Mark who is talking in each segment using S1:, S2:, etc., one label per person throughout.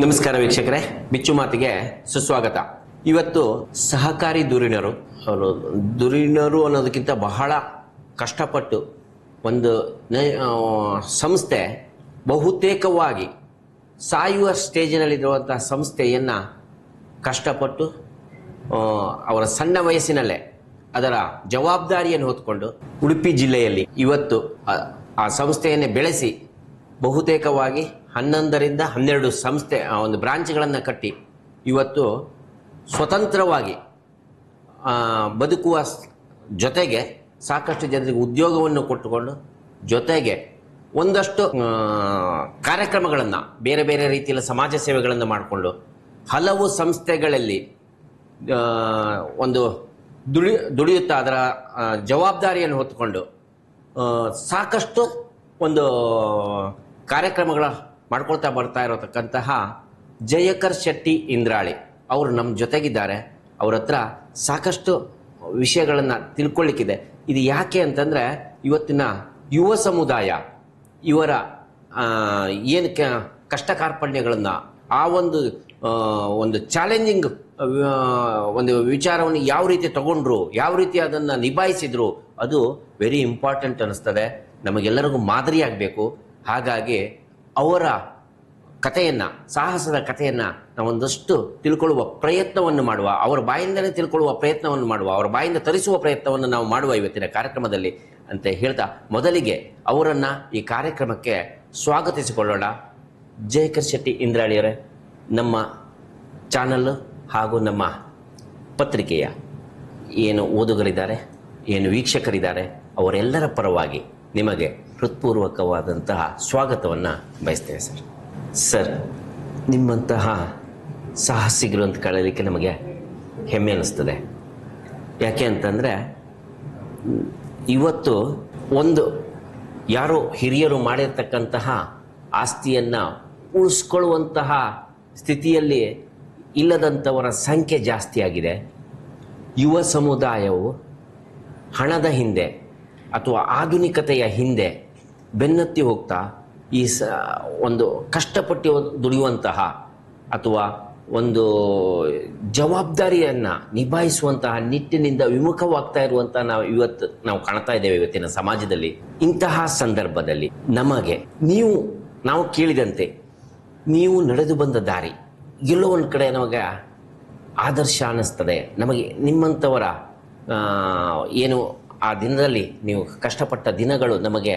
S1: ನಮಸ್ಕಾರ ವೀಕ್ಷಕರೇ, ಬಿಚ್ಚು ಮಾತಿಗೆ ಸುಸ್ವಾಗತ. ಇವತ್ತು ಸಹಕಾರಿ ಧುರೀಣರು ಅನ್ನೋದಕ್ಕಿಂತ ಬಹಳ ಕಷ್ಟಪಟ್ಟು ಒಂದು ಸಂಸ್ಥೆ ಬಹುತೇಕವಾಗಿ ಸಾಯುವ ಸ್ಟೇಜಿನಲ್ಲಿರುವಂತಹ ಸಂಸ್ಥೆಯನ್ನು ಕಷ್ಟಪಟ್ಟು ಅವರ ಸಣ್ಣ ವಯಸ್ಸಿನಲ್ಲೇ ಅದರ ಜವಾಬ್ದಾರಿಯನ್ನು ಹೊತ್ಕೊಂಡು ಉಡುಪಿ ಜಿಲ್ಲೆಯಲ್ಲಿ ಇವತ್ತು ಆ ಸಂಸ್ಥೆಯನ್ನೇ ಬೆಳೆಸಿ ಬಹುತೇಕವಾಗಿ 11ರಿಂದ 12 ಸಂಸ್ಥೆ ಒಂದು ಬ್ರಾಂಚ್ಗಳನ್ನು ಕಟ್ಟಿ ಇವತ್ತು ಸ್ವತಂತ್ರವಾಗಿ ಬದುಕುವ ಜೊತೆಗೆ ಸಾಕಷ್ಟು ಜನರಿಗೆ ಉದ್ಯೋಗವನ್ನು ಕೊಟ್ಟುಕೊಂಡು ಜೊತೆಗೆ ಒಂದಷ್ಟು ಕಾರ್ಯಕ್ರಮಗಳನ್ನು ಬೇರೆ ಬೇರೆ ರೀತಿಯ ಸಮಾಜ ಸೇವೆಗಳನ್ನು ಮಾಡಿಕೊಂಡು ಹಲವು ಸಂಸ್ಥೆಗಳಲ್ಲಿ ಒಂದು ದುಡಿಯುತ್ತಾ ಅದರ ಜವಾಬ್ದಾರಿಯನ್ನು ಹೊತ್ತುಕೊಂಡು ಸಾಕಷ್ಟು ಒಂದು ಕಾರ್ಯಕ್ರಮಗಳ ಮಾಡ್ಕೊಳ್ತಾ ಬರ್ತಾ ಇರತಕ್ಕಂತಹ ಜಯಕರ್ ಶೆಟ್ಟಿ ಇಂದ್ರಾಳಿ ಅವರು ನಮ್ಮ ಜೊತೆಗಿದ್ದಾರೆ. ಅವ್ರ ಹತ್ರ ಸಾಕಷ್ಟು ವಿಷಯಗಳನ್ನು ತಿಳ್ಕೊಳ್ಳಿಕ್ಕಿದೆ. ಇದು ಯಾಕೆ ಅಂತಂದರೆ ಇವತ್ತಿನ ಯುವ ಸಮುದಾಯ ಇವರ ಏನು ಕಷ್ಟ ಕಾರ್ಪಣ್ಯಗಳನ್ನು ಆ ಒಂದು ಚಾಲೆಂಜಿಂಗ್ ಒಂದು ವಿಚಾರವನ್ನು ಯಾವ ರೀತಿ ತಗೊಂಡ್ರು, ಯಾವ ರೀತಿ ಅದನ್ನು ನಿಭಾಯಿಸಿದ್ರು, ಅದು ವೆರಿ ಇಂಪಾರ್ಟೆಂಟ್ ಅನ್ನಿಸ್ತದೆ. ನಮಗೆಲ್ಲರಿಗೂ ಮಾದರಿಯಾಗಬೇಕು. ಹಾಗಾಗಿ ಅವರ ಕಥೆಯನ್ನು, ಸಾಹಸದ ಕಥೆಯನ್ನು ನಾವೊಂದಷ್ಟು ತಿಳ್ಕೊಳ್ಳುವ ಪ್ರಯತ್ನವನ್ನು ಮಾಡುವ, ಅವರ ಬಾಯಿಂದಲೇ ತಿಳ್ಕೊಳ್ಳುವ ಪ್ರಯತ್ನವನ್ನು ಮಾಡುವ, ಅವರ ಬಾಯಿಂದ ತರಿಸುವ ಪ್ರಯತ್ನವನ್ನು ನಾವು ಮಾಡುವ ಇವತ್ತಿನ ಕಾರ್ಯಕ್ರಮದಲ್ಲಿ ಅಂತ ಹೇಳ್ತಾ ಮೊದಲಿಗೆ ಅವರನ್ನು ಈ ಕಾರ್ಯಕ್ರಮಕ್ಕೆ ಸ್ವಾಗತಿಸಿಕೊಳ್ಳೋಣ. ಜಯಕರ್ ಶೆಟ್ಟಿ ಇಂದ್ರಾಳಿಯವರೇ, ನಮ್ಮ ಚಾನಲ್ ಹಾಗೂ ನಮ್ಮ ಪತ್ರಿಕೆಯ ಏನು ಓದುಗರಿದ್ದಾರೆ, ಏನು ವೀಕ್ಷಕರಿದ್ದಾರೆ, ಅವರೆಲ್ಲರ ಪರವಾಗಿ ನಿಮಗೆ ಹೃತ್ಪೂರ್ವಕವಾದಂತಹ ಸ್ವಾಗತವನ್ನು ಬಯಸ್ತೇವೆ ಸರ್. ನಿಮ್ಮಂತಹ ಸಾಹಸಿಗರು ಅಂತ ಕಳಲಿಕ್ಕೆ ನಮಗೆ ಹೆಮ್ಮೆ ಅನ್ನಿಸ್ತದೆ. ಯಾಕೆ ಅಂತಂದರೆ ಇವತ್ತು ಒಂದು ಯಾರೋ ಹಿರಿಯರು ಮಾಡಿರ್ತಕ್ಕಂತಹ ಆಸ್ತಿಯನ್ನು ಉಳಿಸ್ಕೊಳ್ಳುವಂತಹ ಸ್ಥಿತಿಯಲ್ಲಿ ಇಲ್ಲದಂಥವರ ಸಂಖ್ಯೆ ಜಾಸ್ತಿಯಾಗಿದೆ. ಯುವ ಸಮುದಾಯವು ಹಣದ ಹಿಂದೆ ಅಥವಾ ಆಧುನಿಕತೆಯ ಹಿಂದೆ ಬೆನ್ನತ್ತಿ ಹೋಗ್ತಾ ಈ ಒಂದು ಕಷ್ಟಪಟ್ಟು ದುಡಿಯುವಂತಹ ಅಥವಾ ಒಂದು ಜವಾಬ್ದಾರಿಯನ್ನು ನಿಭಾಯಿಸುವಂತಹ ನಿಟ್ಟಿನಿಂದ ವಿಮುಖವಾಗ್ತಾ ಇರುವಂತಹ ನಾವು ಕಾಣ್ತಾ ಇದ್ದೇವೆ ಇವತ್ತಿನ ಸಮಾಜದಲ್ಲಿ. ಇಂತಹ ಸಂದರ್ಭದಲ್ಲಿ ನಾವು ಕೇಳಿದಂತೆ ನೀವು ನಡೆದು ಬಂದ ದಾರಿ ಎಲ್ಲೋ ಒಂದು ಕಡೆ ನಮಗೆ ಆದರ್ಶ ಅನ್ನಿಸ್ತದೆ. ನಮಗೆ ನಿಮ್ಮಂಥವರ ಏನು ಆ ದಿನದಲ್ಲಿ ನೀವು ಕಷ್ಟಪಟ್ಟ ದಿನಗಳು ನಮಗೆ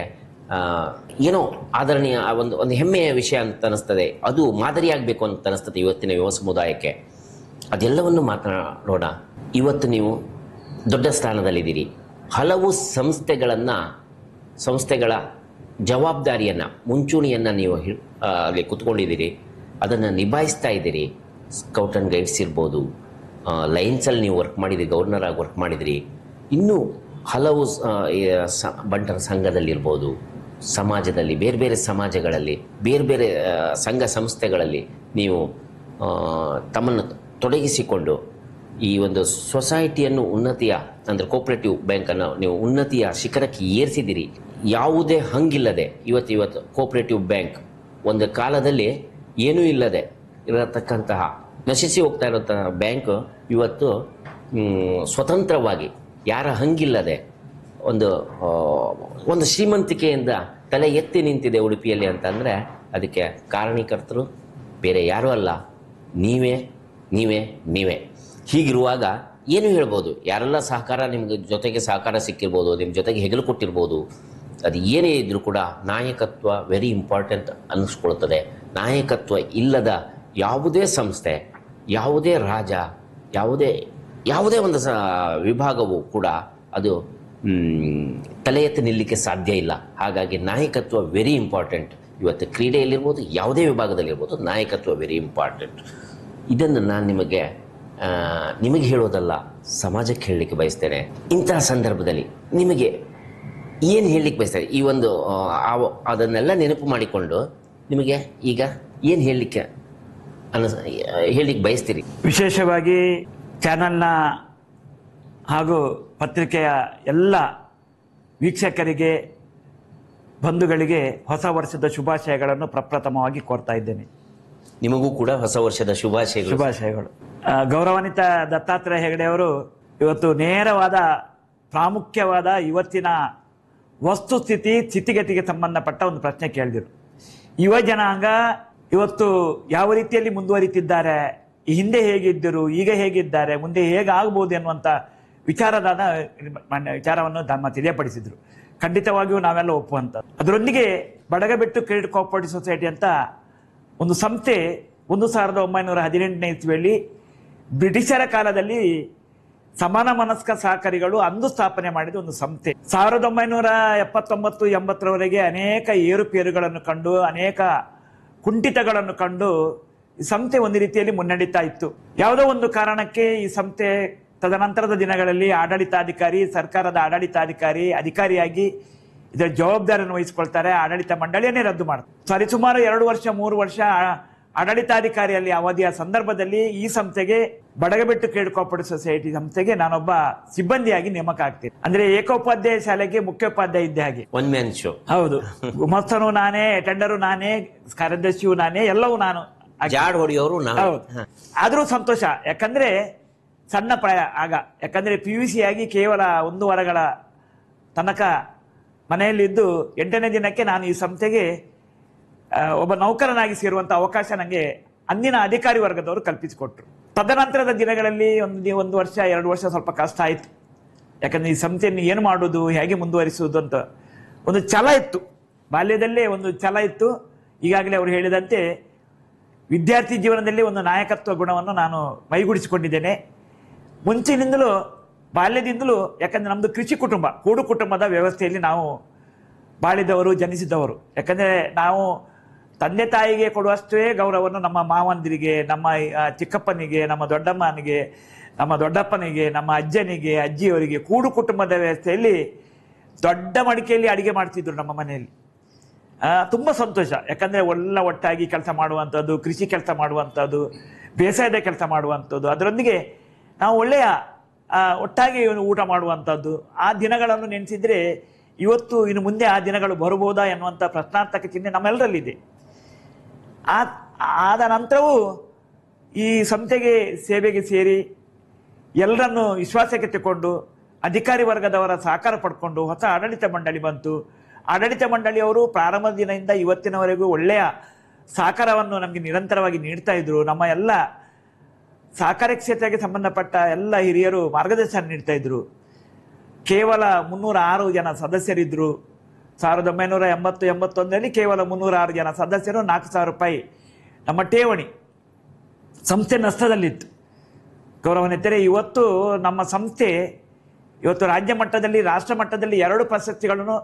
S1: ಏನೋ ಆದರಣೀಯ ಒಂದು ಹೆಮ್ಮೆಯ ವಿಷಯ ಅಂತ ಅನ್ನಿಸ್ತದೆ. ಅದು ಮಾದರಿಯಾಗಬೇಕು ಅಂತ ಅನ್ನಿಸ್ತದೆ ಇವತ್ತಿನ ಯುವ ಸಮುದಾಯಕ್ಕೆ. ಅದೆಲ್ಲವನ್ನು ಮಾತನಾಡೋಣ. ಇವತ್ತು ನೀವು ದೊಡ್ಡ ಸ್ಥಾನದಲ್ಲಿದ್ದೀರಿ. ಹಲವು ಸಂಸ್ಥೆಗಳ ಜವಾಬ್ದಾರಿಯನ್ನು, ಮುಂಚೂಣಿಯನ್ನು ನೀವು ಅಲ್ಲಿ ಕೂತ್ಕೊಂಡಿದ್ದೀರಿ. ಅದನ್ನು ನಿಭಾಯಿಸ್ತಾ ಇದ್ದೀರಿ. ಸ್ಕೌಟ್ ಆ್ಯಂಡ್ ಗೈಡ್ಸ್ ಇರ್ಬೋದು, ಲೈನ್ಸಲ್ಲಿ ನೀವು ವರ್ಕ್ ಮಾಡಿದಿರಿ, ಗವರ್ನರ್ ಆಗಿ ವರ್ಕ್ ಮಾಡಿದಿರಿ. ಇನ್ನೂ ಹಲವು ಬಂಟರ ಸಂಘದಲ್ಲಿರ್ಬೋದು, ಸಮಾಜದಲ್ಲಿ ಬೇರೆ ಬೇರೆ ಸಮಾಜಗಳಲ್ಲಿ, ಬೇರೆ ಬೇರೆ ಸಂಘ ಸಂಸ್ಥೆಗಳಲ್ಲಿ ನೀವು ತಮ್ಮನ್ನು ತೊಡಗಿಸಿಕೊಂಡು ಈ ಒಂದು ಸೊಸೈಟಿಯನ್ನು ಉನ್ನತಿಯ ಅಂದರೆ ಕೋಆಪರೇಟಿವ್ ಬ್ಯಾಂಕನ್ನು ನೀವು ಉನ್ನತಿಯ ಶಿಖರಕ್ಕೆ ಏರಿಸಿದಿರಿ. ಯಾವುದೇ ಹಂಗಿಲ್ಲದೆ ಇವತ್ತು ಕೋಆಪರೇಟಿವ್ ಬ್ಯಾಂಕ್ ಒಂದು ಕಾಲದಲ್ಲಿ ಏನೂ ಇಲ್ಲದೆ ಇರತಕ್ಕಂತಹ ನಶಿಸಿ ಹೋಗ್ತಾ ಇರುವಂತಹ ಬ್ಯಾಂಕ್ ಇವತ್ತು ಸ್ವತಂತ್ರವಾಗಿ ಯಾರ ಹಂಗಿಲ್ಲದೆ ಒಂದು ಶ್ರೀಮಂತಿಕೆಯಿಂದ ತಲೆ ಎತ್ತಿ ನಿಂತಿದೆ ಉಡುಪಿಯಲ್ಲಿ ಅಂತಂದರೆ ಅದಕ್ಕೆ ಕಾರಣೀಕರ್ತರು ಬೇರೆ ಯಾರೂ ಅಲ್ಲ, ನೀವೇ. ಹೀಗಿರುವಾಗ ಏನು ಹೇಳ್ಬೋದು, ಯಾರೆಲ್ಲ ಸಹಕಾರ ನಿಮ್ಗೆ ಜೊತೆಗೆ ಸಹಕಾರ ಸಿಕ್ಕಿರ್ಬೋದು, ನಿಮ್ಮ ಜೊತೆಗೆ ಹೆಗಲು ಕೊಟ್ಟಿರ್ಬೋದು, ಅದು ಏನೇ ಇದ್ದರೂ ಕೂಡ ನಾಯಕತ್ವ ವೆರಿ ಇಂಪಾರ್ಟೆಂಟ್ ಅನ್ನಿಸ್ಕೊಳ್ತದೆ. ನಾಯಕತ್ವ ಇಲ್ಲದ ಯಾವುದೇ ಸಂಸ್ಥೆ, ಯಾವುದೇ ರಾಜ, ಯಾವುದೇ ಒಂದು ವಿಭಾಗವು ಕೂಡ ಅದು ತಲೆ ಎತ್ತಿ ನಿಲ್ಲಲಿಕ್ಕೆ ಸಾಧ್ಯ ಇಲ್ಲ. ಹಾಗಾಗಿ ನಾಯಕತ್ವ ವೆರಿ ಇಂಪಾರ್ಟೆಂಟ್. ಇವತ್ತು ಕ್ರೀಡೆಯಲ್ಲಿರ್ಬೋದು, ಯಾವುದೇ ವಿಭಾಗದಲ್ಲಿರ್ಬೋದು, ನಾಯಕತ್ವ ವೆರಿ ಇಂಪಾರ್ಟೆಂಟ್. ಇದನ್ನು ನಾನು ನಿಮಗೆ ಹೇಳೋದಲ್ಲ, ಸಮಾಜಕ್ಕೆ ಹೇಳಲಿಕ್ಕೆ ಬಯಸ್ತೇನೆ. ಇಂತಹ ಸಂದರ್ಭದಲ್ಲಿ ನಿಮಗೆ ಏನು ಹೇಳಲಿಕ್ಕೆ ಬಯಸ್ತೇನೆ, ಈ ಒಂದು ಅದನ್ನೆಲ್ಲ ನೆನಪು ಮಾಡಿಕೊಂಡು ನಿಮಗೆ ಈಗ ಏನು ಹೇಳಲಿಕ್ಕೆ ಬಯಸ್ತೀರಿ?
S2: ವಿಶೇಷವಾಗಿ ಚಾನಲ್ನ ಹಾಗೂ ಪತ್ರಿಕೆಯ ಎಲ್ಲ ವೀಕ್ಷಕರಿಗೆ ಬಂಧುಗಳಿಗೆ ಹೊಸ ವರ್ಷದ ಶುಭಾಶಯಗಳನ್ನು ಪ್ರಪ್ರಥಮವಾಗಿ ಕೋರ್ತಾ ಇದ್ದೇನೆ.
S1: ನಿಮಗೂ ಕೂಡ ಹೊಸ ವರ್ಷದ ಶುಭಾಶಯಗಳು.
S2: ಶುಭಾಶಯಗಳು. ಗೌರವಾನ್ವಿತ ದತ್ತಾತ್ರೇಯ ಹೆಗಡೆ ಅವರು ಇವತ್ತು ನೇರವಾದ ಪ್ರಾಮುಖ್ಯವಾದ ಇವತ್ತಿನ ವಸ್ತುಸ್ಥಿತಿ ಸ್ಥಿತಿಗತಿಗೆ ಸಂಬಂಧಪಟ್ಟ ಒಂದು ಪ್ರಶ್ನೆ ಕೇಳಿದರು. ಯುವ ಜನಾಂಗ ಇವತ್ತು ಯಾವ ರೀತಿಯಲ್ಲಿ ಮುಂದುವರಿತಿದ್ದಾರೆ, ಈ ಹಿಂದೆ ಹೇಗಿದ್ದರು, ಈಗ ಹೇಗಿದ್ದಾರೆ, ಮುಂದೆ ಹೇಗಾಗಬಹುದು ಎನ್ನುವಂಥ ವಿಚಾರವನ್ನು ತಮ್ಮ ತಿಳಿಯಪಡಿಸಿದರು. ಖಂಡಿತವಾಗಿಯೂ ನಾವೆಲ್ಲ ಒಪ್ಪುವಂಥದ್ದು. ಅದರೊಂದಿಗೆ ಬಡಗಬೆಟ್ಟು ಕ್ರೆಡಿಟ್ ಕೋಆಪರೇಟಿವ್ ಸೊಸೈಟಿ ಅಂತ ಒಂದು ಸಂಸ್ಥೆ 1918 ಇಸ್ವಿಯಲ್ಲಿ ಬ್ರಿಟಿಷರ ಕಾಲದಲ್ಲಿ ಸಮಾನ ಮನಸ್ಕ ಸಹಕಾರಿಗಳು ಅಂದು ಸ್ಥಾಪನೆ ಮಾಡಿದ ಒಂದು ಸಂಸ್ಥೆ. 1979-80ರವರೆಗೆ ಅನೇಕ ಏರುಪೇರುಗಳನ್ನು ಕಂಡು, ಅನೇಕ ಕುಂಠಿತಗಳನ್ನು ಕಂಡು ಈ ಸಂಸ್ಥೆ ಒಂದು ರೀತಿಯಲ್ಲಿ ಮುನ್ನಡೀತಾ ಇತ್ತು. ಯಾವುದೋ ಒಂದು ಕಾರಣಕ್ಕೆ ಈ ಸಂಸ್ಥೆ ತದನಂತರದ ದಿನಗಳಲ್ಲಿ ಆಡಳಿತಾಧಿಕಾರಿ, ಸರ್ಕಾರದ ಆಡಳಿತಾಧಿಕಾರಿ, ಅಧಿಕಾರಿಯಾಗಿ ಇದರ ಜವಾಬ್ದಾರಿಯನ್ನು ವಹಿಸಿಕೊಳ್ತಾರೆ. ಆಡಳಿತ ಮಂಡಳಿಯನ್ನೇ ರದ್ದು ಮಾಡ್ತಾರೆ. ಸುಮಾರು 2 ವರ್ಷ 3 ವರ್ಷ ಆಡಳಿತಾಧಿಕಾರಿಯಲ್ಲಿ ಅವಧಿಯ ಸಂದರ್ಭದಲ್ಲಿ ಈ ಸಂಸ್ಥೆಗೆ ಬಡಗಬೆಟ್ಟು ಕ್ರೆಡಿಟ್ ಕೋಆಪರೇಟಿವ್ ಸೊಸೈಟಿ ಸಂಸ್ಥೆಗೆ ನಾನೊಬ್ಬ ಸಿಬ್ಬಂದಿಯಾಗಿ ನೇಮಕ ಆಗ್ತೀನಿ. ಅಂದ್ರೆ ಏಕೋಪಾಧ್ಯಾಯ ಶಾಲೆಗೆ ಮುಖ್ಯೋಪಾಧ್ಯಾಯ ಇದ್ದ ಹಾಗೆ,
S1: ಒನ್ ಮ್ಯಾನ್ ಶೋ. ಹೌದು,
S2: ಗುಮಸ್ತನು ನಾನೇ, ಅಟೆಂಡರು ನಾನೇ, ಕಾರ್ಯದರ್ಶಿಯು ನಾನೇ, ಎಲ್ಲವೂ ನಾನು.
S1: ಜಾಡ್ ಹೊಡೆಯೋರು
S2: ಹೌದು. ಆದ್ರೂ ಸಂತೋಷ, ಯಾಕಂದ್ರೆ ಸಣ್ಣ ಪ್ರಾಯ ಆಗ. ಯಾಕಂದ್ರೆ PUC ಆಗಿ ಕೇವಲ 1 ವಾರಗಳ ತನಕ ಮನೆಯಲ್ಲಿದ್ದು 8ನೇ ದಿನಕ್ಕೆ ನಾನು ಈ ಸಂಸ್ಥೆಗೆ ಒಬ್ಬ ನೌಕರನಾಗಿ ಸೇರುವಂಥ ಅವಕಾಶ ನನಗೆ ಅಂದಿನ ಅಧಿಕಾರಿ ವರ್ಗದವರು ಕಲ್ಪಿಸಿಕೊಟ್ರು. ತದನಂತರದ ದಿನಗಳಲ್ಲಿ 1 ವರ್ಷ 2 ವರ್ಷ ಸ್ವಲ್ಪ ಕಷ್ಟ ಆಯಿತು. ಯಾಕಂದ್ರೆ ಈ ಸಂಸ್ಥೆಯನ್ನು ಏನು ಮಾಡೋದು, ಹೇಗೆ ಮುಂದುವರಿಸುವುದು ಅಂತ ಒಂದು ಛಲ ಇತ್ತು. ಬಾಲ್ಯದಲ್ಲೇ ಒಂದು ಛಲ ಇತ್ತು. ಈಗಾಗಲೇ ಅವರು ಹೇಳಿದಂತೆ ವಿದ್ಯಾರ್ಥಿ ಜೀವನದಲ್ಲಿ ಒಂದು ನಾಯಕತ್ವ ಗುಣವನ್ನು ನಾನು ಮೈಗೂಡಿಸಿಕೊಂಡಿದ್ದೇನೆ. ಮುಂಚಿನಿಂದಲೂ ಬಾಲ್ಯದಿಂದಲೂ. ಯಾಕಂದರೆ ನಮ್ಮದು ಕೃಷಿ ಕುಟುಂಬ, ಕೂಡು ಕುಟುಂಬದ ವ್ಯವಸ್ಥೆಯಲ್ಲಿ ನಾವು ಬಾಳಿದವರು, ಜನಿಸಿದವರು. ಯಾಕಂದರೆ ನಾವು ತಂದೆ ತಾಯಿಗೆ ಕೊಡುವಷ್ಟೇ ಗೌರವವನ್ನು ನಮ್ಮ ಮಾವಂದಿರಿಗೆ, ನಮ್ಮ ಚಿಕ್ಕಪ್ಪನಿಗೆ, ನಮ್ಮ ದೊಡ್ಡಮ್ಮನಿಗೆ, ನಮ್ಮ ದೊಡ್ಡಪ್ಪನಿಗೆ, ನಮ್ಮ ಅಜ್ಜನಿಗೆ, ಅಜ್ಜಿಯವರಿಗೆ ಕೂಡು ಕುಟುಂಬದ ವ್ಯವಸ್ಥೆಯಲ್ಲಿ ದೊಡ್ಡ ಮಡಿಕೆಯಲ್ಲಿ ಅಡಿಗೆ ಮಾಡ್ತಿದ್ರು ನಮ್ಮ ಮನೆಯಲ್ಲಿ. ತುಂಬ ಸಂತೋಷ. ಯಾಕಂದರೆ ಎಲ್ಲ ಒಟ್ಟಾಗಿ ಕೆಲಸ ಮಾಡುವಂಥದ್ದು, ಕೃಷಿ ಕೆಲಸ ಮಾಡುವಂಥದ್ದು, ಬೇಸಾಯದ ಕೆಲಸ ಮಾಡುವಂಥದ್ದು, ಅದರೊಂದಿಗೆ ನಾವು ಒಳ್ಳೆಯ ಒಟ್ಟಾಗಿ ಊಟ ಮಾಡುವಂಥದ್ದು. ಆ ದಿನಗಳನ್ನು ನೆನೆಸಿದರೆ ಇವತ್ತು ಇನ್ನು ಮುಂದೆ ಆ ದಿನಗಳು ಬರ್ಬೋದಾ ಎನ್ನುವಂಥ ಪ್ರಶ್ನಾರ್ಥಕ ಚಿಹ್ನೆ ನಮ್ಮೆಲ್ಲರಲ್ಲಿದೆ. ಆದ ನಂತರವೂ ಈ ಸಂಸ್ಥೆಗೆ ಸೇವೆಗೆ ಸೇರಿ ಎಲ್ಲರನ್ನು ವಿಶ್ವಾಸಕ್ಕೆ ತಗೊಂಡು ಅಧಿಕಾರಿ ವರ್ಗದವರ ಸಹಕಾರ ಪಡ್ಕೊಂಡು ಹೊಸ ಆಡಳಿತ ಮಂಡಳಿ ಬಂತು. ಆಡಳಿತ ಮಂಡಳಿಯವರು ಪ್ರಾರಂಭದ ದಿನದಿಂದ ಇವತ್ತಿನವರೆಗೂ ಒಳ್ಳೆಯ ಸಹಕಾರವನ್ನು ನಮಗೆ ನಿರಂತರವಾಗಿ ನೀಡ್ತಾ ಇದ್ರು. ನಮ್ಮ ಎಲ್ಲ ಸಹಕಾರಿ ಕ್ಷೇತ್ರಕ್ಕೆ ಸಂಬಂಧಪಟ್ಟ ಎಲ್ಲ ಹಿರಿಯರು ಮಾರ್ಗದರ್ಶನ ನೀಡ್ತಾ ಇದ್ರು. ಕೇವಲ 306 ಜನ ಸದಸ್ಯರಿದ್ದರು. 1980-81ರಲ್ಲಿ ಕೇವಲ 306 ಜನ ಸದಸ್ಯರು, 4,000 ರೂಪಾಯಿ ನಮ್ಮ ಠೇವಣಿ. ಸಂಸ್ಥೆ ನಷ್ಟದಲ್ಲಿತ್ತು. ಗೌರವಾನ್ವಿತರೆ, ಇವತ್ತು ನಮ್ಮ ಸಂಸ್ಥೆ ಇವತ್ತು ರಾಜ್ಯ ಮಟ್ಟದಲ್ಲಿ, ರಾಷ್ಟ್ರ ಮಟ್ಟದಲ್ಲಿ 2 ಪ್ರಶಸ್ತಿಗಳನ್ನು,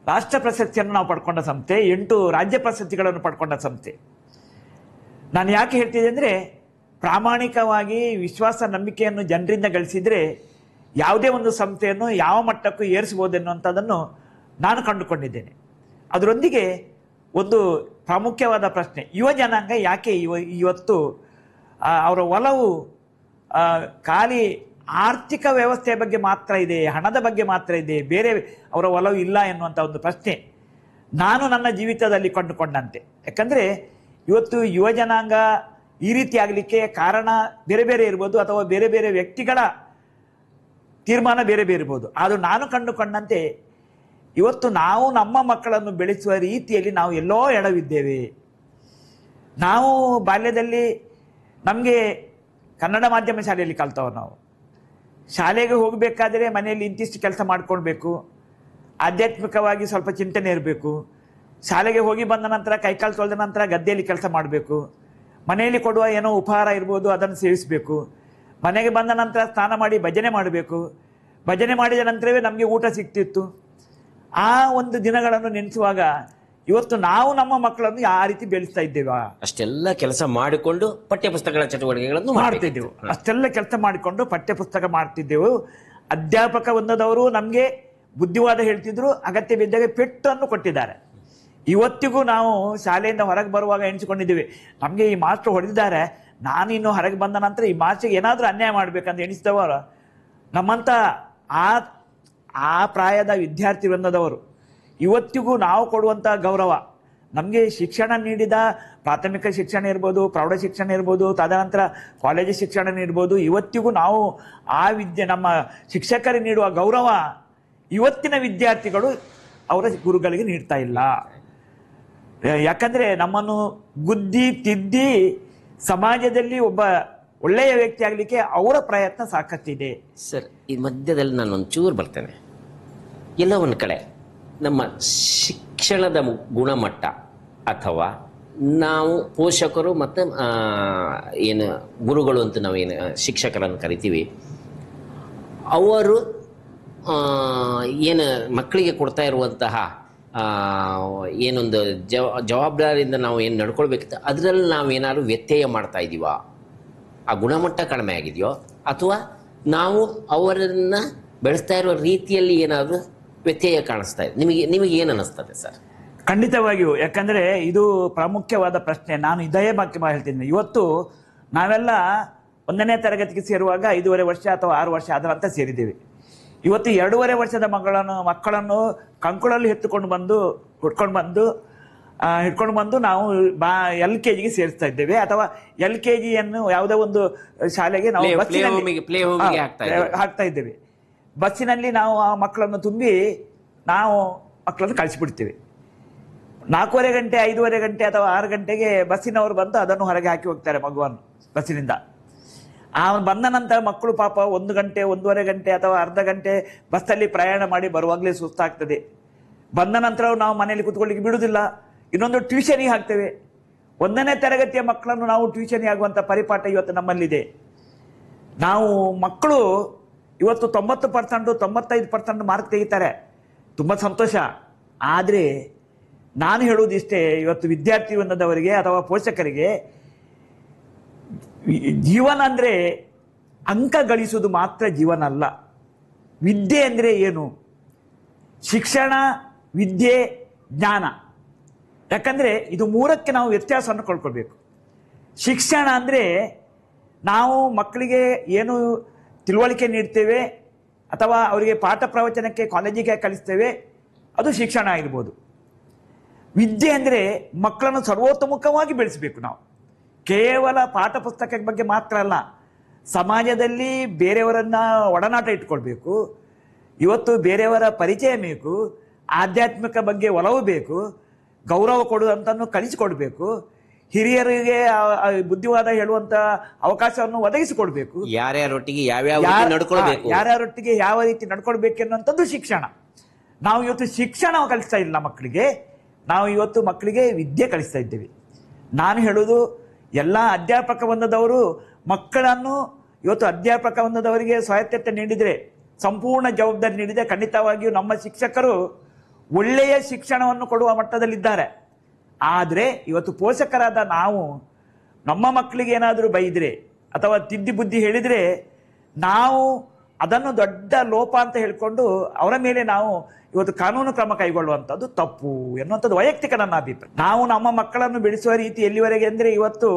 S2: ರಾಷ್ಟ್ರ ಪ್ರಶಸ್ತಿಯನ್ನು ನಾವು ಪಡ್ಕೊಂಡ ಸಂಸ್ಥೆ, 8 ರಾಜ್ಯ ಪ್ರಶಸ್ತಿಗಳನ್ನು ಪಡ್ಕೊಂಡ ಸಂಸ್ಥೆ. ನಾನು ಯಾಕೆ ಹೇಳ್ತಿದ್ದೆ ಅಂದರೆ, ಪ್ರಾಮಾಣಿಕವಾಗಿ ವಿಶ್ವಾಸ ನಂಬಿಕೆಯನ್ನು ಜನರಿಂದ ಗಳಿಸಿದರೆ ಯಾವುದೇ ಒಂದು ಸಂಸ್ಥೆಯನ್ನು ಯಾವ ಮಟ್ಟಕ್ಕೂ ಏರಿಸಬಹುದು ಎನ್ನುವಂಥದ್ದನ್ನು ನಾನು ಕಂಡುಕೊಂಡಿದ್ದೇನೆ. ಅದರೊಂದಿಗೆ ಒಂದು ಪ್ರಾಮುಖ್ಯವಾದ ಪ್ರಶ್ನೆ, ಯುವ ಜನಾಂಗ ಯಾಕೆ ಇವತ್ತು ಅವರ ಒಲವು ಖಾಲಿ ಆರ್ಥಿಕ ವ್ಯವಸ್ಥೆಯ ಬಗ್ಗೆ ಮಾತ್ರ ಇದೆ, ಹಣದ ಬಗ್ಗೆ ಮಾತ್ರ ಇದೆ, ಬೇರೆ ಅವರ ಒಲವು ಇಲ್ಲ ಎನ್ನುವಂಥ ಒಂದು ಪ್ರಶ್ನೆ ನಾನು ನನ್ನ ಜೀವಿತದಲ್ಲಿ ಕಂಡುಕೊಂಡಂತೆ. ಯಾಕಂದರೆ ಇವತ್ತು ಯುವ ಜನಾಂಗ ಈ ರೀತಿ ಆಗಲಿಕ್ಕೆ ಕಾರಣ ಬೇರೆ ಬೇರೆ ಇರ್ಬೋದು, ಅಥವಾ ಬೇರೆ ಬೇರೆ ವ್ಯಕ್ತಿಗಳ ತೀರ್ಮಾನ ಬೇರೆ ಬೇರೆ ಇರ್ಬೋದು. ಆದರೂ ನಾನು ಕಂಡುಕೊಂಡಂತೆ ಇವತ್ತು ನಾವು ನಮ್ಮ ಮಕ್ಕಳನ್ನು ಬೆಳೆಸುವ ರೀತಿಯಲ್ಲಿ ನಾವು ಎಲ್ಲೋ ಎಡವಿದ್ದೇವೆ. ನಾವು ಬಾಲ್ಯದಲ್ಲಿ ನಮಗೆ ಕನ್ನಡ ಮಾಧ್ಯಮ ಶಾಲೆಯಲ್ಲಿ ಕಲ್ತವ್ರು. ನಾವು ಶಾಲೆಗೆ ಹೋಗಬೇಕಾದರೆ ಮನೆಯಲ್ಲಿ ಇಂತಿಷ್ಟು ಕೆಲಸ ಮಾಡ್ಕೊಳ್ಬೇಕು, ಆಧ್ಯಾತ್ಮಿಕವಾಗಿ ಸ್ವಲ್ಪ ಚಿಂತನೆ ಇರಬೇಕು. ಶಾಲೆಗೆ ಹೋಗಿ ಬಂದ ನಂತರ ಕೈಕಾಲು ತೊಳೆದ ನಂತರ ಗದ್ದೆಯಲ್ಲಿ ಕೆಲಸ ಮಾಡಬೇಕು. ಮನೆಯಲ್ಲಿ ಕೊಡುವ ಏನೋ ಉಪಹಾರ ಇರ್ಬೋದು, ಅದನ್ನು ಸೇವಿಸಬೇಕು. ಮನೆಗೆ ಬಂದ ನಂತರ ಸ್ನಾನ ಮಾಡಿ ಭಜನೆ ಮಾಡಬೇಕು. ಭಜನೆ ಮಾಡಿದ ನಂತರವೇ ನಮಗೆ ಊಟ ಸಿಗ್ತಿತ್ತು. ಆ ಒಂದು ದಿನಗಳನ್ನು ನೆನೆಸುವಾಗ ಇವತ್ತು ನಾವು ನಮ್ಮ ಮಕ್ಕಳನ್ನು ಆ ರೀತಿ ಬೆಳೆಸ್ತಾ ಇದ್ದೇವೆ.
S1: ಅಷ್ಟೆಲ್ಲ ಕೆಲಸ ಮಾಡಿಕೊಂಡು ಪಠ್ಯಪುಸ್ತಕಗಳ ಚಟುವಟಿಕೆಗಳನ್ನು
S2: ಮಾಡ್ತಿದ್ದೆವು. ಅಷ್ಟೆಲ್ಲ ಕೆಲಸ ಮಾಡಿಕೊಂಡು ಪಠ್ಯಪುಸ್ತಕ ಮಾಡ್ತಿದ್ದೆವು. ಅಧ್ಯಾಪಕ ಒಂದದವರು ನಮಗೆ ಬುದ್ಧಿವಾದ ಹೇಳ್ತಿದ್ರು, ಅಗತ್ಯ ಬಿದ್ದಾಗ ಪೆಟ್ಟನ್ನು ಕೊಟ್ಟಿದ್ದಾರೆ. ಇವತ್ತಿಗೂ ನಾವು ಶಾಲೆಯಿಂದ ಹೊರಗೆ ಬರುವಾಗ ಎಣಿಸಿಕೊಂಡಿದ್ದೀವಿ, ನಮಗೆ ಈ ಮಾಸ್ಟರ್ ಹೊಡೆದಿದ್ದಾರೆ, ನಾನು ಇನ್ನು ಹೊರಗೆ ಬಂದ ನಂತರ ಈ ಮಾಸ್ಟರ್ಗೆ ಏನಾದರೂ ಅನ್ಯಾಯ ಮಾಡಬೇಕಂತ ಎಣಿಸಿದವರು ನಮ್ಮಂಥ ಆ ಪ್ರಾಯದ ವಿದ್ಯಾರ್ಥಿ ವೃಂದದವರು ಇವತ್ತಿಗೂ ನಾವು ಕೊಡುವಂಥ ಗೌರವ, ನಮಗೆ ಶಿಕ್ಷಣ ನೀಡಿದ ಪ್ರಾಥಮಿಕ ಶಿಕ್ಷಣ ಇರ್ಬೋದು, ಪ್ರೌಢ ಶಿಕ್ಷಣ ಇರ್ಬೋದು, ತದನಂತರ ಕಾಲೇಜು ಶಿಕ್ಷಣ ನೀಡ್ಬೋದು, ಇವತ್ತಿಗೂ ನಾವು ಆ ನಮ್ಮ ಶಿಕ್ಷಕರಿಗೆ ನೀಡುವ ಗೌರವ ಇವತ್ತಿನ ವಿದ್ಯಾರ್ಥಿಗಳು ಅವರ ಗುರುಗಳಿಗೆ ನೀಡ್ತಾ ಇಲ್ಲ. ಯಾಕಂದರೆ ನಮ್ಮನ್ನು ಗುದ್ದಿ ತಿದ್ದಿ ಸಮಾಜದಲ್ಲಿ ಒಬ್ಬ ಒಳ್ಳೆಯ ವ್ಯಕ್ತಿ ಆಗಲಿಕ್ಕೆ ಅವರ ಪ್ರಯತ್ನ ಸಾಕಷ್ಟಿದೆ.
S1: ಸರ್, ಈ ಮಧ್ಯದಲ್ಲಿ ನಾನು ಒಂಚೂರು ಬರ್ತೇನೆ. ಎಲ್ಲ ಒಂದು ಕಡೆ ನಮ್ಮ ಶಿಕ್ಷಣದ ಗುಣಮಟ್ಟ ಅಥವಾ ನಾವು ಪೋಷಕರು ಮತ್ತು ಏನು ಗುರುಗಳು ಅಂತ ನಾವೇನು ಶಿಕ್ಷಕರನ್ನು ಕರಿತೀವಿ, ಅವರು ಏನು ಮಕ್ಕಳಿಗೆ ಕೊಡ್ತಾ ಇರುವಂತಹ ಏನೊಂದು ಜವಾಬ್ದಾರಿಯಿಂದ ನಾವು ಏನು ನಡ್ಕೊಳ್ಬೇಕಿತ್ತು ಅದರಲ್ಲಿ ನಾವೇನಾದ್ರು ವ್ಯತ್ಯಯ ಮಾಡ್ತಾ ಇದ್ದೀವಾ? ಆ ಗುಣಮಟ್ಟ ಕಡಿಮೆ ಆಗಿದೆಯೋ ಅಥವಾ ನಾವು ಅವರನ್ನು ಬೆಳೆಸ್ತಾ ಇರುವ ರೀತಿಯಲ್ಲಿ ಏನಾದರೂ ವ್ಯತ್ಯಯ ಕಾಣಿಸ್ತಾ ಇದೆ? ನಿಮಗೆ ಏನು ಅನ್ನಿಸ್ತದೆ ಸರ್?
S2: ಖಂಡಿತವಾಗಿಯೂ. ಯಾಕಂದರೆ ಇದು ಪ್ರಾಮುಖ್ಯವಾದ ಪ್ರಶ್ನೆ. ನಾನು ಇದೇ ಬಗ್ಗೆ ಹೇಳ್ತೀನಿ. ಇವತ್ತು ನಾವೆಲ್ಲ 1ನೇ ತರಗತಿಗೆ ಸೇರುವಾಗ 5.5 ವರ್ಷ ಅಥವಾ 6 ವರ್ಷ ಅದರ ಅಂತ ಸೇರಿದ್ದೇವೆ. ಇವತ್ತು 2.5 ವರ್ಷದ ಮಕ್ಕಳನ್ನು ಕಂಕುಳಲ್ಲಿ ಹಿಡ್ಕೊಂಡು ಬಂದು ನಾವು LKG ಸೇರಿಸ್ತಾ ಇದ್ದೇವೆ, ಅಥವಾ LKGಯನ್ನು ಯಾವುದೋ ಒಂದು ಶಾಲೆಗೆ ನಾವು ಹಾಕ್ತಾ ಇದ್ದೇವೆ. ಬಸ್ಸಿನಲ್ಲಿ ನಾವು ಆ ಮಕ್ಕಳನ್ನು ತುಂಬಿ ನಾವು ಮಕ್ಕಳನ್ನು ಕಳಿಸಿಬಿಡ್ತೇವೆ. 4:15 ಗಂಟೆ 5:30 ಗಂಟೆ ಅಥವಾ 6 ಗಂಟೆಗೆ ಬಸ್ಸಿನವರು ಬಂದು ಅದನ್ನು ಹೊರಗೆ ಹಾಕಿ ಹೋಗ್ತಾರೆ ಮಗುವನ್ನು ಬಸ್ಸಿನಿಂದ. ಬಂದ ನಂತರ ಮಕ್ಕಳು ಪಾಪ 1 ಗಂಟೆ 1.5 ಗಂಟೆ ಅಥವಾ ಅರ್ಧ ಗಂಟೆ ಬಸ್ಸಲ್ಲಿ ಪ್ರಯಾಣ ಮಾಡಿ ಬರುವಾಗಲೇ ಸುಸ್ತಾಗ್ತದೆ. ಬಂದ ನಂತರ ನಾವು ಮನೆಯಲ್ಲಿ ಕೂತ್ಕೊಳ್ಳಿಕ್ಕೆ ಬಿಡುವುದಿಲ್ಲ, ಇನ್ನೊಂದು ಟ್ಯೂಷನಿಗೆ ಹಾಕ್ತೇವೆ. 1ನೇ ತರಗತಿಯ ಮಕ್ಕಳನ್ನು ನಾವು ಟ್ಯೂಷನಿಗೆ ಆಗುವಂಥ ಪರಿಪಾಠ ಇವತ್ತು ನಮ್ಮಲ್ಲಿದೆ. ನಾವು ಮಕ್ಕಳು ಇವತ್ತು 90% 95% ಮಾರ್ಕ್ ತೆಗಿತಾರೆ, ತುಂಬ ಸಂತೋಷ. ಆದರೆ ನಾನು ಹೇಳುವುದಿಷ್ಟೇ, ಇವತ್ತು ವಿದ್ಯಾರ್ಥಿ ವೃಂದದವರಿಗೆ ಅಥವಾ ಪೋಷಕರಿಗೆ ಜೀವನ ಅಂದರೆ ಅಂಕ ಗಳಿಸುವುದು ಮಾತ್ರ ಜೀವನ ಅಲ್ಲ. ವಿದ್ಯೆ ಅಂದರೆ ಏನು? ಶಿಕ್ಷಣ, ವಿದ್ಯೆ, ಜ್ಞಾನ. ಯಾಕಂದರೆ ಇದು 3ಕ್ಕೆ ನಾವು ವ್ಯತ್ಯಾಸವನ್ನು ಕಳ್ಕೊಳ್ಬೇಕು. ಶಿಕ್ಷಣ ಅಂದರೆ ನಾವು ಮಕ್ಕಳಿಗೆ ಏನು ತಿಳುವಳಿಕೆ ನೀಡ್ತೇವೆ ಅಥವಾ ಅವರಿಗೆ ಪಾಠ ಪ್ರವಚನಕ್ಕೆ ಕಾಲೇಜಿಗೆ ಕಲಿಸ್ತೇವೆ, ಅದು ಶಿಕ್ಷಣ ಆಗಿರ್ಬೋದು. ವಿದ್ಯೆ ಅಂದರೆ ಮಕ್ಕಳನ್ನು ಸರ್ವತೋಮುಖವಾಗಿ ಬೆಳೆಸಬೇಕು. ನಾವು ಕೇವಲ ಪಾಠ ಪುಸ್ತಕದ ಬಗ್ಗೆ ಮಾತ್ರ ಅಲ್ಲ, ಸಮಾಜದಲ್ಲಿ ಬೇರೆಯವರನ್ನು ಒಡನಾಟ ಇಟ್ಕೊಳ್ಬೇಕು. ಇವತ್ತು ಬೇರೆಯವರ ಪರಿಚಯ ಬೇಕು, ಆಧ್ಯಾತ್ಮಿಕ ಬಗ್ಗೆ ಒಲವು ಬೇಕು, ಗೌರವ ಕೊಡುವಂತನ್ನು ಕಲಿಸಿಕೊಡ್ಬೇಕು, ಹಿರಿಯರಿಗೆ ಬುದ್ಧಿವಾದ ಹೇಳುವಂತ ಅವಕಾಶವನ್ನು ಒದಗಿಸಿಕೊಡ್ಬೇಕು,
S1: ಯಾರ್ಯಾರೊಟ್ಟಿಗೆ
S2: ಯಾವ ರೀತಿ ನಡ್ಕೊಳ್ಬೇಕು ಅನ್ನುವಂಥದ್ದು ಶಿಕ್ಷಣ. ನಾವು ಇವತ್ತು ಶಿಕ್ಷಣ ಕಲಿಸ್ತಾ ಇಲ್ಲ ಮಕ್ಕಳಿಗೆ, ನಾವು ಇವತ್ತು ಮಕ್ಕಳಿಗೆ ವಿದ್ಯೆ ಕಲಿಸ್ತಾ ಇದ್ದೇವೆ. ನಾನು ಹೇಳೋದು, ಎಲ್ಲ ಅಧ್ಯಾಪಕ ವೃಂದದವರು ಮಕ್ಕಳನ್ನು ಇವತ್ತು ಅಧ್ಯಾಪಕ ವೃಂದದವರಿಗೆ ಸ್ವಾಯತ್ತತೆ ನೀಡಿದರೆ, ಸಂಪೂರ್ಣ ಜವಾಬ್ದಾರಿ ನೀಡಿದರೆ ಖಂಡಿತವಾಗಿಯೂ ನಮ್ಮ ಶಿಕ್ಷಕರು ಒಳ್ಳೆಯ ಶಿಕ್ಷಣವನ್ನು ಕೊಡುವ ಮಟ್ಟದಲ್ಲಿದ್ದಾರೆ. ಆದರೆ ಇವತ್ತು ಪೋಷಕರಾದ ನಾವು ನಮ್ಮ ಮಕ್ಕಳಿಗೆ ಏನಾದರೂ ಬೈದರೆ ಅಥವಾ ತಿದ್ದಿ ಬುದ್ಧಿ ಹೇಳಿದರೆ ನಾವು ಅದನ್ನು ದೊಡ್ಡ ಲೋಪ ಅಂತ ಹೇಳಿಕೊಂಡು ಅವರ ಮೇಲೆ ನಾವು ಇವತ್ತು ಕಾನೂನು ಕ್ರಮ ಕೈಗೊಳ್ಳುವಂಥದ್ದು ತಪ್ಪು ಎನ್ನುವಂಥದ್ದು ವೈಯಕ್ತಿಕ ನನ್ನ ಅಭಿಪ್ರಾಯ. ನಾವು ನಮ್ಮ ಮಕ್ಕಳನ್ನು ಬೆಳೆಸುವ ರೀತಿ ಎಲ್ಲಿವರೆಗೆ ಅಂದರೆ ಇವತ್ತು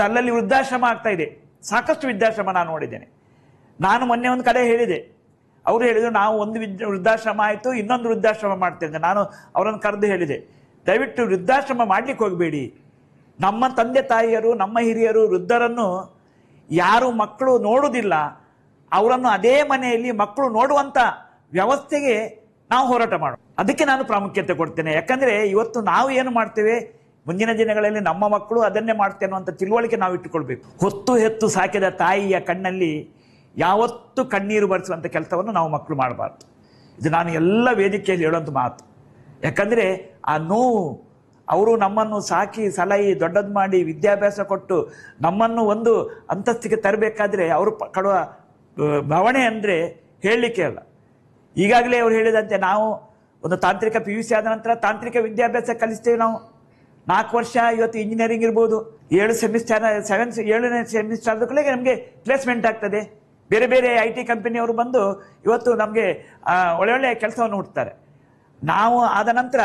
S2: ಅಲ್ಲಲ್ಲಿ ವೃದ್ಧಾಶ್ರಮ ಆಗ್ತಾ ಇದೆ. ಸಾಕಷ್ಟು ವೃದ್ಧಾಶ್ರಮ ನಾನು ನೋಡಿದ್ದೇನೆ. ನಾನು ಮೊನ್ನೆ ಒಂದು ಕಡೆ ಹೇಳಿದೆ, ಅವರು ಹೇಳಿದರು ನಾವು ಒಂದು ವೃದ್ಧಾಶ್ರಮ ಆಯಿತು, ಇನ್ನೊಂದು ವೃದ್ಧಾಶ್ರಮ ಮಾಡ್ತೇನೆ. ನಾನು ಅವರನ್ನು ಕರೆದು ಹೇಳಿದೆ, ದಯವಿಟ್ಟು ವೃದ್ಧಾಶ್ರಮ ಮಾಡಲಿಕ್ಕೆ ಹೋಗಬೇಡಿ. ನಮ್ಮ ತಂದೆ ತಾಯಿಯರು, ನಮ್ಮ ಹಿರಿಯರು ವೃದ್ಧರನ್ನು ಯಾರು ಮಕ್ಕಳು ನೋಡುವುದಿಲ್ಲ, ಅವರನ್ನು ಅದೇ ಮನೆಯಲ್ಲಿ ಮಕ್ಕಳು ನೋಡುವಂಥ ವ್ಯವಸ್ಥೆಗೆ ನಾವು ಹೋರಾಟ ಮಾಡೋಣ. ಅದಕ್ಕೆ ನಾನು ಪ್ರಾಮುಖ್ಯತೆ ಕೊಡ್ತೇನೆ. ಯಾಕಂದರೆ ಇವತ್ತು ನಾವು ಏನು ಮಾಡ್ತೇವೆ, ಮುಂದಿನ ದಿನಗಳಲ್ಲಿ ನಮ್ಮ ಮಕ್ಕಳು ಅದನ್ನೇ ಮಾಡ್ತೇನೆ ಅಂತ ತಿಳುವಳಿಕೆ ನಾವು ಇಟ್ಟುಕೊಳ್ಬೇಕು. ಹೊತ್ತು ಹೆತ್ತು ಸಾಕಿದ ತಾಯಿಯ ಕಣ್ಣಲ್ಲಿ ಯಾವತ್ತೂ ಕಣ್ಣೀರು ಬರೆಸುವಂಥ ಕೆಲಸವನ್ನು ನಾವು ಮಕ್ಕಳು ಮಾಡಬಾರ್ದು. ಇದು ನಾನು ಎಲ್ಲ ವೇದಿಕೆಯಲ್ಲಿ ಹೇಳುವಂಥ ಮಾತು. ಯಾಕಂದರೆ ಆ ನೋವು, ಅವರು ನಮ್ಮನ್ನು ಸಾಕಿ ಸಲಹಿ ದೊಡ್ಡದು ಮಾಡಿ ವಿದ್ಯಾಭ್ಯಾಸ ಕೊಟ್ಟು ನಮ್ಮನ್ನು ಒಂದು ಅಂತಸ್ತಿಗೆ ತರಬೇಕಾದ್ರೆ ಅವರು ಕಡುವ ಭಾವನೆ ಅಂದರೆ ಹೇಳಲಿಕ್ಕೆ ಅಲ್ಲ. ಈಗಾಗಲೇ ಅವರು ಹೇಳಿದಂತೆ ನಾವು ಒಂದು ತಾಂತ್ರಿಕ PUC ಆದ ನಂತರ ತಾಂತ್ರಿಕ ವಿದ್ಯಾಭ್ಯಾಸ ಕಲಿಸ್ತೇವೆ. ನಾವು 4 ವರ್ಷ ಇವತ್ತು ಇಂಜಿನಿಯರಿಂಗ್ ಇರ್ಬೋದು, 7ನೇ ಸೆಮಿಸ್ಟರ್ ಕೂಡ ನಮಗೆ ಪ್ಲೇಸ್ಮೆಂಟ್ ಆಗ್ತದೆ. ಬೇರೆ ಬೇರೆ IT ಕಂಪನಿಯವರು ಬಂದು ಇವತ್ತು ನಮಗೆ ಒಳ್ಳೆಯ ಕೆಲಸವನ್ನು ಹುಡ್ತಾರೆ. ನಾವು ಆದ ನಂತರ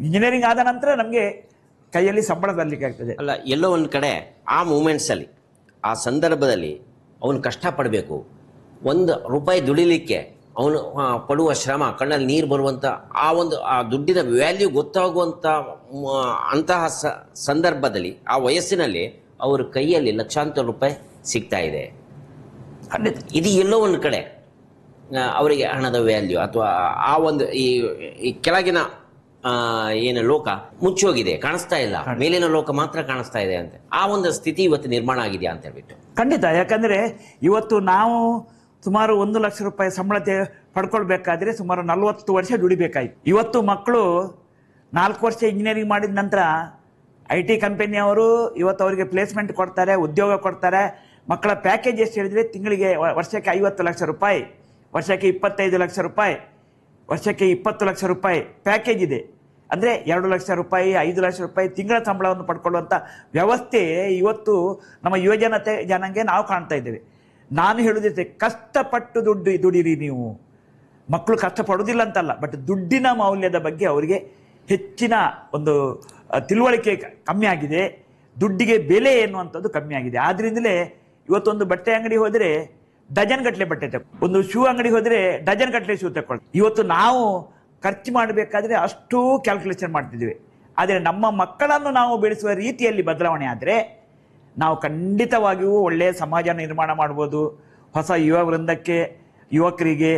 S2: ಇಂಜಿನಿಯರಿಂಗ್ ಆದ ನಂತರ ನಮಗೆ ಕೈಯಲ್ಲಿ ಸಂಬಳ ಬರಲಿಕ್ಕೆ ಆಗ್ತದೆ.
S1: ಅಲ್ಲ, ಎಲ್ಲೋ ಒಂದು ಕಡೆ ಆ ಮೂಮೆಂಟ್ಸಲ್ಲಿ, ಆ ಸಂದರ್ಭದಲ್ಲಿ ಅವನು ಕಷ್ಟಪಡಬೇಕು. ₹1 ದುಡಿಲಿಕ್ಕೆ ಅವನು ಪಡುವ ಶ್ರಮ, ಕಣ್ಣಲ್ಲಿ ನೀರು ಬರುವಂಥ ಆ ದುಡ್ಡಿನ ವ್ಯಾಲ್ಯೂ ಗೊತ್ತಾಗುವಂಥ ಅಂತಹ ಸಂದರ್ಭದಲ್ಲಿ, ಆ ವಯಸ್ಸಿನಲ್ಲಿ ಅವ್ರ ಕೈಯಲ್ಲಿ ಲಕ್ಷಾಂತರ ರೂಪಾಯಿ ಸಿಗ್ತಾ ಇದೆ. ಇದು ಎಲ್ಲೋ ಒಂದು ಕಡೆ ಅವರಿಗೆ ಹಣದ ವ್ಯಾಲ್ಯೂ ಅಥವಾ ಆ ಒಂದು ಈ ಕೆಳಗಿನ ಏನು ಲೋಕ ಮುಚ್ಚೋಗಿದೆ, ಕಾಣಿಸ್ತಾ ಇಲ್ಲ, ಮೇಲಿನ ಲೋಕ ಮಾತ್ರ ಕಾಣಿಸ್ತಾ ಇದೆ ಅಂತ ಆ ಒಂದು ಸ್ಥಿತಿ ಇವತ್ತು ನಿರ್ಮಾಣ ಆಗಿದೆಯಾ ಅಂತ ಹೇಳ್ಬಿಟ್ಟು.
S2: ಖಂಡಿತ. ಯಾಕಂದ್ರೆ ಇವತ್ತು ನಾವು ಸುಮಾರು 1 ಲಕ್ಷ ರೂಪಾಯಿ ಸಂಬಳ ಪಡ್ಕೊಳ್ಬೇಕಾದ್ರೆ ಸುಮಾರು 40 ವರ್ಷ ದುಡಿಬೇಕಾಯ್ತು. ಇವತ್ತು ಮಕ್ಕಳು 4 ವರ್ಷ ಇಂಜಿನಿಯರಿಂಗ್ ಮಾಡಿದ ನಂತರ IT ಕಂಪನಿಯವರು ಇವತ್ತು ಅವರಿಗೆ ಪ್ಲೇಸ್ಮೆಂಟ್ ಕೊಡ್ತಾರೆ, ಉದ್ಯೋಗ ಕೊಡ್ತಾರೆ. ಮಕ್ಕಳ ಪ್ಯಾಕೇಜ್ ಎಷ್ಟು ಹೇಳಿದ್ರೆ ತಿಂಗಳಿಗೆ ವರ್ಷಕ್ಕೆ 50 ಲಕ್ಷ ರೂಪಾಯಿ, ವರ್ಷಕ್ಕೆ 25 ಲಕ್ಷ ರೂಪಾಯಿ, ವರ್ಷಕ್ಕೆ 20 ಲಕ್ಷ ರೂಪಾಯಿ ಪ್ಯಾಕೇಜ್ ಇದೆ. ಅಂದರೆ 2 ಲಕ್ಷ ರೂಪಾಯಿ, 5 ಲಕ್ಷ ರೂಪಾಯಿ ತಿಂಗಳ ಸಂಬಳವನ್ನು ಪಡ್ಕೊಳ್ಳುವಂಥ ವ್ಯವಸ್ಥೆ ಇವತ್ತು ನಮ್ಮ ಜನಾಂಗಕ್ಕೆ ನಾವು ಕಾಣ್ತಾ ಇದ್ದೇವೆ. ನಾನು ಹೇಳುವುದಿದೆ, ಕಷ್ಟಪಟ್ಟು ದುಡಿರಿ ನೀವು. ಮಕ್ಕಳು ಕಷ್ಟಪಡೋದಿಲ್ಲ ಅಂತಲ್ಲ, ಬಟ್ ದುಡ್ಡಿನ ಮೌಲ್ಯದ ಬಗ್ಗೆ ಅವರಿಗೆ ಹೆಚ್ಚಿನ ಒಂದು ತಿಳುವಳಿಕೆ ಕಮ್ಮಿ ಆಗಿದೆ, ದುಡ್ಡಿಗೆ ಬೆಲೆ ಎನ್ನುವಂಥದ್ದು ಕಮ್ಮಿ ಆಗಿದೆ. ಆದ್ರಿಂದಲೇ ಇವತ್ತೊಂದು ಬಟ್ಟೆ ಅಂಗಡಿ ಹೋದರೆ ಡಜನ್ ಗಟ್ಟಲೆ ಬಟ್ಟೆ ಒಂದು ಶೂ ಅಂಗಡಿ ಹೋದರೆ ಡಜನ್ ಗಟ್ಟಲೆ ಶೂ ತಗೊಳ್ಳಿ. ಇವತ್ತು ನಾವು ಖರ್ಚು ಮಾಡಬೇಕಾದ್ರೆ ಅಷ್ಟೂ ಕ್ಯಾಲ್ಕುಲೇಷನ್ ಮಾಡ್ತಿದ್ದೀವಿ. ಆದರೆ ನಮ್ಮ ಮಕ್ಕಳನ್ನು ನಾವು ಬೆಳೆಸುವ ರೀತಿಯಲ್ಲಿ ಬದಲಾವಣೆ ಆದರೆ ನಾವು ಖಂಡಿತವಾಗಿಯೂ ಒಳ್ಳೆಯ ಸಮಾಜ ನಿರ್ಮಾಣ ಮಾಡ್ಬೋದು. ಹೊಸ ವೃಂದಕ್ಕೆ, ಯುವಕರಿಗೆ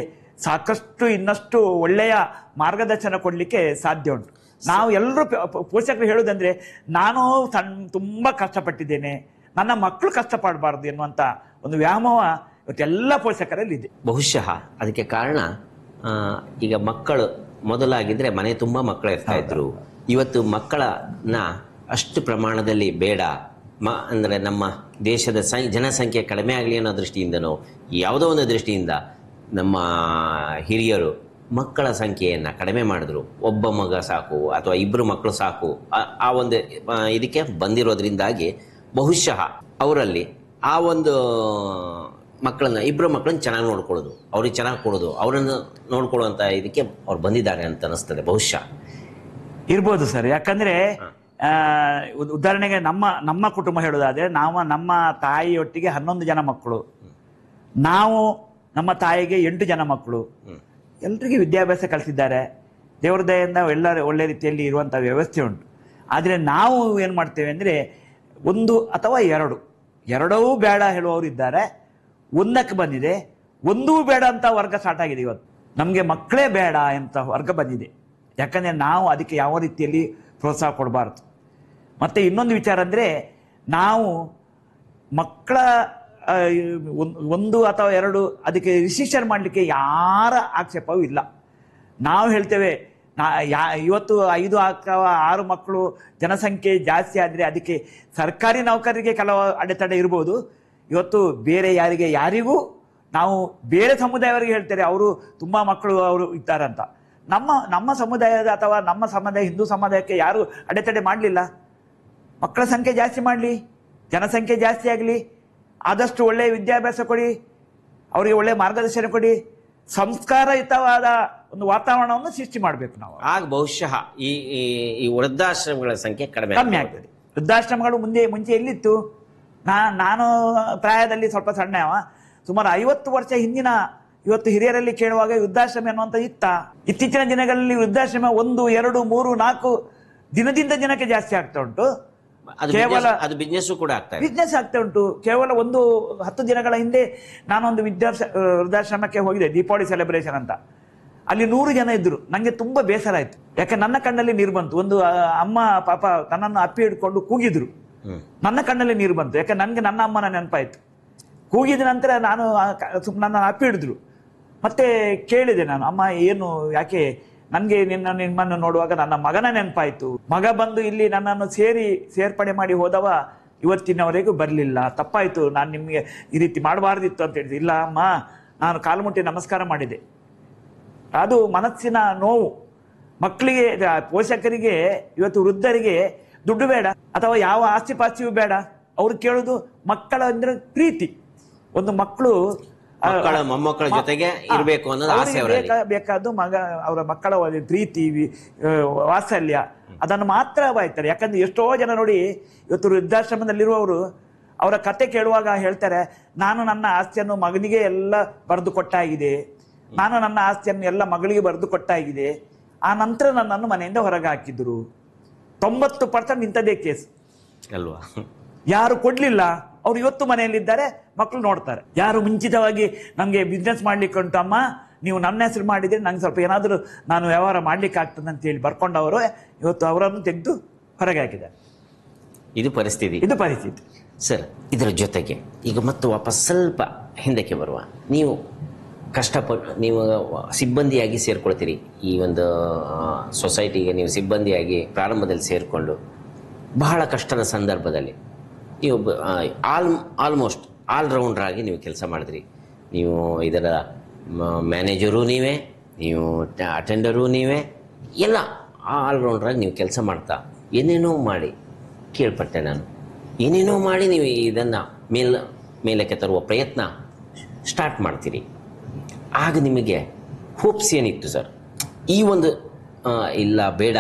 S2: ಸಾಕಷ್ಟು ಇನ್ನಷ್ಟು ಒಳ್ಳೆಯ ಮಾರ್ಗದರ್ಶನ ಕೊಡಲಿಕ್ಕೆ ಸಾಧ್ಯ ಉಂಟು. ನಾವು ಎಲ್ಲರೂ ಪೋಷಕರು ಹೇಳೋದಂದ್ರೆ, ನಾನು ತುಂಬ ಕಷ್ಟಪಟ್ಟಿದ್ದೇನೆ, ನನ್ನ ಮಕ್ಕಳು ಕಷ್ಟಪಡಬಾರ್ದು ಎನ್ನುವಂಥ ಒಂದು ವ್ಯಾಮೋಹ ಇವತ್ತೆಲ್ಲ ಪೋಷಕರಲ್ಲಿ ಇದೆ.
S1: ಬಹುಶಃ ಅದಕ್ಕೆ ಕಾರಣ ಈಗ ಮಕ್ಕಳು ಮೊದಲಾಗಿದ್ರೆ ಮನೆ ತುಂಬ ಮಕ್ಕಳು ಇರ್ತಾ ಇದ್ರು. ಇವತ್ತು ಮಕ್ಕಳನ್ನ ಅಷ್ಟು ಪ್ರಮಾಣದಲ್ಲಿ ಬೇಡ, ಅಂದರೆ ನಮ್ಮ ದೇಶದ ಜನಸಂಖ್ಯೆ ಕಡಿಮೆ ಆಗಲಿ ಅನ್ನೋ ದೃಷ್ಟಿಯಿಂದನೋ ಯಾವುದೋ ಒಂದು ದೃಷ್ಟಿಯಿಂದ ನಮ್ಮ ಹಿರಿಯರು ಮಕ್ಕಳ ಸಂಖ್ಯೆಯನ್ನು ಕಡಿಮೆ ಮಾಡಿದ್ರು. ಒಬ್ಬ ಮಗ ಸಾಕು ಅಥವಾ 2 ಮಕ್ಕಳು ಸಾಕು ಆ ಒಂದು ಇದಕ್ಕೆ ಬಂದಿರೋದ್ರಿಂದಾಗಿ ಬಹುಶಃ ಅವರಲ್ಲಿ ಆ ಒಂದು ಮಕ್ಕಳನ್ನ 2 ಮಕ್ಕಳನ್ನ ಚೆನ್ನಾಗಿ ನೋಡ್ಕೊಳ್ಳೋದು, ಅವ್ರಿಗೆ ಚೆನ್ನಾಗಿ ಕೊಡೋದು, ಅವರನ್ನು ನೋಡ್ಕೊಳ್ಳುವಂಥ ಇದಕ್ಕೆ ಅವ್ರು ಬಂದಿದ್ದಾರೆ ಅಂತ ಅನಿಸ್ತದೆ. ಬಹುಶಃ
S2: ಇರ್ಬೋದು ಸರ್. ಯಾಕಂದ್ರೆ ಉದಾಹರಣೆಗೆ ನಮ್ಮ ಕುಟುಂಬ ಹೇಳೋದಾದ್ರೆ, ನಮ್ಮ ತಾಯಿಯೊಟ್ಟಿಗೆ 11 ಜನ ಮಕ್ಕಳು, ನಾವು ನಮ್ಮ ತಾಯಿಗೆ 8 ಜನ ಮಕ್ಕಳು, ಎಲ್ರಿಗೂ ವಿದ್ಯಾಭ್ಯಾಸ ಕಲಿಸಿದ್ದಾರೆ. ದೇವರ ದಯೆಯಿಂದ ಎಲ್ಲರೂ ಒಳ್ಳೆ ರೀತಿಯಲ್ಲಿ ಇರುವಂಥ ವ್ಯವಸ್ಥೆ ಉಂಟು. ಆದರೆ ನಾವು ಏನು ಮಾಡ್ತೇವೆ ಅಂದರೆ, 1 ಅಥವಾ 2 ಎರಡೂ ಬೇಡ ಹೇಳುವವರು ಇದ್ದಾರೆ. 1ಕ್ಕೆ ಬಂದಿದೆ, 1 ಬೇಡ ಅಂತ ವರ್ಗ ಸ್ಟಾರ್ಟ್ ಆಗಿದೆ. ಇವತ್ತು ನಮಗೆ ಮಕ್ಕಳೇ ಬೇಡ ಅಂತ ವರ್ಗ ಬಂದಿದೆ. ಯಾಕಂದರೆ ನಾವು ಅದಕ್ಕೆ ಯಾವ ರೀತಿಯಲ್ಲಿ ಪ್ರೋತ್ಸಾಹ ಕೊಡಬಾರ್ದು. ಮತ್ತು ಇನ್ನೊಂದು ವಿಚಾರ ಅಂದರೆ, ನಾವು ಮಕ್ಕಳ 1 ಅಥವಾ 2 ಅದಕ್ಕೆ ರಿಸ್ಟ್ರಿಕ್ಷನ್ ಮಾಡಲಿಕ್ಕೆ ಯಾರ ಆಕ್ಷೇಪವೂ ಇಲ್ಲ. ನಾವು ಹೇಳ್ತೇವೆ, ಇವತ್ತು 5 ಅಥವಾ 6 ಮಕ್ಕಳು ಜನಸಂಖ್ಯೆ ಜಾಸ್ತಿ ಆದರೆ ಅದಕ್ಕೆ ಸರ್ಕಾರಿ ನೌಕರರಿಗೆ ಕೆಲವು ಅಡೆತಡೆ ಇರ್ಬೋದು. ಇವತ್ತು ಬೇರೆ ಯಾರಿಗೂ ನಾವು ಬೇರೆ ಸಮುದಾಯವರಿಗೆ ಹೇಳ್ತಾರೆ ಅವರು ತುಂಬ ಮಕ್ಕಳು ಅವರು ಇದ್ದಾರಂತ. ನಮ್ಮ ಸಮುದಾಯದ ಅಥವಾ ನಮ್ಮ ಸಮುದಾಯ ಹಿಂದೂ ಸಮುದಾಯಕ್ಕೆ ಯಾರು ಅಡೆತಡೆ ಮಾಡಲಿಲ್ಲ. ಮಕ್ಕಳ ಸಂಖ್ಯೆ ಜಾಸ್ತಿ ಮಾಡಲಿ, ಜನಸಂಖ್ಯೆ ಜಾಸ್ತಿ ಆಗಲಿ, ಆದಷ್ಟು ಒಳ್ಳೆಯ ವಿದ್ಯಾಭ್ಯಾಸ ಕೊಡಿ, ಅವರಿಗೆ ಒಳ್ಳೆಯ ಮಾರ್ಗದರ್ಶನ ಕೊಡಿ, ಸಂಸ್ಕಾರಯುತವಾದ ಒಂದು ವಾತಾವರಣವನ್ನು ಸೃಷ್ಟಿ ಮಾಡಬೇಕು ನಾವು.
S1: ಆಗ ಬಹುಶಃ ಈ ವೃದ್ಧಾಶ್ರಮಗಳ ಸಂಖ್ಯೆ ಕಡಿಮೆ
S2: ಆಗ್ತದೆ. ವೃದ್ಧಾಶ್ರಮಗಳು ಮುಂಚೆ ಎಲ್ಲಿತ್ತು? ನಾನು ಪ್ರಾಯದಲ್ಲಿ ಸ್ವಲ್ಪ ಸಣ್ಣವ, ಸುಮಾರು 50 ವರ್ಷ ಹಿಂದಿನ ಇವತ್ತು ಹಿರಿಯರಲ್ಲಿ ಕೇಳುವಾಗ ವೃದ್ಧಾಶ್ರಮ ಅನ್ನುವಂಥ ಇತ್ತೀಚಿನ ದಿನಗಳಲ್ಲಿ ವೃದ್ಧಾಶ್ರಮ 1, 2, 3, 4 ದಿನದಿಂದ ದಿನಕ್ಕೆ ಜಾಸ್ತಿ ಆಗ್ತಾ ಉಂಟು.
S1: ಕೇವಲ ಅದು ಬಿಸ್ನೆಸ್
S2: ಆಗ್ತಾ ಉಂಟು. ಕೇವಲ 10 ದಿನಗಳ ಹಿಂದೆ ನಾನೊಂದು ವೃದ್ಧಾಶ್ರಮಕ್ಕೆ ಹೋಗಿದೆ, ದೀಪಾವಳಿ ಸೆಲೆಬ್ರೇಷನ್ ಅಂತ. ಅಲ್ಲಿ 100 ಜನ ಇದ್ರು. ನನಗೆ ತುಂಬಾ ಬೇಸರ ಆಯ್ತು. ಯಾಕೆ ನನ್ನ ಕಣ್ಣಲ್ಲಿ ನೀರು ಬಂತು. ಒಂದು ಅಮ್ಮ ಪಾಪ ನನ್ನನ್ನು ಅಪ್ಪಿ ಹಿಡ್ಕೊಂಡು ಕೂಗಿದ್ರು, ನನ್ನ ಕಣ್ಣಲ್ಲಿ ನೀರು ಬಂತು. ಯಾಕೆ ನನಗೆ ನನ್ನ ಅಮ್ಮನ ನೆನಪಾಯ್ತು. ಕೂಗಿದ ನಂತರ ನಾನು ನನ್ನನ್ನು ಅಪ್ಪಿ ಹಿಡಿದ್ರು. ಮತ್ತೆ ಕೇಳಿದೆ ನಾನು, ಅಮ್ಮ ಏನು, ಯಾಕೆ? ನನಗೆ ನಿಮ್ಮನ್ನು ನೋಡುವಾಗ ನನ್ನ ಮಗನ ನೆನಪಾಯ್ತು. ಮಗ ಬಂದು ಇಲ್ಲಿ ನನ್ನನ್ನು ಸೇರ್ಪಡೆ ಮಾಡಿ ಹೋದವ ಇವತ್ತಿನವರೆಗೂ ಬರಲಿಲ್ಲ, ತಪ್ಪಾಯ್ತು, ನಾನು ನಿಮಗೆ ಈ ರೀತಿ ಮಾಡಬಾರ್ದಿತ್ತು ಅಂತ ಹೇಳಿದೆ. ಇಲ್ಲ ಅಮ್ಮ, ನಾನು ಕಾಲು ಮುಟ್ಟಿ ನಮಸ್ಕಾರ ಮಾಡಿದೆ. ಅದು ಮನಸ್ಸಿನ ನೋವು. ಮಕ್ಕಳಿಗೆ, ಪೋಷಕರಿಗೆ, ಇವತ್ತು ವೃದ್ಧರಿಗೆ ದುಡ್ಡು ಬೇಡ ಅಥವಾ ಯಾವ ಆಸ್ತಿ ಪಾಸ್ತಿಯೂ ಬೇಡ. ಅವ್ರು ಕೇಳೋದು ಮಕ್ಕಳ ಅಂದ್ರೆ ಪ್ರೀತಿ. ಒಂದು
S1: ಮೊಮ್ಮಕ್ಕಳ ಜೊತೆಗೆ ಇರಬೇಕು ಅನ್ನೋದು ಆಸೆ.
S2: ಬೇಕಾದ್ದು ಅವರ ಮಕ್ಕಳ ಪ್ರೀತಿ, ವಾತ್ಸಲ್ಯ, ಅದನ್ನು ಮಾತ್ರ ಬಯಸ್ತಾರೆ. ಯಾಕಂದ್ರೆ ಎಷ್ಟೋ ಜನ ನೋಡಿ, ಇವತ್ತು ವೃದ್ಧಾಶ್ರಮದಲ್ಲಿರುವವರು ಅವರ ಕತೆ ಕೇಳುವಾಗ ಹೇಳ್ತಾರೆ, ನಾನು ನನ್ನ ಆಸ್ತಿಯನ್ನು ಮಗನಿಗೆ ಎಲ್ಲ ಬರೆದು ಕೊಟ್ಟಾಗಿದೆ, ನಾನು ನನ್ನ ಆಸ್ತಿಯನ್ನು ಎಲ್ಲ ಮಗಳಿಗೆ ಬರೆದು ಕೊಟ್ಟಾಗಿದೆ. ಆ ನಂತರ ನನ್ನನ್ನು ಮನೆಯಿಂದ ಹೊರಗೆ ಹಾಕಿದ್ರು. 90% ಇಂಥದೇ ಕೇಸ್
S1: ಅಲ್ವಾ?
S2: ಯಾರು ಕೊಡ್ಲಿಲ್ಲ ಅವ್ರು ಇವತ್ತು ಮನೆಯಲ್ಲಿದ್ದಾರೆ, ಮಕ್ಕಳು ನೋಡ್ತಾರೆ. ಯಾರು ಮುಂಚಿತವಾಗಿ ನಮಗೆ ಬಿಸ್ನೆಸ್ ಮಾಡ್ಲಿಕ್ಕೆ ಉಂಟು ಅಮ್ಮ, ನೀವು ನನ್ನ ಹೆಸರು ಮಾಡಿದ್ರೆ ನಂಗೆ ಸ್ವಲ್ಪ ಏನಾದರೂ ನಾನು ವ್ಯವಹಾರ ಮಾಡ್ಲಿಕ್ಕೆ ಆಗ್ತದೆ ಅಂತ ಹೇಳಿ ಬರ್ಕೊಂಡವರು ಇವತ್ತು ಅವರನ್ನು ತೆಗೆದು ಹೊರಗೆ ಹಾಕಿದ್ದಾರೆ.
S1: ಇದು ಪರಿಸ್ಥಿತಿ.
S2: ಸರ್,
S1: ಇದರ ಜೊತೆಗೆ ಈಗ ಮತ್ತು ವಾಪಸ್ ಸ್ವಲ್ಪ ಹಿಂದಕ್ಕೆ ಬರುವ, ನೀವು ಕಷ್ಟಪಟ್ಟು ನೀವು ಸಿಬ್ಬಂದಿಯಾಗಿ ಸೇರ್ಕೊಳ್ತೀರಿ ಈ ಒಂದು ಸೊಸೈಟಿಗೆ. ನೀವು ಸಿಬ್ಬಂದಿಯಾಗಿ ಪ್ರಾರಂಭದಲ್ಲಿ ಸೇರಿಕೊಂಡು ಬಹಳ ಕಷ್ಟದ ಸಂದರ್ಭದಲ್ಲಿ ನೀವು ಆಲ್ಮೋಸ್ಟ್ ಆಲ್ರೌಂಡರ್ ಆಗಿ ನೀವು ಕೆಲಸ ಮಾಡಿದ್ರಿ. ನೀವು ಇದರ ಮ್ಯಾನೇಜರು ನೀವೇ, ನೀವು ಅಟೆಂಡರು ನೀವೇ, ಎಲ್ಲ ಆಲ್ರೌಂಡ್ರಾಗಿ ನೀವು ಕೆಲಸ ಮಾಡ್ತಾ ಏನೇನೋ ಮಾಡಿ ಕೇಳ್ಪಟ್ಟೆ ನಾನು. ಏನೇನೋ ಮಾಡಿ ನೀವು ಇದನ್ನು ಮೇಲಕ್ಕೆ ತರುವ ಪ್ರಯತ್ನ ಸ್ಟಾರ್ಟ್ ಮಾಡ್ತೀರಿ. ಆಗ ನಿಮಗೆ ಹೋಪ್ಸ್ ಏನಿತ್ತು ಸರ್? ಈ ಒಂದು ಇಲ್ಲ ಬೇಡ,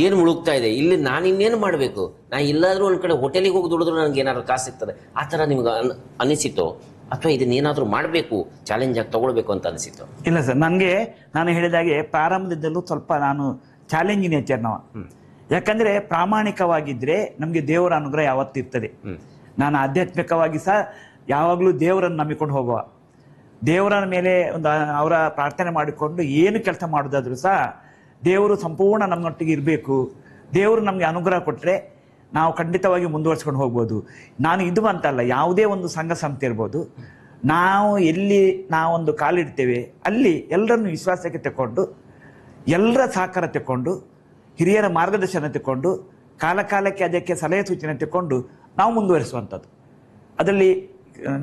S1: ಏನು ಮುಳುಗ್ತಾ ಇದೆ ಇಲ್ಲಿ, ನಾನು ಇನ್ನೇನು ಮಾಡಬೇಕು, ನಾನು ಎಲ್ಲಾದರೂ ಒಂದು ಕಡೆ ಹೋಟೆಲಿಗೆ ಹೋಗಿ ದುಡಿದ್ರು ನನಗೆ ಏನಾದರೂ ಕಾಸು ಸಿಗ್ತದೆ, ಆ ಥರ ನಿಮ್ಗೆ ಅನಿಸಿತೋ? ಅಥವಾ ಇದನ್ನೇನಾದರೂ ಮಾಡಬೇಕು, ಚಾಲೆಂಜ್ ಆಗಿ ತಗೊಳ್ಬೇಕು ಅಂತ ಅನಿಸಿತ್ತು?
S2: ಇಲ್ಲ ಸರ್, ನಾನು ಹೇಳಿದಾಗೆ ಪ್ರಾರಂಭದಿಂದಲೂ ಸ್ವಲ್ಪ ನಾನು ಚಾಲೆಂಜ್ ನೇಚರ್ನವ. ಯಾಕಂದ್ರೆ ಪ್ರಾಮಾಣಿಕವಾಗಿದ್ರೆ ನಮಗೆ ದೇವರ ಅನುಗ್ರಹ ಯಾವತ್ತಿರ್ತದೆ. ನಾನು ಆಧ್ಯಾತ್ಮಿಕವಾಗಿ ಸಹ ಯಾವಾಗಲೂ ದೇವರನ್ನು ನಂಬಿಕೊಂಡು ಹೋಗುವ, ದೇವರ ಮೇಲೆ ಒಂದು ಅವರ ಪ್ರಾರ್ಥನೆ ಮಾಡಿಕೊಂಡು ಏನು ಕೆಲಸ ಮಾಡೋದಾದ್ರೂ ಸಹ ದೇವರು ಸಂಪೂರ್ಣ ನಮ್ಮೊಟ್ಟಿಗೆ ಇರಬೇಕು. ದೇವರು ನಮಗೆ ಅನುಗ್ರಹ ಕೊಟ್ಟರೆ ನಾವು ಖಂಡಿತವಾಗಿ ಮುಂದುವರ್ಸ್ಕೊಂಡು ಹೋಗ್ಬೋದು. ನಾನು ಇದು ಅಂತಲ್ಲ, ಯಾವುದೇ ಒಂದು ಸಂಘ ಸಂಸ್ಥೆ ಇರ್ಬೋದು, ನಾವು ಎಲ್ಲಿ ನಾವೊಂದು ಕಾಲಿಡ್ತೇವೆ ಅಲ್ಲಿ ಎಲ್ಲರನ್ನು ವಿಶ್ವಾಸಕ್ಕೆ ತಗೊಂಡು, ಎಲ್ಲರ ಸಹಕಾರ ತಗೊಂಡು, ಹಿರಿಯರ ಮಾರ್ಗದರ್ಶನ ತಗೊಂಡು, ಕಾಲಕ್ಕೆ ಅದಕ್ಕೆ ಸಲಹೆ ಸೂಚನೆ ತಗೊಂಡು ನಾವು ಮುಂದುವರಿಸುವಂಥದ್ದು. ಅದರಲ್ಲಿ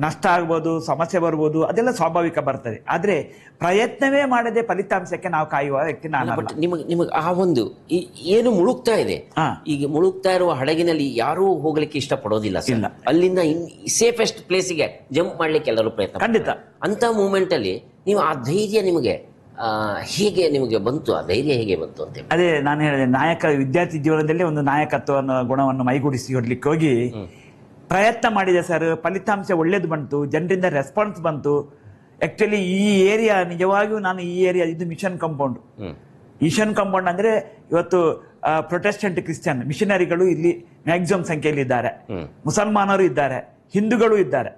S2: ನಷ್ಟ ಆಗ್ಬೋದು, ಸಮಸ್ಯೆ ಬರ್ಬೋದು, ಅದೆಲ್ಲ ಸ್ವಾಭಾವಿಕ ಬರ್ತದೆ. ಆದರೆ ಪ್ರಯತ್ನವೇ ಮಾಡದೆ ಫಲಿತಾಂಶಕ್ಕೆ ನಾವು ಕಾಯುವ ವ್ಯಕ್ತಿ ನಾನು.
S1: ನಿಮಗೆ ಆ ಒಂದು ಏನು ಮುಳುಗ್ತಾ ಇದೆ, ಈಗ ಮುಳುಗ್ತಾ ಇರುವ ಹಡಗಿನಲ್ಲಿ ಯಾರೂ ಹೋಗ್ಲಿಕ್ಕೆ ಇಷ್ಟಪಡೋದಿಲ್ಲ. ಅಲ್ಲಿಂದ ಸೇಫೆಸ್ಟ್ ಪ್ಲೇಸಿಗೆ ಜಂಪ್ ಮಾಡ್ಲಿಕ್ಕೆ ಎಲ್ಲರೂ ಪ್ರಯತ್ನ.
S2: ಖಂಡಿತ
S1: ಅಂತ ಮೂಮೆಂಟ್ ಅಲ್ಲಿ ನೀವು ಆ ಧೈರ್ಯ ಹೇಗೆ ನಿಮಗೆ ಬಂತು? ಆ ಧೈರ್ಯ ಹೇಗೆ ಬಂತು ಅಂತ?
S2: ಅದೇ ನಾನು ಹೇಳಿದೆ, ವಿದ್ಯಾರ್ಥಿ ಜೀವನದಲ್ಲಿ ಒಂದು ನಾಯಕತ್ವ ಗುಣವನ್ನು ಮೈಗೂಡಿಸಿ ಹೊಡ್ಲಿಕ್ಕೆ ಹೋಗಿ ಪ್ರಯತ್ನ ಮಾಡಿದೆ ಸರ್. ಫಲಿತಾಂಶ ಒಳ್ಳೇದು ಬಂತು, ಜನರಿಂದ ರೆಸ್ಪಾನ್ಸ್ ಬಂತು. ಆಕ್ಚುಲಿ ಈ ಏರಿಯಾ ನಿಜವಾಗಿಯೂ ಇದು ಮಿಷನ್ ಕಾಂಪೌಂಡ್ ಅಂದ್ರೆ ಇವತ್ತು ಪ್ರೊಟೆಸ್ಟೆಂಟ್ ಕ್ರಿಶ್ಚಿಯನ್ ಮಿಷನರಿಗಳು ಇಲ್ಲಿ ಮ್ಯಾಕ್ಸಿಮಮ್ ಸಂಖ್ಯೆಯಲ್ಲಿ ಇದ್ದಾರೆ, ಮುಸಲ್ಮಾನರು ಇದ್ದಾರೆ, ಹಿಂದೂಗಳು ಇದ್ದಾರೆ.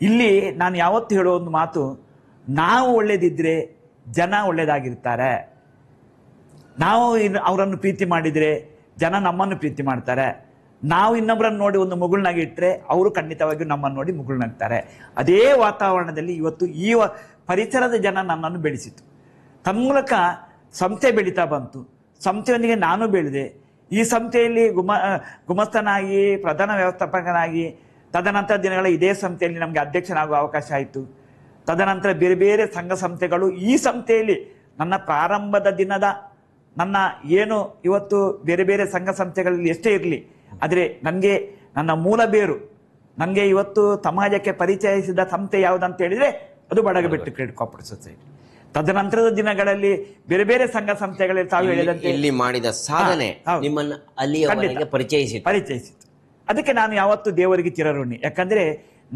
S2: ಇಲ್ಲಿ ನಾನು ಯಾವತ್ತು ಹೇಳೋ ಒಂದು ಮಾತು, ನಾವು ಒಳ್ಳೇದಿದ್ರೆ ಜನ ಒಳ್ಳೇದಾಗಿರ್ತಾರೆ. ನಾವು ಅವರನ್ನು ಪ್ರೀತಿ ಮಾಡಿದ್ರೆ ಜನ ನಮ್ಮನ್ನು ಪ್ರೀತಿ ಮಾಡ್ತಾರೆ. ನಾವು ಇನ್ನೊಬ್ಬರನ್ನು ನೋಡಿ ಒಂದು ಮುಗುಳ್ನಾಗಿ ಇಟ್ಟರೆ ಅವರು ಖಂಡಿತವಾಗಿಯೂ ನಮ್ಮನ್ನು ನೋಡಿ ಮುಗುಳ್ನಾಗ್ತಾರೆ. ಅದೇ ವಾತಾವರಣದಲ್ಲಿ ಇವತ್ತು ಈ ಪರಿಸರದ ಜನ ನನ್ನನ್ನು ಬೆಳೆಸಿತು. ತನ್ಮೂಲಕ ಸಂಸ್ಥೆ ಬೆಳೀತಾ ಬಂತು. ಸಂಸ್ಥೆಯೊಂದಿಗೆ ನಾನು ಬೆಳೆದೆ. ಈ ಸಂಸ್ಥೆಯಲ್ಲಿ ಗುಮಸ್ತನಾಗಿ, ಪ್ರಧಾನ ವ್ಯವಸ್ಥಾಪಕನಾಗಿ, ತದನಂತರ ದಿನಗಳ ಇದೇ ಸಂಸ್ಥೆಯಲ್ಲಿ ನಮಗೆ ಅಧ್ಯಕ್ಷನಾಗುವ ಅವಕಾಶ ಆಯಿತು. ತದನಂತರ ಬೇರೆ ಬೇರೆ ಸಂಘ ಸಂಸ್ಥೆಗಳು ಈ ಸಂಸ್ಥೆಯಲ್ಲಿ ನನ್ನ ಪ್ರಾರಂಭದ ದಿನದ ನನ್ನ ಏನು ಇವತ್ತು ಬೇರೆ ಬೇರೆ ಸಂಘ ಸಂಸ್ಥೆಗಳಲ್ಲಿ ಎಷ್ಟೇ ಇರಲಿ, ಆದರೆ ನನಗೆ ನನ್ನ ಮೂಲ ಬೇರು, ನನಗೆ ಇವತ್ತು ಸಮಾಜಕ್ಕೆ ಪರಿಚಯಿಸಿದ ಸಂಸ್ಥೆ ಯಾವುದಂತ ಹೇಳಿದರೆ ಅದು ಬಡಗಬೆಟ್ಟು ಕ್ರೆಡಿಟ್ ಕೋಆಪರೇಟಿವ್ ಸೊಸೈಟಿ. ತದನಂತರದ ದಿನಗಳಲ್ಲಿ ಬೇರೆ ಬೇರೆ ಸಂಘ ಸಂಸ್ಥೆಗಳಲ್ಲಿ ತಾವು ಹೇಳಿದಂತೆ
S1: ಇಲ್ಲಿ ಮಾಡಿದ ಸಾಧನೆ ನಿಮ್ಮನ್ನು ಅಲ್ಲಿಯವರೆಗೆ
S2: ಪರಿಚಯಿಸಿತು. ಅದಕ್ಕೆ ನಾನು ಯಾವತ್ತು ದೇವರಿಗೆ ಚಿರಋಣಿ. ಯಾಕಂದ್ರೆ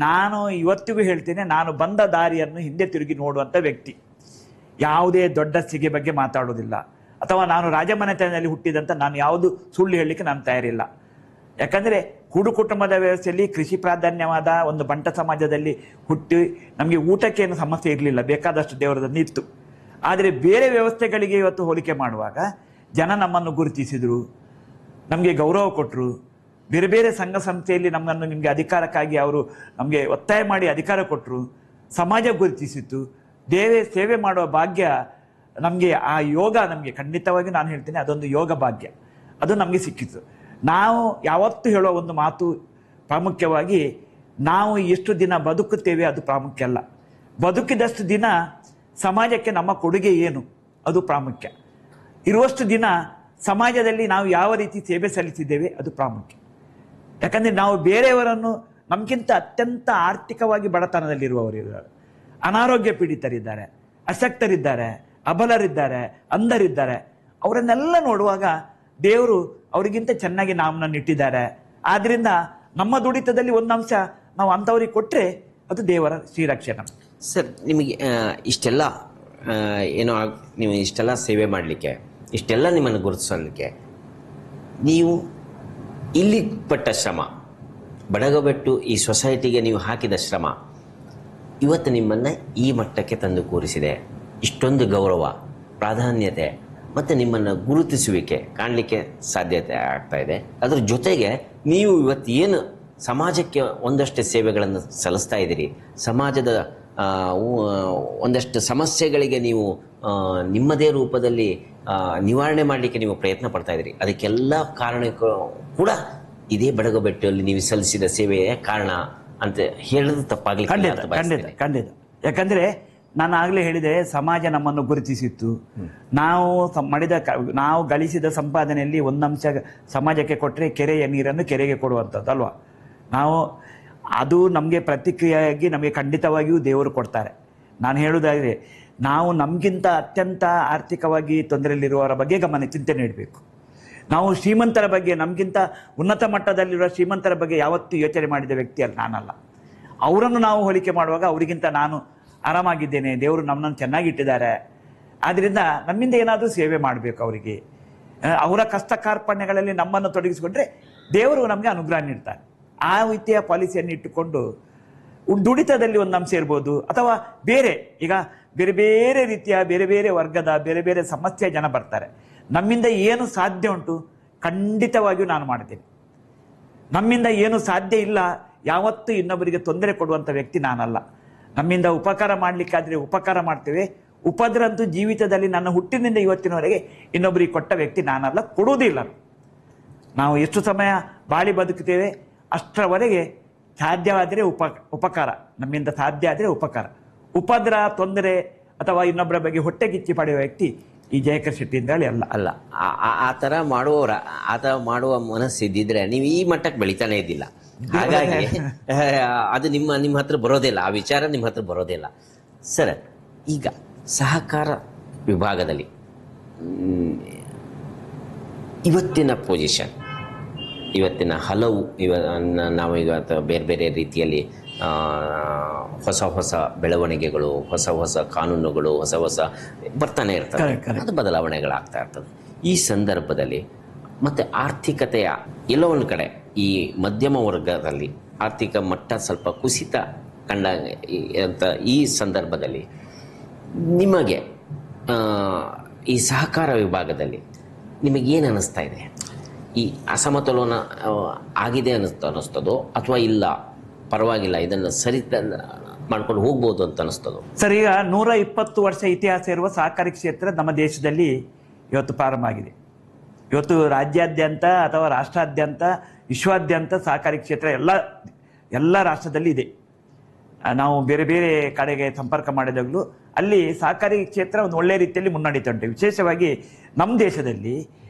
S2: ನಾನು ಇವತ್ತಿಗೂ ಹೇಳ್ತೇನೆ, ನಾನು ಬಂದ ದಾರಿಯನ್ನು ಹಿಂದೆ ತಿರುಗಿ ನೋಡುವಂಥ ವ್ಯಕ್ತಿ. ಯಾವುದೇ ದೊಡ್ಡ ಸಿಗೆ ಬಗ್ಗೆ ಮಾತಾಡೋದಿಲ್ಲ, ಅಥವಾ ನಾನು ರಾಜಮನೆತನದಲ್ಲಿ ಹುಟ್ಟಿದಂತ ನಾನು ಯಾವುದು ಸುಳ್ಳು ಹೇಳಲಿಕ್ಕೆ ನಾನು ತಯಾರಿಲ್ಲ. ಯಾಕಂದ್ರೆ ಕೂಡು ಕುಟುಂಬದ ವ್ಯವಸ್ಥೆಯಲ್ಲಿ ಕೃಷಿ ಪ್ರಾಧಾನ್ಯವಾದ ಒಂದು ಬಂಟ ಸಮಾಜದಲ್ಲಿ ಹುಟ್ಟಿ ನಮಗೆ ಊಟಕ್ಕೆ ಏನು ಸಮಸ್ಯೆ ಇರಲಿಲ್ಲ, ಬೇಕಾದಷ್ಟು ದೇವರದನ್ನು ಇತ್ತು. ಆದರೆ ಬೇರೆ ವ್ಯವಸ್ಥೆಗಳಿಗೆ ಇವತ್ತು ಹೋಲಿಕೆ ಮಾಡುವಾಗ ಜನ ನಮ್ಮನ್ನು ಗುರುತಿಸಿದ್ರು, ನಮಗೆ ಗೌರವ ಕೊಟ್ಟರು. ಬೇರೆ ಬೇರೆ ಸಂಘ ಸಂಸ್ಥೆಯಲ್ಲಿ ನಿಮಗೆ ಅಧಿಕಾರಕ್ಕಾಗಿ ಅವರು ನಮಗೆ ಒತ್ತಾಯ ಮಾಡಿ ಅಧಿಕಾರ ಕೊಟ್ಟರು. ಸಮಾಜ ಗುರುತಿಸಿತು. ಸೇವೆ ಮಾಡುವ ಭಾಗ್ಯ ನಮಗೆ, ಆ ಯೋಗ ನಮಗೆ ಖಂಡಿತವಾಗಿ ನಾನು ಹೇಳ್ತೀನಿ, ಅದೊಂದು ಯೋಗ ಭಾಗ್ಯ, ಅದು ನಮಗೆ ಸಿಕ್ಕಿತು. ನಾವು ಯಾವತ್ತೂ ಹೇಳೋ ಒಂದು ಮಾತು ಪ್ರಾಮುಖ್ಯವಾಗಿ, ನಾವು ಎಷ್ಟು ದಿನ ಬದುಕುತ್ತೇವೆ ಅದು ಪ್ರಾಮುಖ್ಯ ಅಲ್ಲ, ಬದುಕಿದಷ್ಟು ದಿನ ಸಮಾಜಕ್ಕೆ ನಮ್ಮ ಕೊಡುಗೆ ಏನು ಅದು ಪ್ರಾಮುಖ್ಯ. ಇರುವಷ್ಟು ದಿನ ಸಮಾಜದಲ್ಲಿ ನಾವು ಯಾವ ರೀತಿ ಸೇವೆ ಸಲ್ಲಿಸಿದ್ದೇವೆ ಅದು ಪ್ರಾಮುಖ್ಯ. ಯಾಕಂದರೆ ನಾವು ಬೇರೆಯವರನ್ನು, ನಮಗಿಂತ ಅತ್ಯಂತ ಆರ್ಥಿಕವಾಗಿ ಬಡತನದಲ್ಲಿರುವವರು ಇದ್ದಾರೆ, ಅನಾರೋಗ್ಯ ಪೀಡಿತರಿದ್ದಾರೆ, ಅಶಕ್ತರಿದ್ದಾರೆ, ಅಬಲರಿದ್ದಾರೆ, ಅಂಧರಿದ್ದಾರೆ. ಅವರನ್ನೆಲ್ಲ ನೋಡುವಾಗ ದೇವರು ಅವರಿಗಿಂತ ಚೆನ್ನಾಗಿ ನಮ್ಮನ್ನು ಇಟ್ಟಿದ್ದಾರೆ. ಆದ್ದರಿಂದ ನಮ್ಮ ದುಡಿತದಲ್ಲಿ ಒಂದು ಅಂಶ ನಾವು ಅಂಥವ್ರಿಗೆ ಕೊಟ್ಟರೆ ಅದು ದೇವರ ಶ್ರೀರಕ್ಷೆ ನಮಗೆ.
S1: ಸರ್, ನಿಮಗೆ ಇಷ್ಟೆಲ್ಲ ಏನೋ ನೀವು ಇಷ್ಟೆಲ್ಲ ಸೇವೆ ಮಾಡಲಿಕ್ಕೆ, ಇಷ್ಟೆಲ್ಲ ನಿಮ್ಮನ್ನು ಗುರುತಿಸಲಿಕ್ಕೆ ನೀವು ಇಲ್ಲಿ ಪಟ್ಟ ಶ್ರಮ, ಬಡಗಬೆಟ್ಟು ಈ ಸೊಸೈಟಿಗೆ ನೀವು ಹಾಕಿದ ಶ್ರಮ ಇವತ್ತು ನಿಮ್ಮನ್ನು ಈ ಮಟ್ಟಕ್ಕೆ ತಂದು ಕೂರಿಸಿದೆ. ಇಷ್ಟೊಂದು ಗೌರವ, ಪ್ರಾಧಾನ್ಯತೆ ಮತ್ತು ನಿಮ್ಮನ್ನು ಗುರುತಿಸುವಿಕೆ ಕಾಣಲಿಕ್ಕೆ ಸಾಧ್ಯತೆ ಆಗ್ತಾ ಇದೆ. ಅದರ ಜೊತೆಗೆ ನೀವು ಇವತ್ತು ಏನು ಸಮಾಜಕ್ಕೆ ಒಂದಷ್ಟು ಸೇವೆಗಳನ್ನು ಸಲ್ಲಿಸ್ತಾ ಇದ್ದೀರಿ, ಸಮಾಜದ ಒಂದಷ್ಟು ಸಮಸ್ಯೆಗಳಿಗೆ ನೀವು ನಿಮ್ಮದೇ ರೂಪದಲ್ಲಿ ನಿವಾರಣೆ ಮಾಡಲಿಕ್ಕೆ ನೀವು ಪ್ರಯತ್ನ ಪಡ್ತಾ ಇದ್ದೀರಿ. ಅದಕ್ಕೆಲ್ಲ ಕಾರಣ ಕೂಡ ಇದೇ ಬಡಗಬೆಟ್ಟಲ್ಲಿ ನೀವು ಸಲ್ಲಿಸಿದ ಸೇವೆಯೇ ಕಾರಣ ಅಂತ ಹೇಳಿದ್ರೆ ತಪ್ಪಾಗಲಿ.
S2: ಖಂಡಿತ ಖಂಡಿತ. ಯಾಕಂದರೆ ನಾನು ಆಗಲೇ ಹೇಳಿದೆ, ಸಮಾಜ ನಮ್ಮನ್ನು ಗುರುತಿಸಿತ್ತು. ನಾವು ಗಳಿಸಿದ ಸಂಪಾದನೆಯಲ್ಲಿ ಒಂದಂಶ ಸಮಾಜಕ್ಕೆ ಕೊಟ್ಟರೆ ಕೆರೆಯ ನೀರನ್ನು ಕೆರೆಗೆ ಕೊಡುವಂಥದ್ದು ಅಲ್ವಾ. ಅದು ನಮಗೆ ಪ್ರತಿಕ್ರಿಯೆಯಾಗಿ ನಮಗೆ ಖಂಡಿತವಾಗಿಯೂ ದೇವರು ಕೊಡ್ತಾರೆ. ನಾನು ಹೇಳುವುದಾದರೆ, ನಾವು ನಮಗಿಂತ ಅತ್ಯಂತ ಆರ್ಥಿಕವಾಗಿ ತೊಂದರೆಯಲ್ಲಿರುವವರ ಬಗ್ಗೆ ಚಿಂತೆ ನೀಡಬೇಕು. ನಾವು ಶ್ರೀಮಂತರ ಬಗ್ಗೆ, ನಮಗಿಂತ ಉನ್ನತ ಮಟ್ಟದಲ್ಲಿರುವ ಶ್ರೀಮಂತರ ಬಗ್ಗೆ ಯಾವತ್ತೂ ಯೋಚನೆ ಮಾಡಿದ ವ್ಯಕ್ತಿ ನಾನಲ್ಲ. ಅವರನ್ನು ನಾವು ಹೋಲಿಕೆ ಮಾಡುವಾಗ ಅವರಿಗಿಂತ ನಾನು ಆರಾಮಾಗಿದ್ದೇನೆ, ದೇವರು ನಮ್ಮನ್ನು ಚೆನ್ನಾಗಿಟ್ಟಿದ್ದಾರೆ, ಆದ್ದರಿಂದ ನಮ್ಮಿಂದ ಏನಾದರೂ ಸೇವೆ ಮಾಡಬೇಕು ಅವರಿಗೆ. ಅವರ ಕಷ್ಟ ಕಾರ್ಪಣ್ಯಗಳಲ್ಲಿ ನಮ್ಮನ್ನು ತೊಡಗಿಸಿಕೊಂಡ್ರೆ ದೇವರು ನಮಗೆ ಅನುಗ್ರಹ ನೀಡ್ತಾರೆ. ಆ ರೀತಿಯ ಪಾಲಿಸಿಯನ್ನು ಇಟ್ಟುಕೊಂಡು ದುಡಿತದಲ್ಲಿ ಒಂದು ಅಂಶ ಇರ್ಬೋದು, ಅಥವಾ ಬೇರೆ ಈಗ ಬೇರೆ ಬೇರೆ ರೀತಿಯ ಬೇರೆ ಬೇರೆ ವರ್ಗದ ಬೇರೆ ಬೇರೆ ಸಮಸ್ಯೆಯ ಜನ ಬರ್ತಾರೆ. ನಮ್ಮಿಂದ ಏನು ಸಾಧ್ಯ ಉಂಟು ಖಂಡಿತವಾಗಿಯೂ ನಾನು ಮಾಡ್ತೇನೆ. ನಮ್ಮಿಂದ ಏನು ಸಾಧ್ಯ ಇಲ್ಲ, ಯಾವತ್ತೂ ಇನ್ನೊಬ್ಬರಿಗೆ ತೊಂದರೆ ಕೊಡುವಂಥ ವ್ಯಕ್ತಿ ನಾನಲ್ಲ. ನಮ್ಮಿಂದ ಉಪಕಾರ ಮಾಡಲಿಕ್ಕಾದರೆ ಉಪಕಾರ ಮಾಡ್ತೇವೆ. ಉಪದ್ರ ಅಂತೂ ಜೀವಿತದಲ್ಲಿ ನನ್ನ ಹುಟ್ಟಿನಿಂದ ಇವತ್ತಿನವರೆಗೆ ಇನ್ನೊಬ್ಬರಿಗೆ ಕೊಟ್ಟ ವ್ಯಕ್ತಿ ನಾನಲ್ಲ, ಕೊಡುವುದಿಲ್ಲ. ನಾವು ಎಷ್ಟು ಸಮಯ ಬಾಳಿ ಬದುಕುತ್ತೇವೆ ಅಷ್ಟರವರೆಗೆ ಸಾಧ್ಯವಾದರೆ ಉಪಕಾರ, ನಮ್ಮಿಂದ ಸಾಧ್ಯ ಆದರೆ ಉಪಕಾರ. ಉಪದ್ರ, ತೊಂದರೆ ಅಥವಾ ಇನ್ನೊಬ್ಬರ ಬಗ್ಗೆ ಹೊಟ್ಟೆ ಕಿಚ್ಚಿ ಪಡೆಯುವ ವ್ಯಕ್ತಿ ಈ ಜಯಕರ್ ಶೆಟ್ಟಿ ಅಂತ ಹೇಳಿ ಅಲ್ಲ.
S1: ಆ ಥರ ಮಾಡುವ ಮನಸ್ಸಿದ್ದಿದ್ರೆ ನೀವು ಈ ಮಟ್ಟಕ್ಕೆ ಬೆಳಿತಾನೆ ಇದ್ದಿಲ್ಲ. ಹಾಗಾಗಿ ಅದು ನಿಮ್ಮ ಹತ್ರ ಬರೋದಿಲ್ಲ, ಆ ವಿಚಾರ ನಿಮ್ಮ ಹತ್ರ ಬರೋದಿಲ್ಲ. ಸರ್, ಈಗ ಸಹಕಾರ ವಿಭಾಗದಲ್ಲಿ ಇವತ್ತಿನ ಪೊಸಿಷನ್, ಇವತ್ತಿನ ಹಲವು ನಾವು ಇವತ್ತು ಬೇರೆ ಬೇರೆ ರೀತಿಯಲ್ಲಿ ಹೊಸ ಹೊಸ ಬೆಳವಣಿಗೆಗಳು, ಹೊಸ ಕಾನೂನುಗಳು ಹೊಸ ಬರ್ತಾನೆ ಇರ್ತವೆ, ಅದು ಬದಲಾವಣೆಗಳಾಗ್ತಾ ಇರ್ತದೆ. ಈ ಸಂದರ್ಭದಲ್ಲಿ ಮತ್ತು ಆರ್ಥಿಕತೆಯ ಎಲ್ಲೋ ಒಂದು ಕಡೆ ಈ ಮಧ್ಯಮ ವರ್ಗದಲ್ಲಿ ಆರ್ಥಿಕ ಮಟ್ಟ ಸ್ವಲ್ಪ ಕುಸಿತ ಕಂಡ ಅಂತ ಈ ಸಂದರ್ಭದಲ್ಲಿ ನಿಮಗೆ ಈ ಸಹಕಾರ ವಿಭಾಗದಲ್ಲಿ ನಿಮಗೇನು ಅನ್ನಿಸ್ತಾ ಇದೆ? ಈ ಅಸಮತೋಲನ ಆಗಿದೆ ಅನ್ನಿಸ್ತದೋ ಅಥವಾ ಇಲ್ಲ ಪರವಾಗಿಲ್ಲ ಇದನ್ನು ಸರಿ ಮಾಡ್ಕೊಂಡು ಹೋಗ್ಬೋದು ಅಂತ ಅನ್ನಿಸ್ತದೋ?
S2: ಸರ್, ಈಗ 120 ವರ್ಷ ಇತಿಹಾಸ ಇರುವ ಸಹಕಾರಿ ಕ್ಷೇತ್ರ ನಮ್ಮ ದೇಶದಲ್ಲಿ ಇವತ್ತು ಪ್ರಾರಂಭ ಆಗಿದೆ. ಇವತ್ತು ರಾಜ್ಯಾದ್ಯಂತ ಅಥವಾ ರಾಷ್ಟ್ರಾದ್ಯಂತ ವಿಶ್ವಾದ್ಯಂತ ಸಹಕಾರಿ ಕ್ಷೇತ್ರ ಎಲ್ಲ ರಾಷ್ಟ್ರದಲ್ಲಿ ಇದೆ. ನಾವು ಬೇರೆ ಬೇರೆ ಕಡೆಗೆ ಸಂಪರ್ಕ ಮಾಡಿದಾಗಲೂ ಅಲ್ಲಿ ಸಹಕಾರಿ ಕ್ಷೇತ್ರ ಒಂದು ಒಳ್ಳೆಯ ರೀತಿಯಲ್ಲಿ ಮುನ್ನಡೀತಾ ಉಂಟು. ವಿಶೇಷವಾಗಿ ನಮ್ಮ ದೇಶದಲ್ಲಿ,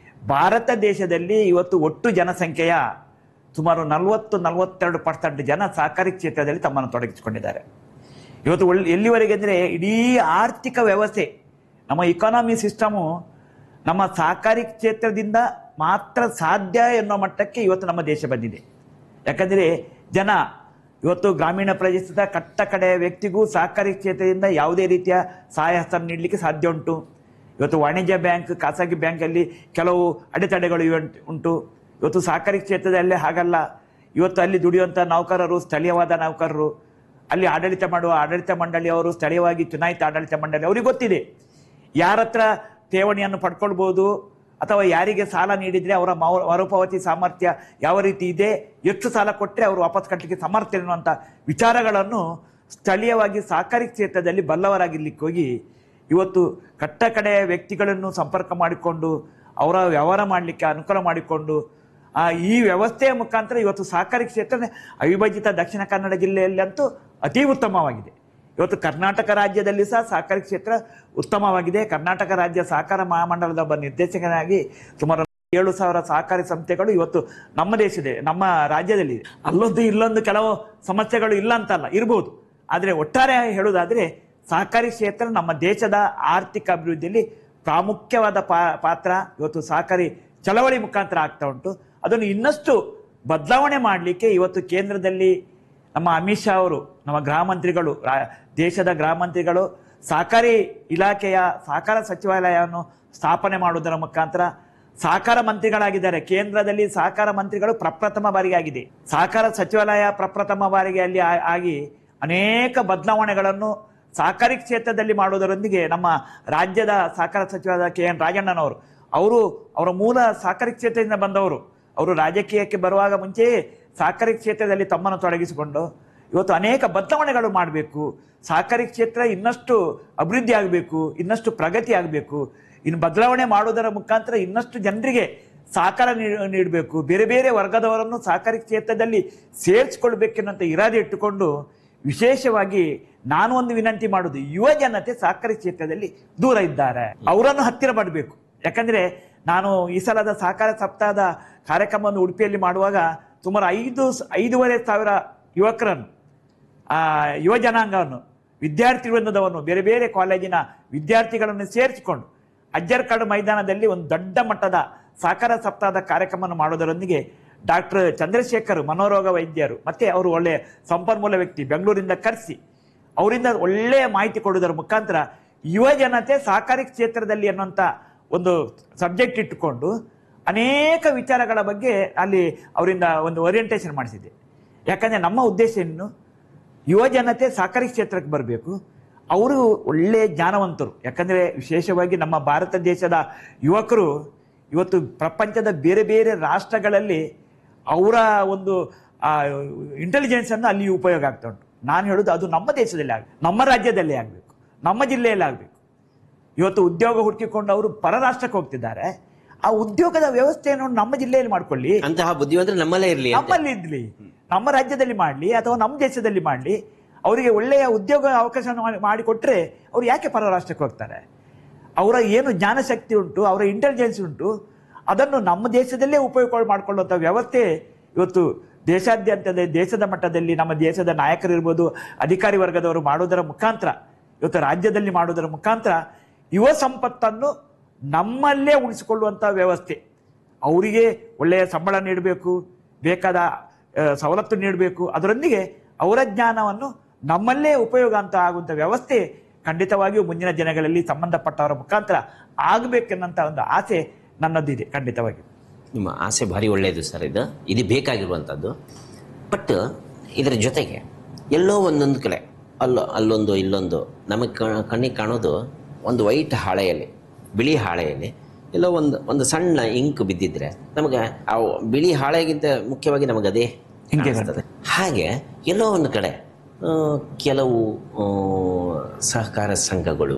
S2: ಭಾರತ ದೇಶದಲ್ಲಿ ಇವತ್ತು ಒಟ್ಟು ಜನಸಂಖ್ಯೆಯ ಸುಮಾರು 40-42% ಜನ ಸಹಕಾರಿ ಕ್ಷೇತ್ರದಲ್ಲಿ ತಮ್ಮನ್ನು ತೊಡಗಿಸಿಕೊಂಡಿದ್ದಾರೆ. ಇವತ್ತು ಎಲ್ಲಿವರೆಗೆ ಅಂದರೆ ಇಡೀ ಆರ್ಥಿಕ ವ್ಯವಸ್ಥೆ, ನಮ್ಮ ಇಕಾನಮಿ ಸಿಸ್ಟಮು ನಮ್ಮ ಸಹಕಾರಿ ಕ್ಷೇತ್ರದಿಂದ ಮಾತ್ರ ಸಾಧ್ಯ ಎನ್ನುವ ಮಟ್ಟಕ್ಕೆ ಇವತ್ತು ನಮ್ಮ ದೇಶ ಬಂದಿದೆ. ಯಾಕಂದರೆ ಜನ ಇವತ್ತು ಗ್ರಾಮೀಣ ಪ್ರದೇಶದ ಕಟ್ಟ ಕಡೆಯ ವ್ಯಕ್ತಿಗೂ ಸಹಕಾರಿ ಕ್ಷೇತ್ರದಿಂದ ಯಾವುದೇ ರೀತಿಯ ಸಹಾಯ ಹಸ್ತ ನೀಡಲಿಕ್ಕೆ ಸಾಧ್ಯ ಉಂಟು. ಇವತ್ತು ವಾಣಿಜ್ಯ ಬ್ಯಾಂಕ್, ಖಾಸಗಿ ಬ್ಯಾಂಕಲ್ಲಿ ಕೆಲವು ಅಡೆತಡೆಗಳು ಉಂಟು. ಇವತ್ತು ಸಹಕಾರಿ ಕ್ಷೇತ್ರದಲ್ಲೇ ಹಾಗಲ್ಲ. ಇವತ್ತು ಅಲ್ಲಿ ದುಡಿಯುವಂಥ ನೌಕರರು ಸ್ಥಳೀಯವಾದ ನೌಕರರು, ಅಲ್ಲಿ ಆಡಳಿತ ಮಾಡುವ ಆಡಳಿತ ಮಂಡಳಿಯವರು ಸ್ಥಳೀಯವಾಗಿ ಚುನಾಯಿತ ಆಡಳಿತ ಮಂಡಳಿ, ಅವ್ರಿಗೆ ಗೊತ್ತಿದೆ ಯಾರ ಹತ್ರ ಠೇವಣಿಯನ್ನು ಪಡ್ಕೊಳ್ಬೋದು ಅಥವಾ ಯಾರಿಗೆ ಸಾಲ ನೀಡಿದರೆ ಅವರ ಮರುಪಾವತಿ ಸಾಮರ್ಥ್ಯ ಯಾವ ರೀತಿ ಇದೆ, ಎಷ್ಟು ಸಾಲ ಕೊಟ್ಟರೆ ಅವರು ವಾಪಸ್ ಕಟ್ಟಲಿಕ್ಕೆ ಸಮರ್ಥ ಎನ್ನುವಂಥ ವಿಚಾರಗಳನ್ನು ಸ್ಥಳೀಯವಾಗಿ ಸಹಕಾರಿ ಕ್ಷೇತ್ರದಲ್ಲಿ ಬಲ್ಲವರಾಗಿರ್ಲಿಕ್ಕೆ ಹೋಗಿ ಇವತ್ತು ಕಟ್ಟ ಕಡೆಯ ವ್ಯಕ್ತಿಗಳನ್ನು ಸಂಪರ್ಕ ಮಾಡಿಕೊಂಡು ಅವರ ವ್ಯವಹಾರ ಮಾಡಲಿಕ್ಕೆ ಅನುಕೂಲ ಮಾಡಿಕೊಂಡು ಈ ವ್ಯವಸ್ಥೆಯ ಮುಖಾಂತರ ಇವತ್ತು ಸಹಕಾರಿ ಕ್ಷೇತ್ರ ಅವಿಭಜಿತ ದಕ್ಷಿಣ ಕನ್ನಡ ಜಿಲ್ಲೆಯಲ್ಲಂತೂ ಅತಿ ಉತ್ತಮವಾಗಿದೆ. ಇವತ್ತು ಕರ್ನಾಟಕ ರಾಜ್ಯದಲ್ಲಿ ಸಹ ಸಹಕಾರಿ ಕ್ಷೇತ್ರ ಉತ್ತಮವಾಗಿದೆ. ಕರ್ನಾಟಕ ರಾಜ್ಯ ಸಹಕಾರ ಮಹಾಮಂಡಲದ ಒಬ್ಬ ನಿರ್ದೇಶಕನಾಗಿ ಸುಮಾರು 7,000 ಸಹಕಾರಿ ಸಂಸ್ಥೆಗಳು ಇವತ್ತು ನಮ್ಮ ರಾಜ್ಯದಲ್ಲಿದೆ. ಅಲ್ಲೊಂದು ಇಲ್ಲೊಂದು ಕೆಲವು ಸಮಸ್ಯೆಗಳು ಇಲ್ಲ ಅಂತಲ್ಲ, ಇರ್ಬೋದು. ಆದರೆ ಒಟ್ಟಾರೆ ಹೇಳುವುದಾದರೆ ಸಹಕಾರಿ ಕ್ಷೇತ್ರ ನಮ್ಮ ದೇಶದ ಆರ್ಥಿಕ ಅಭಿವೃದ್ಧಿಯಲ್ಲಿ ಪ್ರಾಮುಖ್ಯವಾದ ಪಾತ್ರ ಇವತ್ತು ಸಹಕಾರಿ ಚಳವಳಿ ಮುಖಾಂತರ ಆಗ್ತಾ ಉಂಟು. ಅದನ್ನು ಇನ್ನಷ್ಟು ಬದಲಾವಣೆ ಮಾಡಲಿಕ್ಕೆ ಇವತ್ತು ಕೇಂದ್ರದಲ್ಲಿ ನಮ್ಮ ಅಮಿತ್ ಶಾ ಅವರು, ನಮ್ಮ ಗೃಹ ಮಂತ್ರಿಗಳು, ದೇಶದ ಗೃಹ ಮಂತ್ರಿಗಳು ಸಹಕಾರಿ ಇಲಾಖೆಯ ಸಹಕಾರ ಸಚಿವಾಲಯವನ್ನು ಸ್ಥಾಪನೆ ಮಾಡುವುದರ ಮುಖಾಂತರ ಸಹಕಾರ ಮಂತ್ರಿಗಳಾಗಿದ್ದಾರೆ. ಕೇಂದ್ರದಲ್ಲಿ ಸಹಕಾರ ಮಂತ್ರಿಗಳು ಪ್ರಪ್ರಥಮ ಬಾರಿಗೆ ಆಗಿದೆ. ಸಹಕಾರ ಸಚಿವಾಲಯ ಪ್ರಪ್ರಥಮ ಬಾರಿಗೆ ಅಲ್ಲಿ ಆಗಿ ಅನೇಕ ಬದಲಾವಣೆಗಳನ್ನು ಸಹಕಾರಿ ಕ್ಷೇತ್ರದಲ್ಲಿ ಮಾಡುವುದರೊಂದಿಗೆ ನಮ್ಮ ರಾಜ್ಯದ ಸಹಕಾರ ಸಚಿವರಾದ KN ರಾಜಣ್ಣನವರು, ಅವರ ಮೂಲ ಸಹಕಾರಿ ಕ್ಷೇತ್ರದಿಂದ ಬಂದವರು. ಅವರು ರಾಜಕೀಯಕ್ಕೆ ಬರುವಾಗ ಮುಂಚೆಯೇ ಸಹಕಾರಿ ಕ್ಷೇತ್ರದಲ್ಲಿ ತಮ್ಮನ್ನು ತೊಡಗಿಸಿಕೊಂಡು ಇವತ್ತು ಅನೇಕ ಬದಲಾವಣೆಗಳು ಮಾಡಬೇಕು. ಸಹಕಾರಿ ಕ್ಷೇತ್ರ ಇನ್ನಷ್ಟು ಅಭಿವೃದ್ಧಿ ಆಗಬೇಕು, ಇನ್ನಷ್ಟು ಪ್ರಗತಿ ಆಗಬೇಕು. ಇನ್ನು ಬದಲಾವಣೆ ಮಾಡುವುದರ ಮುಖಾಂತರ ಇನ್ನಷ್ಟು ಜನರಿಗೆ ಸಹಕಾರ ನೀಡಬೇಕು. ಬೇರೆ ಬೇರೆ ವರ್ಗದವರನ್ನು ಸಹಕಾರಿ ಕ್ಷೇತ್ರದಲ್ಲಿ ಸೇರಿಸಿಕೊಳ್ಬೇಕೆನ್ನುವಂಥ ಇರಾದೆ ಇಟ್ಟುಕೊಂಡು ವಿಶೇಷವಾಗಿ ನಾನು ಒಂದು ವಿನಂತಿ ಮಾಡುವುದು, ಯುವ ಜನತೆ ಸಹಕಾರಿ ಕ್ಷೇತ್ರದಲ್ಲಿ ದೂರ ಇದ್ದಾರೆ, ಅವರನ್ನು ಹತ್ತಿರ ಮಾಡಬೇಕು. ಯಾಕಂದ್ರೆ ನಾನು ಈ ಸಲದ ಸಹಕಾರ ಸಪ್ತಾಹದ ಕಾರ್ಯಕ್ರಮವನ್ನು ಉಡುಪಿಯಲ್ಲಿ ಮಾಡುವಾಗ ಸುಮಾರು 5,500 ಯುವಕರನ್ನು, ಯುವ ಜನಾಂಗವನ್ನು, ವಿದ್ಯಾರ್ಥಿ ವೃಂದದವನ್ನು, ಬೇರೆ ಬೇರೆ ಕಾಲೇಜಿನ ವಿದ್ಯಾರ್ಥಿಗಳನ್ನು ಸೇರಿಸಿಕೊಂಡು ಅಜ್ಜರ್ಕಾಡು ಮೈದಾನದಲ್ಲಿ ಒಂದು ದೊಡ್ಡ ಮಟ್ಟದ ಸಹಕಾರ ಸಪ್ತಾಹದ ಕಾರ್ಯಕ್ರಮವನ್ನು ಮಾಡೋದರೊಂದಿಗೆ ಡಾಕ್ಟರ್ ಚಂದ್ರಶೇಖರ್ ಮನೋರೋಗ ವೈದ್ಯರು ಮತ್ತೆ ಅವರು ಒಳ್ಳೆಯ ಸಂಪನ್ಮೂಲ ವ್ಯಕ್ತಿ ಬೆಂಗಳೂರಿಂದ ಕರೆಸಿ ಅವರಿಂದ ಒಳ್ಳೆಯ ಮಾಹಿತಿ ಕೊಡುವುದರ ಮುಖಾಂತರ ಯುವ ಜನತೆ ಸಹಕಾರಿ ಕ್ಷೇತ್ರದಲ್ಲಿ ಅನ್ನುವಂಥ ಒಂದು ಸಬ್ಜೆಕ್ಟ್ ಇಟ್ಟುಕೊಂಡು ಅನೇಕ ವಿಚಾರಗಳ ಬಗ್ಗೆ ಅಲ್ಲಿ ಅವರಿಂದ ಒಂದು ಓರಿಯೆಂಟೇಷನ್ ಮಾಡಿಸಿದ್ದೆ. ಯಾಕಂದರೆ ನಮ್ಮ ಉದ್ದೇಶ ಏನು, ಯುವ ಜನತೆ ಸಹಕಾರಿ ಕ್ಷೇತ್ರಕ್ಕೆ ಬರಬೇಕು. ಅವರು ಒಳ್ಳೆಯ ಜ್ಞಾನವಂತರು. ಯಾಕಂದರೆ ವಿಶೇಷವಾಗಿ ನಮ್ಮ ಭಾರತ ದೇಶದ ಯುವಕರು ಇವತ್ತು ಪ್ರಪಂಚದ ಬೇರೆ ಬೇರೆ ರಾಷ್ಟ್ರಗಳಲ್ಲಿ ಅವರ ಒಂದು ಇಂಟೆಲಿಜೆನ್ಸನ್ನು ಅಲ್ಲಿ ಉಪಯೋಗ ಆಗ್ತಾ ಉಂಟು. ನಾನು ಹೇಳೋದು ಅದು ನಮ್ಮ ದೇಶದಲ್ಲಿ ಆಗಬೇಕು, ನಮ್ಮ ರಾಜ್ಯದಲ್ಲಿ ಆಗಬೇಕು, ನಮ್ಮ ಜಿಲ್ಲೆಯಲ್ಲಿ ಆಗಬೇಕು. ಇವತ್ತು ಉದ್ಯೋಗ ಹುಡುಕಿಕೊಂಡು ಅವರು ಪರ ರಾಷ್ಟ್ರಕ್ಕೆ ಹೋಗ್ತಿದ್ದಾರೆ. ಆ ಉದ್ಯೋಗದ ವ್ಯವಸ್ಥೆಯನ್ನು ನಮ್ಮ ಜಿಲ್ಲೆಯಲ್ಲಿ ಮಾಡ್ಕೊಳ್ಳಿ,
S1: ಅಂತಹ ಬುದ್ಧಿವಂತರು ನಮ್ಮಲ್ಲೇ ಇರಲಿ,
S2: ನಮ್ಮಲ್ಲಿ ಇರಲಿ, ನಮ್ಮ ರಾಜ್ಯದಲ್ಲಿ ಮಾಡಲಿ ಅಥವಾ ನಮ್ಮ ದೇಶದಲ್ಲಿ ಮಾಡಲಿ. ಅವರಿಗೆ ಒಳ್ಳೆಯ ಉದ್ಯೋಗ ಅವಕಾಶ ಮಾಡಿಕೊಟ್ರೆ ಅವ್ರು ಯಾಕೆ ಪರ ರಾಷ್ಟ್ರಕ್ಕೆ ಹೋಗ್ತಾರೆ? ಅವರ ಏನು ಜ್ಞಾನಶಕ್ತಿ ಉಂಟು, ಅವರ ಇಂಟೆಲಿಜೆನ್ಸ್ ಉಂಟು, ಅದನ್ನು ನಮ್ಮ ದೇಶದಲ್ಲೇ ಉಪಯೋಗ ಮಾಡಿಕೊಳ್ಳುವಂಥ ವ್ಯವಸ್ಥೆ ಇವತ್ತು ದೇಶಾದ್ಯಂತದ ದೇಶದ ಮಟ್ಟದಲ್ಲಿ ನಮ್ಮ ದೇಶದ ನಾಯಕರಿರ್ಬೋದು, ಅಧಿಕಾರಿ ವರ್ಗದವರು ಮಾಡುವುದರ ಮುಖಾಂತರ, ಇವತ್ತು ರಾಜ್ಯದಲ್ಲಿ ಮಾಡುವುದರ ಮುಖಾಂತರ ಯುವ ಸಂಪತ್ತನ್ನು ನಮ್ಮಲ್ಲೇ ಉಳಿಸಿಕೊಳ್ಳುವಂಥ ವ್ಯವಸ್ಥೆ. ಅವರಿಗೆ ಒಳ್ಳೆಯ ಸಂಬಳ ನೀಡಬೇಕು, ಬೇಕಾದ ಸವಲತ್ತು ನೀಡಬೇಕು, ಅದರೊಂದಿಗೆ ಅವರ ಜ್ಞಾನವನ್ನು ನಮ್ಮಲ್ಲೇ ಉಪಯೋಗ ಅಂತ ಆಗುವಂಥ ವ್ಯವಸ್ಥೆ ಖಂಡಿತವಾಗಿಯೂ ಮುಂದಿನ ದಿನಗಳಲ್ಲಿ ಸಂಬಂಧಪಟ್ಟವರ ಮುಖಾಂತರ ಆಗಬೇಕೆನ್ನಂಥ ಒಂದು ಆಸೆ ನನ್ನದಿದೆ. ಖಂಡಿತವಾಗಿ
S1: ನಿಮ್ಮ ಆಸೆ ಭಾರಿ ಒಳ್ಳೆಯದು ಸರ್. ಇದು ಬೇಕಾಗಿರುವಂಥದ್ದು. ಬಟ್ ಇದರ ಜೊತೆಗೆ ಎಲ್ಲೋ ಒಂದೊಂದು ಕಡೆ ಅಲ್ಲೊಂದು ಇಲ್ಲೊಂದು ನಮಗೆ ಕಣ್ಣಿಗೆ ಕಾಣೋದು ಒಂದು ವೈಟ್ ಹಾಳೆಯಲ್ಲಿ, ಬಿಳಿ ಹಾಳೆಯಲ್ಲಿ ಎಲ್ಲೋ ಒಂದು ಸಣ್ಣ ಇಂಕ್ ಬಿದ್ದಿದ್ರೆ ನಮಗೆ ಆ ಬಿಳಿ ಹಾಳೆಗಿಂತ ಮುಖ್ಯವಾಗಿ ನಮಗೆ ಅದೇ ಕಾಣಿಸ್ತದೆ. ಹಾಗೆ ಎಲ್ಲೋ ಒಂದು ಕಡೆ ಕೆಲವು ಸಹಕಾರ ಸಂಘಗಳು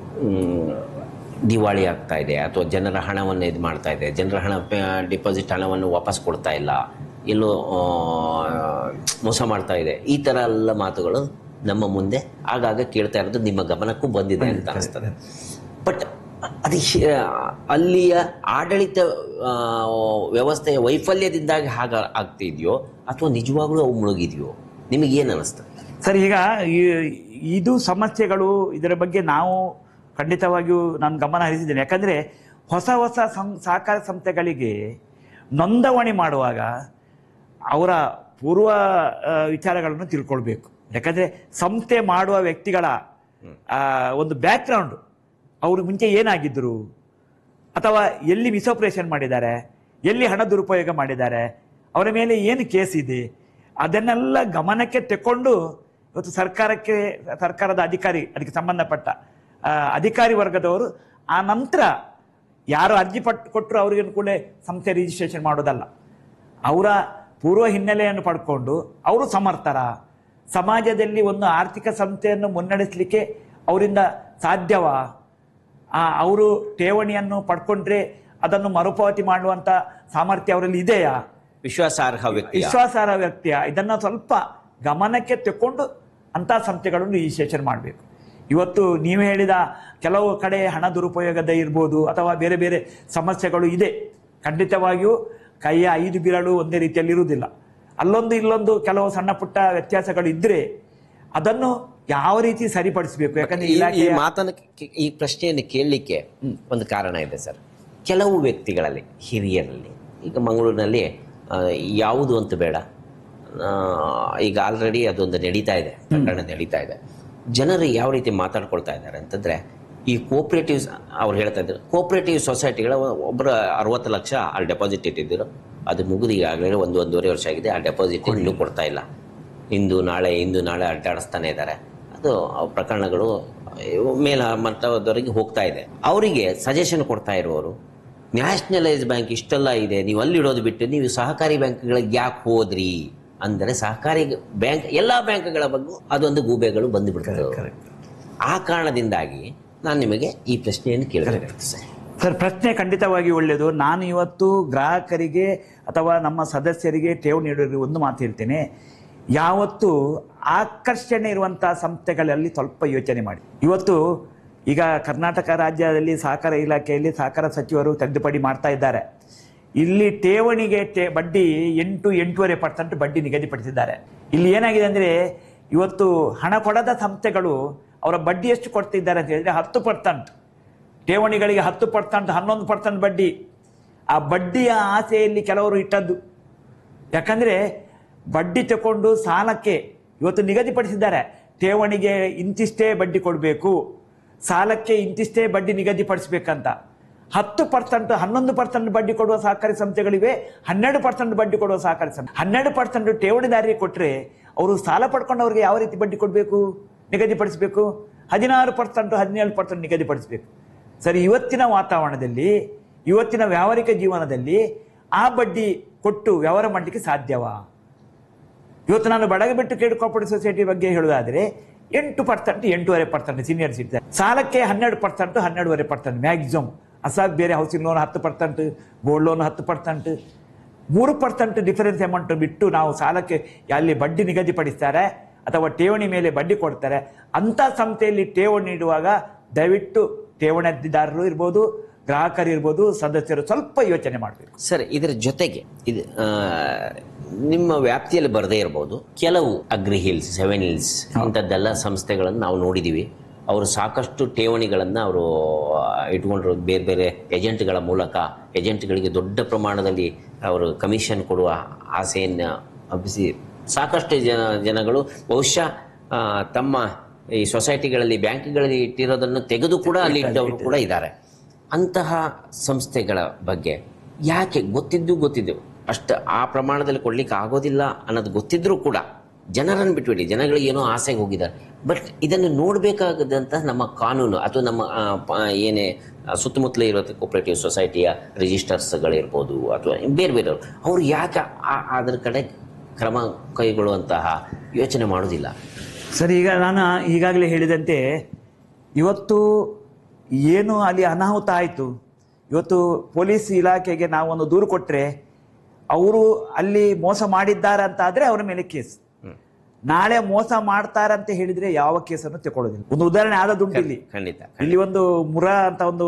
S1: ದಿವಾಳಿ ಆಗ್ತಾ ಇದೆ, ಅಥವಾ ಜನರ ಹಣವನ್ನು ಇದು ಮಾಡ್ತಾ ಇದೆ, ಜನರ ಡಿಪಾಸಿಟ್ ಹಣವನ್ನು ವಾಪಸ್ ಕೊಡ್ತಾ ಇಲ್ಲ, ಎಲ್ಲೋ ಮೋಸ ಮಾಡ್ತಾ ಇದೆ. ಈ ಥರ ಎಲ್ಲ ಮಾತುಗಳು ನಮ್ಮ ಮುಂದೆ ಆಗಾಗ ಕೇಳ್ತಾ ಇರೋದು ನಿಮ್ಮ ಗಮನಕ್ಕೂ ಬಂದಿದೆ ಅಂತ ಅನಿಸ್ತದೆ. ಬಟ್ ಅದು ಅಲ್ಲಿಯ ಆಡಳಿತ ವ್ಯವಸ್ಥೆಯ ವೈಫಲ್ಯದಿಂದಾಗಿ ಹಾಗೆ ಆಗ್ತಿದೆಯೋ ಅಥವಾ ನಿಜವಾಗ್ಲೂ ಅವು ಮುಳುಗಿದೆಯೋ, ನಿಮಗೇನು ಅನ್ನಿಸ್ತದೆ
S2: ಸರ್? ಈಗ ಇದು ಸಮಸ್ಯೆಗಳು, ಇದರ ಬಗ್ಗೆ ನಾವು ಖಂಡಿತವಾಗಿಯೂ ನಾನು ಗಮನ ಹರಿಸಿದ್ದೇನೆ. ಯಾಕಂದರೆ ಹೊಸ ಸಹಕಾರ ಸಂಸ್ಥೆಗಳಿಗೆ ನೋಂದಣಿ ಮಾಡುವಾಗ ಅವರ ಪೂರ್ವ ವಿಚಾರಗಳನ್ನು ತಿಳ್ಕೊಳ್ಬೇಕು. ಯಾಕಂದರೆ ಸಂಸ್ಥೆ ಮಾಡುವ ವ್ಯಕ್ತಿಗಳ ಒಂದು ಬ್ಯಾಕ್ಗ್ರೌಂಡು, ಅವರು ಮುಂಚೆ ಏನಾಗಿದ್ದರು, ಅಥವಾ ಎಲ್ಲಿ ಮಿಸ್ಆಪರೇಷನ್ ಮಾಡಿದ್ದಾರೆ, ಎಲ್ಲಿ ಹಣ ದುರುಪಯೋಗ ಮಾಡಿದ್ದಾರೆ, ಅವರ ಮೇಲೆ ಏನು ಕೇಸ್ ಇದೆ, ಅದನ್ನೆಲ್ಲ ಗಮನಕ್ಕೆ ತಗೊಂಡು ಇವತ್ತು ಸರ್ಕಾರದ ಅಧಿಕಾರಿ, ಅದಕ್ಕೆ ಸಂಬಂಧಪಟ್ಟ ಅಧಿಕಾರಿ ವರ್ಗದವರು ಆ ನಂತರ ಯಾರು ಅರ್ಜಿ ಕೊಟ್ಟರು ಅವರಿಗೆ ಕೂಡ ಸಂಸ್ಥೆ ರಿಜಿಸ್ಟ್ರೇಷನ್ ಮಾಡೋದಲ್ಲ. ಅವರ ಪೂರ್ವ ಹಿನ್ನೆಲೆಯನ್ನು ಪಡ್ಕೊಂಡು ಅವರು ಸಮರ್ಥರ, ಸಮಾಜದಲ್ಲಿ ಒಂದು ಆರ್ಥಿಕ ಸಂಸ್ಥೆಯನ್ನು ಮುನ್ನಡೆಸಲಿಕ್ಕೆ ಅವರಿಂದ ಸಾಧ್ಯವಾ, ಅವರು ಠೇವಣಿಯನ್ನು ಪಡ್ಕೊಂಡ್ರೆ ಅದನ್ನು ಮರುಪಾವತಿ ಮಾಡುವಂಥ ಸಾಮರ್ಥ್ಯ ಅವರಲ್ಲಿ ಇದೆಯಾ,
S1: ವಿಶ್ವಾಸಾರ್ಹ
S2: ವ್ಯಕ್ತಿಯ, ಇದನ್ನು ಸ್ವಲ್ಪ ಗಮನಕ್ಕೆ ತಗೊಂಡು ಅಂಥ ಸಂಸ್ಥೆಗಳನ್ನು ರಿಜಿಸ್ಟ್ರೇಷನ್ ಮಾಡಬೇಕು. ಇವತ್ತು ನೀವು ಹೇಳಿದ ಕೆಲವು ಕಡೆ ಹಣ ದುರುಪಯೋಗದ ಇರ್ಬೋದು ಅಥವಾ ಬೇರೆ ಬೇರೆ ಸಮಸ್ಯೆಗಳು ಇದೆ. ಖಂಡಿತವಾಗಿಯೂ ಕೈಯ 5 ಬಿರಳು ಒಂದೇ ರೀತಿಯಲ್ಲಿ ಇರುವುದಿಲ್ಲ. ಅಲ್ಲೊಂದು ಇಲ್ಲೊಂದು ಕೆಲವು ಸಣ್ಣ ಪುಟ್ಟ ವ್ಯತ್ಯಾಸಗಳು ಇದ್ದರೆ ಅದನ್ನು ಯಾವ ರೀತಿ ಸರಿಪಡಿಸಬೇಕು. ಯಾಕಂದ್ರೆ
S1: ಈ ಪ್ರಶ್ನೆಯನ್ನು ಕೇಳಲಿಕ್ಕೆ ಒಂದು ಕಾರಣ ಇದೆ ಸರ್. ಕೆಲವು ವ್ಯಕ್ತಿಗಳಲ್ಲಿ, ಹಿರಿಯರಲ್ಲಿ, ಈಗ ಮಂಗಳೂರಿನಲ್ಲಿ ಯಾವುದು ಅಂತ ಬೇಡ, ಈಗ ಆಲ್ರೆಡಿ ಅದೊಂದು ನಡೀತಾ ಇದೆ, ಪ್ರಕರಣ ನಡೀತಾ ಇದೆ. ಜನರು ಯಾವ ರೀತಿ ಮಾತಾಡ್ಕೊಳ್ತಾ ಇದ್ದಾರೆ ಅಂತಂದರೆ, ಈ ಕೋಆಪರೇಟಿವ್ಸ್ ಅವ್ರು ಹೇಳ್ತಾ ಇದ್ದಾರೆ, ಕೋಆಪರೇಟಿವ್ ಸೊಸೈಟಿಗಳ ಒಬ್ಬರು 60 ಲಕ್ಷ ಅಲ್ಲಿ ಡೆಪಾಸಿಟ್ ಇಟ್ಟಿದ್ದರು, ಅದು ಮುಗಿದು ಈಗಾಗಲೇ ಒಂದೂವರೆ ವರ್ಷ ಆಗಿದೆ, ಆ ಡೆಪಾಸಿಟ್ ಇನ್ನೂ ಕೊಡ್ತಾ ಇಲ್ಲ. ಇಂದು ನಾಳೆ ಅಡ್ಡಾಡಿಸ್ತಾನೆ ಇದ್ದಾರೆ. ಅದು ಪ್ರಕರಣಗಳು ಮಟ್ಟದವರೆಗೆ ಹೋಗ್ತಾ ಇದೆ. ಅವರಿಗೆ ಸಜೆಷನ್ ಕೊಡ್ತಾ ಇರುವವರು, ನ್ಯಾಷನಲೈಸ್ ಬ್ಯಾಂಕ್ ಇಷ್ಟೆಲ್ಲ ಇದೆ, ನೀವು ಅಲ್ಲಿಡೋದು ಬಿಟ್ಟು ನೀವು ಸಹಕಾರಿ ಬ್ಯಾಂಕ್ಗಳಿಗೆ ಯಾಕೆ ಹೋದ್ರಿ ಅಂದರೆ, ಸಹಕಾರಿ ಬ್ಯಾಂಕ್ ಎಲ್ಲ ಬ್ಯಾಂಕ್ಗಳ ಬಗ್ಗೆ ಅದೊಂದು ಗೂಬೆಗಳು ಬಂದುಬಿಡ್ತದೆ. ಆ ಕಾರಣದಿಂದಾಗಿ ನಾನು ನಿಮಗೆ ಈ ಪ್ರಶ್ನೆಯನ್ನು ಕೇಳಬೇಕಾಗುತ್ತೆ
S2: ಸರ್. ಪ್ರಶ್ನೆ ಖಂಡಿತವಾಗಿ ಒಳ್ಳೆಯದು. ನಾನು ಇವತ್ತು ಗ್ರಾಹಕರಿಗೆ ಅಥವಾ ನಮ್ಮ ಸದಸ್ಯರಿಗೆ ಠೇವಣಿ ನೀಡೋರಿಗೆ ಒಂದು ಮಾತು ಹೇಳ್ತೇನೆ, ಯಾವತ್ತು ಆಕರ್ಷಣೆ ಇರುವಂಥ ಸಂಸ್ಥೆಗಳಲ್ಲಿ ಸ್ವಲ್ಪ ಯೋಚನೆ ಮಾಡಿ. ಇವತ್ತು ಈಗ ಕರ್ನಾಟಕ ರಾಜ್ಯದಲ್ಲಿ ಸಹಕಾರ ಇಲಾಖೆಯಲ್ಲಿ ಸಹಕಾರ ಸಚಿವರು ತಿದ್ದುಪಡಿ ಮಾಡ್ತಾ ಇದ್ದಾರೆ. ಇಲ್ಲಿ ಠೇವಣಿಗೆ ಬಡ್ಡಿ 8-8.5% ಬಡ್ಡಿ ನಿಗದಿಪಡಿಸಿದ್ದಾರೆ. ಇಲ್ಲಿ ಏನಾಗಿದೆ ಅಂದರೆ, ಇವತ್ತು ಹಣ ಕೊಡದ ಸಂಸ್ಥೆಗಳು ಅವರ ಬಡ್ಡಿ ಎಷ್ಟು ಕೊಡ್ತಿದ್ದಾರೆ ಅಂತ ಹೇಳಿದರೆ 10%, ಠೇವಣಿಗಳಿಗೆ 10%, 11% ಬಡ್ಡಿ. ಆ ಬಡ್ಡಿಯ ಆಸೆಯಲ್ಲಿ ಕೆಲವರು ಇಟ್ಟದ್ದು. ಯಾಕಂದರೆ ಬಡ್ಡಿ ತಗೊಂಡು ಸಾಲಕ್ಕೆ ಇವತ್ತು ನಿಗದಿಪಡಿಸಿದ್ದಾರೆ, ಠೇವಣಿಗೆ ಇಂತಿಷ್ಟೇ ಬಡ್ಡಿ ಕೊಡಬೇಕು, ಸಾಲಕ್ಕೆ ಇಂತಿಷ್ಟೇ ಬಡ್ಡಿ ನಿಗದಿಪಡಿಸಬೇಕಂತ. 10%, 11% ಬಡ್ಡಿ ಕೊಡುವ ಸಹಕಾರಿ ಸಂಸ್ಥೆಗಳಿವೆ, 12% ಬಡ್ಡಿ ಕೊಡುವ ಸಹಕಾರಿ ಸಂಸ್ಥೆ. 12% ಠೇವಣಿದಾರರಿಗೆ ಕೊಟ್ಟರೆ ಅವರು ಸಾಲ ಪಡ್ಕೊಂಡವ್ರಿಗೆ ಯಾವ ರೀತಿ ಬಡ್ಡಿ ಕೊಡಬೇಕು, ನಿಗದಿಪಡಿಸಬೇಕು? 16%, 17% ನಿಗದಿಪಡಿಸಬೇಕು. ಸರಿ, ಇವತ್ತಿನ ವಾತಾವರಣದಲ್ಲಿ, ಇವತ್ತಿನ ವ್ಯಾವಹಾರಿಕ ಜೀವನದಲ್ಲಿ ಆ ಬಡ್ಡಿ ಕೊಟ್ಟು ವ್ಯವಹಾರ ಮಾಡಲಿಕ್ಕೆ ಸಾಧ್ಯವಾ? ಇವತ್ತು ನಾನು ಬಡಗಬೆಟ್ಟು ಕೇಡ್ ಕೋಆಪರೇಟಿವ್ ಸೊಸೈಟಿ ಬಗ್ಗೆ ಹೇಳೋದಾದರೆ 8%, 8.5% ಸೀನಿಯರ್ ಸಿಟಿಜನ್. ಸಾಲಕ್ಕೆ 12%, 12.5% ಮ್ಯಾಕ್ಸಿಮಮ್. ಅಸಾಗ್ ಬೇರೆ housing loan 10%, gold loan 10%, 3% difference amount ಬಿಟ್ಟು ನಾವು ಸಾಲಕ್ಕೆ ಅಲ್ಲಿ ಬಡ್ಡಿ ನಿಗದಿಪಡಿಸ್ತಾರೆ ಅಥವಾ ಠೇವಣಿ ಮೇಲೆ ಬಡ್ಡಿ ಕೊಡ್ತಾರೆ. ಅಂಥ ಸಂಸ್ಥೆಯಲ್ಲಿ ಠೇವಣಿ ನೀಡುವಾಗ ದಯವಿಟ್ಟು ಠೇವಣಿದಾರರು ಇರ್ಬೋದು, ಗ್ರಾಹಕರು ಇರ್ಬೋದು, ಸದಸ್ಯರು ಸ್ವಲ್ಪ ಯೋಚನೆ ಮಾಡಬೇಕು.
S1: ಸರ್, ಇದರ ಜೊತೆಗೆ ಇದು ನಿಮ್ಮ ವ್ಯಾಪ್ತಿಯಲ್ಲಿ ಬರದೇ ಇರ್ಬೋದು, ಕೆಲವು ಅಗ್ರಿ ಹಿಲ್ಸ್, 7 ಹಿಲ್ಸ್ ಇಂಥದ್ದೆಲ್ಲ ಸಂಸ್ಥೆಗಳನ್ನು ನಾವು ನೋಡಿದ್ದೀವಿ. ಅವರು ಸಾಕಷ್ಟು ಠೇವಣಿಗಳನ್ನು ಅವರು ಇಟ್ಕೊಂಡಿರೋ ಬೇರೆ ಬೇರೆ ಏಜೆಂಟ್ಗಳ ಮೂಲಕ, ಏಜೆಂಟ್ಗಳಿಗೆ ದೊಡ್ಡ ಪ್ರಮಾಣದಲ್ಲಿ ಅವರು ಕಮಿಷನ್ ಕೊಡುವ ಆಸೆಯನ್ನು ಹಬ್ಬಿಸಿ ಸಾಕಷ್ಟು ಜನಗಳು ಬಹುಶಃ ತಮ್ಮ ಈ ಸೊಸೈಟಿಗಳಲ್ಲಿ, ಬ್ಯಾಂಕ್ಗಳಲ್ಲಿ ಇಟ್ಟಿರೋದನ್ನು ತೆಗೆದು ಕೂಡ ಅಲ್ಲಿ ಇಟ್ಟವರು ಕೂಡ ಇದ್ದಾರೆ. ಅಂತಹ ಸಂಸ್ಥೆಗಳ ಬಗ್ಗೆ ಯಾಕೆ ಗೊತ್ತಿದ್ದು ಅಷ್ಟು ಆ ಪ್ರಮಾಣದಲ್ಲಿ ಕೊಡ್ಲಿಕ್ಕೆ ಆಗೋದಿಲ್ಲ ಅನ್ನೋದು ಗೊತ್ತಿದ್ರೂ ಕೂಡ ಜನರನ್ನು ಬಿಟ್ಬಿಡಿ, ಜನಗಳಿಗೆ ಏನೋ ಆಸೆಗೆ ಹೋಗಿದ್ದಾರೆ. ಬಟ್ ಇದನ್ನು ನೋಡಬೇಕಾಗದಂಥ ನಮ್ಮ ಕಾನೂನು ಅಥವಾ ನಮ್ಮ ಏನೇ ಸುತ್ತಮುತ್ತಲೇ ಇರುತ್ತೆ ಕೋಆಪರೇಟಿವ್ ಸೊಸೈಟಿಯ ರಿಜಿಸ್ಟರ್ಸ್ಗಳಿರ್ಬೋದು ಅಥವಾ ಬೇರೆ ಬೇರೆಯವರು, ಅವರು ಯಾಕೆ ಅದರ ಕಡೆ ಕ್ರಮ ಕೈಗೊಳ್ಳುವಂತಹ ಯೋಚನೆ ಮಾಡೋದಿಲ್ಲ?
S2: ಸರಿ, ಈಗ ನಾನು ಈಗಾಗಲೇ ಹೇಳಿದಂತೆ ಇವತ್ತು ಏನು ಅಲ್ಲಿ ಅನಾಹುತ ಆಯಿತು, ಇವತ್ತು ಪೊಲೀಸ್ ಇಲಾಖೆಗೆ ನಾವೊಂದು ದೂರು ಕೊಟ್ಟರೆ ಅವರು ಅಲ್ಲಿ ಮೋಸ ಮಾಡಿದ್ದಾರೆ ಅಂತ ಆದರೆ ಅವರ ಮೇಲೆ ಕೇಸ್. ನಾಳೆ ಮೋಸ ಮಾಡ್ತಾರಂತ ಹೇಳಿದ್ರೆ ಯಾವ ಕೇಸನ್ನು ತಗೊಳ್ಳೋದಿಲ್ಲ. ಒಂದು ಉದಾಹರಣೆ ಆದದುಂಟು ಇಲ್ಲಿ. ಇಲ್ಲಿ ಒಂದು ಮುರಾ ಅಂತ ಒಂದು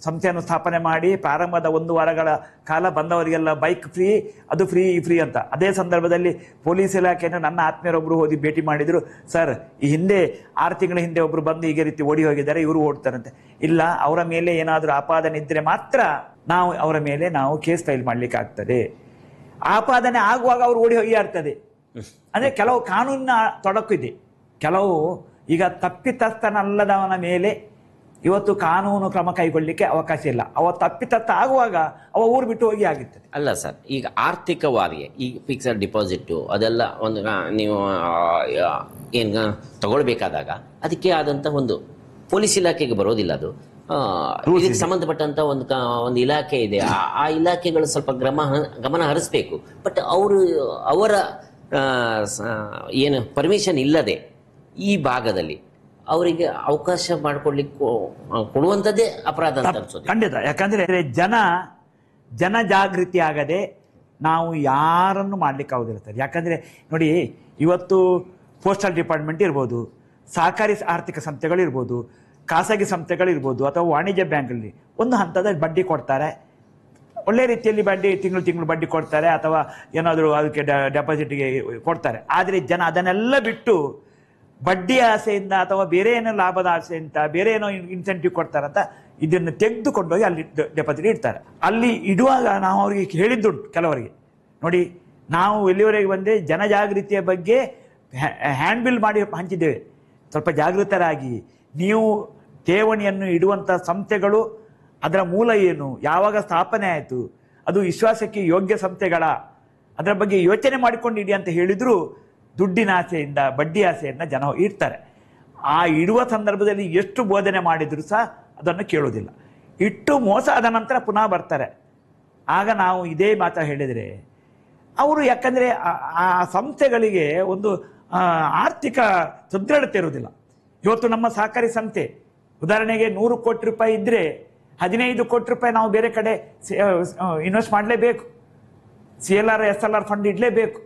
S2: ಸಂಸ್ಥೆಯನ್ನು ಸ್ಥಾಪನೆ ಮಾಡಿ ಪ್ರಾರಂಭದ 1 ವಾರಗಳ ಕಾಲ ಬಂದವರಿಗೆಲ್ಲ ಬೈಕ್ ಫ್ರೀ, ಅದು ಫ್ರೀ ಅಂತ. ಅದೇ ಸಂದರ್ಭದಲ್ಲಿ ಪೊಲೀಸ್ ಇಲಾಖೆಯನ್ನು ನನ್ನ ಆತ್ಮೀಯರೊಬ್ಬರು ಹೋಗಿ ಭೇಟಿ ಮಾಡಿದ್ರು. ಸರ್, ಈ ಹಿಂದೆ 6 ತಿಂಗಳ ಹಿಂದೆ ಒಬ್ರು ಬಂದು ಈಗ ರೀತಿ ಓಡಿ ಹೋಗಿದ್ದಾರೆ, ಇವರು ಓಡ್ತಾರಂತೆ. ಇಲ್ಲ, ಅವರ ಮೇಲೆ ಏನಾದರೂ ಆಪಾದನೆ ಇದ್ದರೆ ಮಾತ್ರ ನಾವು ಅವರ ಮೇಲೆ ಕೇಸ್ ಫೈಲ್ ಮಾಡ್ಲಿಕ್ಕೆ ಆಗ್ತದೆ. ಆಪಾದನೆ ಆಗುವಾಗ ಅವರು ಓಡಿ ಹೋಗಿ ಆಗ್ತದೆ. ಅಂದರೆ ಕೆಲವು ಕಾನೂನಿನ ತೊಡಕು ಇದೆ. ಕೆಲವು ಈಗ ತಪ್ಪಿತಸ್ಥನಲ್ಲದವನ ಮೇಲೆ ಇವತ್ತು ಕಾನೂನು ಕ್ರಮ ಕೈಗೊಳ್ಳಲಿಕ್ಕೆ ಅವಕಾಶ ಇಲ್ಲ. ಅವ ತಪ್ಪಿತಸ್ಥ ಆಗುವಾಗ ಅವ ಊರು ಬಿಟ್ಟು ಹೋಗಿ ಆಗಿರ್ತದೆ.
S1: ಅಲ್ಲ ಸರ್, ಈಗ ಆರ್ಥಿಕವಾಗಿ ಈಗ ಫಿಕ್ಸಡ್ ಡಿಪಾಸಿಟ್ಟು ಅದೆಲ್ಲ ಒಂದು ನೀವು ಏನು ತಗೊಳ್ಬೇಕಾದಾಗ ಅದಕ್ಕೆ ಆದಂಥ ಒಂದು ಪೊಲೀಸ್ ಇಲಾಖೆಗೆ ಬರೋದಿಲ್ಲ. ಅದು ಇದಕ್ಕೆ ಸಂಬಂಧಪಟ್ಟಂತ ಒಂದು ಇಲಾಖೆ ಇದೆ. ಆ ಇಲಾಖೆಗಳು ಸ್ವಲ್ಪ ಗಮನ ಹರಿಸಬೇಕು. ಬಟ್ ಅವರ ಏನು ಪರ್ಮಿಷನ್ ಇಲ್ಲದೆ ಈ ಭಾಗದಲ್ಲಿ ಅವರಿಗೆ ಅವಕಾಶ ಮಾಡಿಕೊಡ್ಲಿಕ್ಕೆ ಕೊಡುವಂಥದ್ದೇ ಅಪರಾಧ ಅಂತ ಅನ್ಸೋದು.
S2: ಖಂಡಿತ. ಯಾಕಂದ್ರೆ ಜನ ಜಾಗೃತಿ ಆಗದೆ ನಾವು ಯಾರನ್ನು ಮಾಡ್ಲಿಕ್ಕೆ ಆಗೋದಿಲ್ಲ ಸರ್. ಯಾಕಂದ್ರೆ ನೋಡಿ, ಇವತ್ತು ಪೋಸ್ಟಲ್ ಡಿಪಾರ್ಟ್ಮೆಂಟ್ ಇರ್ಬೋದು, ಸಹಕಾರಿ ಆರ್ಥಿಕ ಸಂಸ್ಥೆಗಳಿರ್ಬೋದು, ಖಾಸಗಿ ಸಂಸ್ಥೆಗಳಿರ್ಬೋದು ಅಥವಾ ವಾಣಿಜ್ಯ ಬ್ಯಾಂಕಲ್ಲಿ ಒಂದು ಹಂತದಲ್ಲಿ ಬಡ್ಡಿ ಕೊಡ್ತಾರೆ. ಒಳ್ಳೆ ರೀತಿಯಲ್ಲಿ ಬಡ್ಡಿ ತಿಂಗಳು ಬಡ್ಡಿ ಕೊಡ್ತಾರೆ ಅಥವಾ ಏನಾದರೂ ಅದಕ್ಕೆ ಡೆಪಾಸಿಟ್ಗೆ ಕೊಡ್ತಾರೆ. ಆದರೆ ಜನ ಅದನ್ನೆಲ್ಲ ಬಿಟ್ಟು ಬಡ್ಡಿ ಆಸೆಯಿಂದ ಅಥವಾ ಬೇರೆ ಏನೋ ಲಾಭದ ಆಸೆಯಿಂದ ಬೇರೆ ಏನೋ ಇನ್ಸೆಂಟಿವ್ ಕೊಡ್ತಾರಂತ ಇದನ್ನು ತೆಗೆದುಕೊಂಡೋಗಿ ಅಲ್ಲಿ ಡೆಪಾಸಿಟ್ ಇಡ್ತಾರೆ. ಅಲ್ಲಿ ಇಡುವಾಗ ನಾವು ಅವರಿಗೆ ಹೇಳಿದ್ದುಂಟು ಕೆಲವರಿಗೆ, ನೋಡಿ ನಾವು ಎಲ್ಲಿವರೆಗೆ ಬಂದರೆ ಜನಜಾಗೃತಿಯ ಬಗ್ಗೆ ಹ್ಯಾಂಡ್ ಬಿಲ್ ಮಾಡಿ ಹಂಚಿದ್ದೇವೆ. ಸ್ವಲ್ಪ ಜಾಗೃತರಾಗಿ, ನೀವು ಠೇವಣಿಯನ್ನು ಇಡುವಂಥ ಸಂಸ್ಥೆಗಳು ಅದರ ಮೂಲ ಏನು, ಯಾವಾಗ ಸ್ಥಾಪನೆ ಆಯಿತು, ಅದು ವಿಶ್ವಾಸಕ್ಕೆ ಯೋಗ್ಯ ಸಂಸ್ಥೆಗಳ, ಅದರ ಬಗ್ಗೆ ಯೋಚನೆ ಮಾಡಿಕೊಂಡು ಇಡಿ ಅಂತ ಹೇಳಿದರೂ ದುಡ್ಡಿನ ಆಸೆಯಿಂದ, ಬಡ್ಡಿ ಆಸೆಯಿಂದ ಜನ ಇಡ್ತಾರೆ. ಆ ಇಡುವ ಸಂದರ್ಭದಲ್ಲಿ ಎಷ್ಟು ಬೋಧನೆ ಮಾಡಿದರೂ ಸಹ ಅದನ್ನು ಕೇಳೋದಿಲ್ಲ. ಇಟ್ಟು ಮೋಸ ಆದ ನಂತರ ಪುನಃ ಬರ್ತಾರೆ. ಆಗ ನಾವು ಇದೇ ಮಾತಾ ಹೇಳಿದರೆ ಅವರು, ಯಾಕಂದರೆ ಆ ಸಂಸ್ಥೆಗಳಿಗೆ ಒಂದು ಆರ್ಥಿಕ ಸದೃಢತೆ ಇರುವುದಿಲ್ಲ. ಇವತ್ತು ನಮ್ಮ ಸಹಕಾರಿ ಸಂಸ್ಥೆ ಉದಾಹರಣೆಗೆ 100 ಕೋಟಿ ರೂಪಾಯಿ ಇದ್ದರೆ 15 ಕೋಟಿ ರೂಪಾಯಿ ನಾವು ಬೇರೆ ಕಡೆ ಇನ್ವೆಸ್ಟ್ ಮಾಡಲೇಬೇಕು. CLR SLR ಫಂಡ್ ಇಡಲೇಬೇಕು.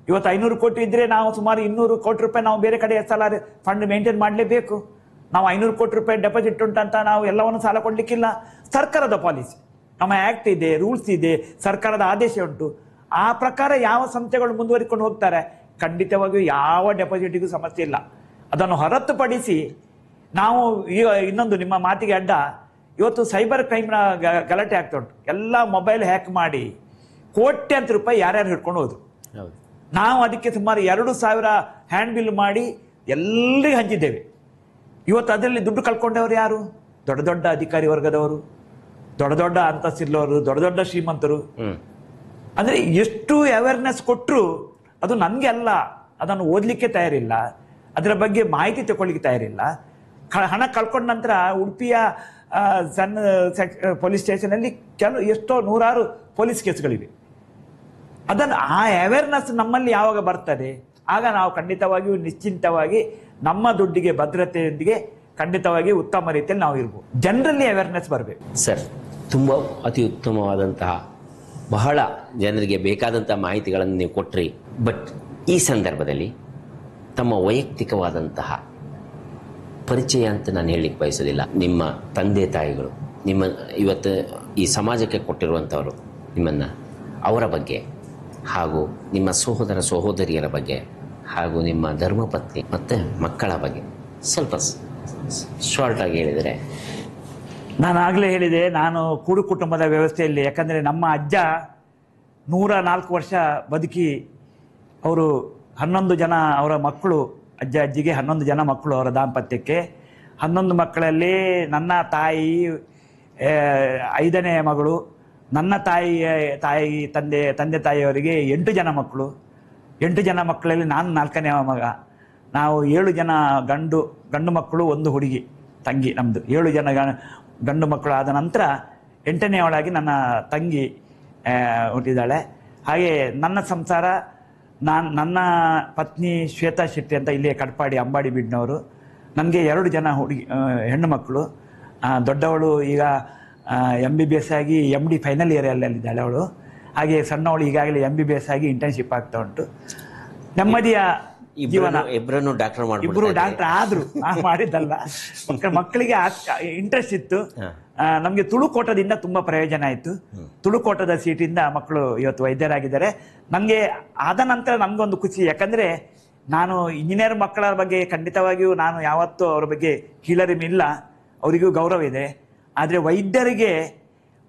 S2: ಇವತ್ತು 500 ಕೋಟಿ ಇದ್ದರೆ ನಾವು ಸುಮಾರು 200 ಕೋಟಿ ರೂಪಾಯಿ ನಾವು ಬೇರೆ ಕಡೆ SLR ಫಂಡ್ ಮೇಂಟೈನ್ ಮಾಡಲೇಬೇಕು. ನಾವು 500 ಕೋಟಿ ರೂಪಾಯಿ ಡೆಪಾಸಿಟ್ ಉಂಟಂತ ನಾವು ಎಲ್ಲವನ್ನು ಸಾಲ ಕೊಡಲಿಕ್ಕಿಲ್ಲ. ಸರ್ಕಾರದ ಪಾಲಿಸಿ, ನಮ್ಮ ಆ್ಯಕ್ಟ್ ಇದೆ, ರೂಲ್ಸ್ ಇದೆ, ಸರ್ಕಾರದ ಆದೇಶ ಉಂಟು. ಆ ಪ್ರಕಾರ ಯಾವ ಸಂಸ್ಥೆಗಳು ಮುಂದುವರಿಕೊಂಡು ಹೋಗ್ತಾರೆ, ಖಂಡಿತವಾಗಿಯೂ ಯಾವ ಡೆಪಾಸಿಟಿಗೂ ಸಮಸ್ಯೆ ಇಲ್ಲ. ಅದನ್ನು ಹೊರತುಪಡಿಸಿ ನಾವು ಈಗ ಇನ್ನೊಂದು ನಿಮ್ಮ ಮಾತಿಗೆ ಅಡ್ಡ, ಇವತ್ತು ಸೈಬರ್ ಕ್ರೈಮ್ನ ಗಲಾಟೆ ಆಗ್ತಾ ಉಂಟು. ಎಲ್ಲ ಮೊಬೈಲ್ ಹ್ಯಾಕ್ ಮಾಡಿ ಕೋಟ್ಯಾಂತರ ರೂಪಾಯಿ ಯಾರ್ಯಾರು ಹಿಡ್ಕೊಂಡು ಹೋದ್ರು. ನಾವು ಅದಕ್ಕೆ ಸುಮಾರು 2,000 ಹ್ಯಾಂಡ್ ಬಿಲ್ ಮಾಡಿ ಎಲ್ಲರಿಗೂ ಹಂಚಿದ್ದೇವೆ. ಇವತ್ತು ಅದರಲ್ಲಿ ದುಡ್ಡು ಕಳ್ಕೊಂಡವರು ಯಾರು? ದೊಡ್ಡ ದೊಡ್ಡ ಅಧಿಕಾರಿ ವರ್ಗದವರು, ದೊಡ್ಡ ದೊಡ್ಡ ಅಂತಸ್ತಿಲ್ಲವರು, ದೊಡ್ಡ ದೊಡ್ಡ ಶ್ರೀಮಂತರು. ಅಂದರೆ ಎಷ್ಟು ಅವೇರ್ನೆಸ್ ಕೊಟ್ಟರು ಅದು ನನಗೆ ಅಲ್ಲ, ಅದನ್ನು ಓದಲಿಕ್ಕೆ ತಯಾರಿಲ್ಲ, ಅದರ ಬಗ್ಗೆ ಮಾಹಿತಿ ತಗೊಳ್ಳಿಕ್ಕೆ ತಯಾರಿಲ್ಲ. ಹಣ ಕಳ್ಕೊಂಡ ನಂತರ ಉಡುಪಿಯ ಸಣ್ಣ ಪೊಲೀಸ್ ಸ್ಟೇಷನಲ್ಲಿ ಎಷ್ಟೋ 100 ಪೊಲೀಸ್ ಕೇಸ್ಗಳಿವೆ. ಅದನ್ನು ಆ ಅವೇರ್ನೆಸ್ ನಮ್ಮಲ್ಲಿ ಯಾವಾಗ ಬರ್ತದೆ, ಆಗ ನಾವು ಖಂಡಿತವಾಗಿಯೂ ನಿಶ್ಚಿಂತವಾಗಿ ನಮ್ಮ ದುಡ್ಡಿಗೆ ಭದ್ರತೆಯೊಂದಿಗೆ ಖಂಡಿತವಾಗಿ ಉತ್ತಮ ರೀತಿಯಲ್ಲಿ ನಾವು ಇರ್ಬೋದು. ಜನರಲ್ಲಿ ಅವೇರ್ನೆಸ್ ಬರಬೇಕು.
S1: ಸರ್, ತುಂಬ ಅತಿ ಉತ್ತಮವಾದಂತಹ, ಬಹಳ ಜನರಿಗೆ ಬೇಕಾದಂಥ ಮಾಹಿತಿಗಳನ್ನು ನೀವು ಕೊಟ್ರಿ. ಬಟ್ ಈ ಸಂದರ್ಭದಲ್ಲಿ ತಮ್ಮ ವೈಯಕ್ತಿಕವಾದಂತಹ ಪರಿಚಯ ಅಂತ ನಾನು ಹೇಳಲಿಕ್ಕೆ ಬಯಸೋದಿಲ್ಲ. ನಿಮ್ಮ ತಂದೆ ತಾಯಿಗಳು, ನಿಮ್ಮ ಇವತ್ತು ಈ ಸಮಾಜಕ್ಕೆ ಕೊಟ್ಟಿರುವಂಥವರು ನಿಮ್ಮನ್ನು, ಅವರ ಬಗ್ಗೆ, ಹಾಗೂ ನಿಮ್ಮ ಸಹೋದರ ಸಹೋದರಿಯರ ಬಗ್ಗೆ, ಹಾಗೂ ನಿಮ್ಮ ಧರ್ಮಪತ್ನಿ ಮತ್ತು ಮಕ್ಕಳ ಬಗ್ಗೆ ಸ್ವಲ್ಪ ಶಾರ್ಟಾಗಿ ಹೇಳಿದರೆ.
S2: ನಾನು ಆಗಲೇ ಹೇಳಿದೆ, ನಾನು ಕೂಡು ಕುಟುಂಬದ ವ್ಯವಸ್ಥೆಯಲ್ಲಿ, ಯಾಕಂದರೆ ನಮ್ಮ ಅಜ್ಜ 104 ವರ್ಷ ಬದುಕಿ ಅವರು 11 ಜನ ಅವರ ಮಕ್ಕಳು, ಅಜ್ಜಿಗೆ 11 ಜನ ಮಕ್ಕಳು ಅವರ ದಾಂಪತ್ಯಕ್ಕೆ. 11 ಮಕ್ಕಳಲ್ಲಿ ನನ್ನ ತಾಯಿ 5ನೇ ಮಗಳು, ನನ್ನ ತಂದೆ ತಾಯಿಯವರಿಗೆ 8 ಜನ ಮಕ್ಕಳು. 8 ಜನ ಮಕ್ಕಳಲ್ಲಿ ನಾನು 4ನೇ ಮಗ. ನಾವು 7 ಜನ ಗಂಡು ಮಕ್ಕಳು, 1 ಹುಡುಗಿ ತಂಗಿ ನಮ್ಮದು. 7 ಜನ ಗಂಡು ಮಕ್ಕಳು ಆದ ನಂತರ 8ನೇವಳಾಗಿ ನನ್ನ ತಂಗಿ ಹುಟ್ಟಿದ್ದಾಳೆ. ಹಾಗೆ ನನ್ನ ಸಂಸಾರ, ನನ್ನ ಪತ್ನಿ ಶ್ವೇತಾ ಶೆಟ್ಟಿ ಅಂತ ಇಲ್ಲಿಯೇ ಕಟ್ಪಾಡಿ ಅಂಬಾಡಿ ಬೀಡ್ನವರು. ನನಗೆ 2 ಜನ ಹೆಣ್ಣು ಮಕ್ಕಳು. ದೊಡ್ಡವಳು ಈಗ MBBS ಆಗಿ MD ಫೈನಲ್ ಇಯರಲ್ಲಿದ್ದಾಳೆ ಅವಳು. ಹಾಗೆ ಸಣ್ಣವಳು ಈಗಾಗಲೇ MBBS ಆಗಿ ಇಂಟರ್ನ್ಶಿಪ್ ಆಗ್ತಾ ಉಂಟು. ನೆಮ್ಮದಿಯ ಜೀವನ. ಇಬ್ಬರು ಡಾಕ್ಟರ್ ಆದ್ರು, ಮಾಡಿದ್ದಲ್ಲ. ಮಕ್ಕಳಿಗೆ ಇಂಟ್ರೆಸ್ಟ್ ಇತ್ತು. ನಮಗೆ ತುಳುಕೋಟದಿಂದ ತುಂಬಾ ಪ್ರಯೋಜನ ಆಯಿತು. ತುಳುಕೋಟದ ಸೀಟಿಂದ ಮಕ್ಕಳು ಇವತ್ತು ವೈದ್ಯರಾಗಿದ್ದಾರೆ. ನನಗೆ ಆದ ನಂತರ ನಮಗೊಂದು ಖುಷಿ, ಯಾಕಂದರೆ ನಾನು ಇಂಜಿನಿಯರ್ ಮಕ್ಕಳ ಬಗ್ಗೆ ಖಂಡಿತವಾಗಿಯೂ ನಾನು ಯಾವತ್ತೂ ಅವ್ರ ಬಗ್ಗೆ ಕೀಳರಿಮೆ, ಅವರಿಗೂ ಗೌರವ ಇದೆ. ಆದರೆ ವೈದ್ಯರಿಗೆ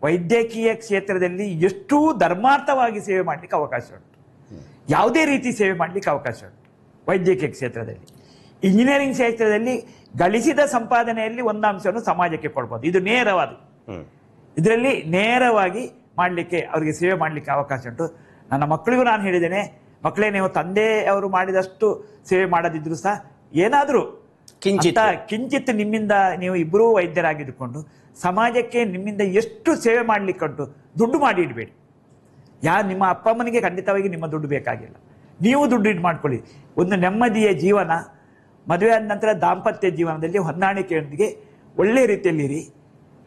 S2: ವೈದ್ಯಕೀಯ ಕ್ಷೇತ್ರದಲ್ಲಿ ಎಷ್ಟು ಧರ್ಮಾರ್ಥವಾಗಿ ಸೇವೆ ಮಾಡಲಿಕ್ಕೆ ಅವಕಾಶ ಉಂಟು, ಯಾವುದೇ ರೀತಿ ಸೇವೆ ಮಾಡಲಿಕ್ಕೆ ಅವಕಾಶ ಉಂಟು ವೈದ್ಯಕೀಯ ಕ್ಷೇತ್ರದಲ್ಲಿ. ಇಂಜಿನಿಯರಿಂಗ್ ಕ್ಷೇತ್ರದಲ್ಲಿ ಗಳಿಸಿದ ಸಂಪಾದನೆಯಲ್ಲಿ ಒಂದು ಅಂಶವನ್ನು ಸಮಾಜಕ್ಕೆ ಕೊಡ್ಬೋದು. ಇದು ನೇರವಾದ, ಇದರಲ್ಲಿ ನೇರವಾಗಿ ಮಾಡಲಿಕ್ಕೆ, ಅವರಿಗೆ ಸೇವೆ ಮಾಡಲಿಕ್ಕೆ ಅವಕಾಶ ಉಂಟು. ನನ್ನ ಮಕ್ಕಳಿಗೂ ನಾನು ಹೇಳಿದ್ದೇನೆ, ಮಕ್ಕಳೇ, ನೀವು ತಂದೆಯವರು ಮಾಡಿದಷ್ಟು ಸೇವೆ ಮಾಡದಿದ್ರು ಸಹ ಏನಾದರೂ ಕಿಂಚಿತ್ ನಿಮ್ಮಿಂದ, ನೀವು ಇಬ್ಬರೂ ವೈದ್ಯರಾಗಿದ್ದುಕೊಂಡು ಸಮಾಜಕ್ಕೆ ನಿಮ್ಮಿಂದ ಎಷ್ಟು ಸೇವೆ ಮಾಡಲಿಕ್ಕುಂಟು, ದುಡ್ಡು ಮಾಡಿ ಇಡಬೇಡಿ. ನಿಮ್ಮ ಅಪ್ಪ ಅಮ್ಮನಿಗೆ ಖಂಡಿತವಾಗಿ ನಿಮ್ಮ ದುಡ್ಡು ಬೇಕಾಗಿಲ್ಲ, ನೀವು ದುಡ್ಡು ಇಟ್ಟು ಮಾಡ್ಕೊಳ್ಳಿ. ಒಂದು ನೆಮ್ಮದಿಯ ಜೀವನ, ಮದುವೆ ಆದ ನಂತರ ದಾಂಪತ್ಯ ಜೀವನದಲ್ಲಿ ಹೊಂದಾಣಿಕೆಯೊಂದಿಗೆ ಒಳ್ಳೆಯ ರೀತಿಯಲ್ಲಿರಿ.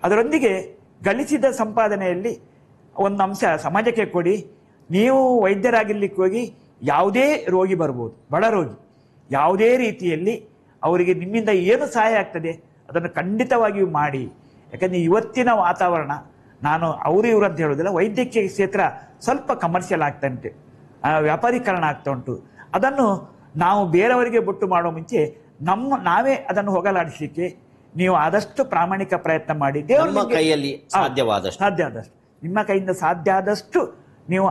S2: ಅದರೊಂದಿಗೆ ಗಳಿಸಿದ ಸಂಪಾದನೆಯಲ್ಲಿ ಒಂದು ಅಂಶ ಸಮಾಜಕ್ಕೆ ಕೊಡಿ. ನೀವು ವೈದ್ಯರಾಗಿರ್ಲಿಕ್ಕೆ ಹೋಗಿ ಯಾವುದೇ ರೋಗಿ ಬರ್ಬೋದು, ಬಡ ರೋಗಿ, ಯಾವುದೇ ರೀತಿಯಲ್ಲಿ ಅವರಿಗೆ ನಿಮ್ಮಿಂದ ಏನು ಸಹಾಯ ಆಗ್ತದೆ ಅದನ್ನು ಖಂಡಿತವಾಗಿಯೂ ಮಾಡಿ. ಯಾಕಂದರೆ ಇವತ್ತಿನ ವಾತಾವರಣ, ನಾನು ಇವರು ಅಂತ ಹೇಳೋದಿಲ್ಲ, ವೈದ್ಯಕೀಯ ಕ್ಷೇತ್ರ ಸ್ವಲ್ಪ ಕಮರ್ಷಿಯಲ್ ಆಗ್ತಾ ಉಂಟು, ವ್ಯಾಪಾರೀಕರಣ ಆಗ್ತಾ ಉಂಟು. ಅದನ್ನು ನಾವು ಬೇರೆಯವರಿಗೆ ಬೊಟ್ಟು ಮಾಡೋ ಮುಂಚೆ ನಾವೇ ಅದನ್ನು ಹೋಗಲಾಡಿಸಲಿಕ್ಕೆ ನೀವು ಆದಷ್ಟು ಪ್ರಾಮಾಣಿಕ ಪ್ರಯತ್ನ ಮಾಡಿ.
S1: ದೇವರ ಕೈಯಲ್ಲಿ ಸಾಧ್ಯ ಆದಷ್ಟು
S2: ನಿಮ್ಮ ಕೈಯಿಂದ ಸಾಧ್ಯ ಆದಷ್ಟು ನೀವು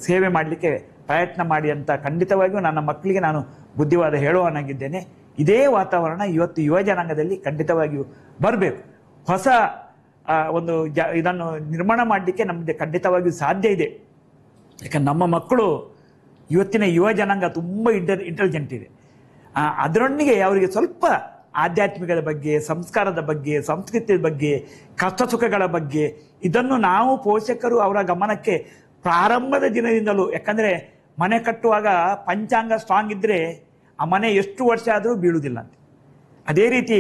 S2: ಸೇವೆ ಮಾಡಲಿಕ್ಕೆ ಪ್ರಯತ್ನ ಮಾಡಿ ಅಂತ ಖಂಡಿತವಾಗಿಯೂ ನನ್ನ ಮಕ್ಕಳಿಗೆ ನಾನು ಬುದ್ಧಿವಾದ ಹೇಳುವನಾಗಿದ್ದೇನೆ. ಇದೇ ವಾತಾವರಣ ಇವತ್ತು ಯುವ ಜನಾಂಗದಲ್ಲಿ ಖಂಡಿತವಾಗಿಯೂ ಬರಬೇಕು. ಹೊಸ ಒಂದು ಇದನ್ನು ನಿರ್ಮಾಣ ಮಾಡಲಿಕ್ಕೆ ನಮಗೆ ಖಂಡಿತವಾಗಿಯೂ ಸಾಧ್ಯ ಇದೆ. ಯಾಕಂದ್ರೆ ನಮ್ಮ ಮಕ್ಕಳು ಇವತ್ತಿನ ಯುವ ಜನಾಂಗ ತುಂಬ ಇಂಟೆಲಿಜೆಂಟ್ ಇದೆ. ಅದರೊಂದಿಗೆ ಅವರಿಗೆ ಸ್ವಲ್ಪ ಆಧ್ಯಾತ್ಮಿಕದ ಬಗ್ಗೆ, ಸಂಸ್ಕಾರದ ಬಗ್ಗೆ, ಸಂಸ್ಕೃತಿಯ ಬಗ್ಗೆ, ಕಷ್ಟ ಸುಖಗಳ ಬಗ್ಗೆ ಇದನ್ನು ನಾವು ಪೋಷಕರು ಅವರ ಗಮನಕ್ಕೆ ಪ್ರಾರಂಭದ ದಿನದಿಂದಲೂ, ಯಾಕಂದರೆ ಮನೆ ಕಟ್ಟುವಾಗ ಪಂಚಾಂಗ ಸ್ಟ್ರಾಂಗ್ ಇದ್ದರೆ ಆ ಮನೆ ಎಷ್ಟು ವರ್ಷ ಆದರೂ ಬೀಳುವುದಿಲ್ಲ ಅಂತ. ಅದೇ ರೀತಿ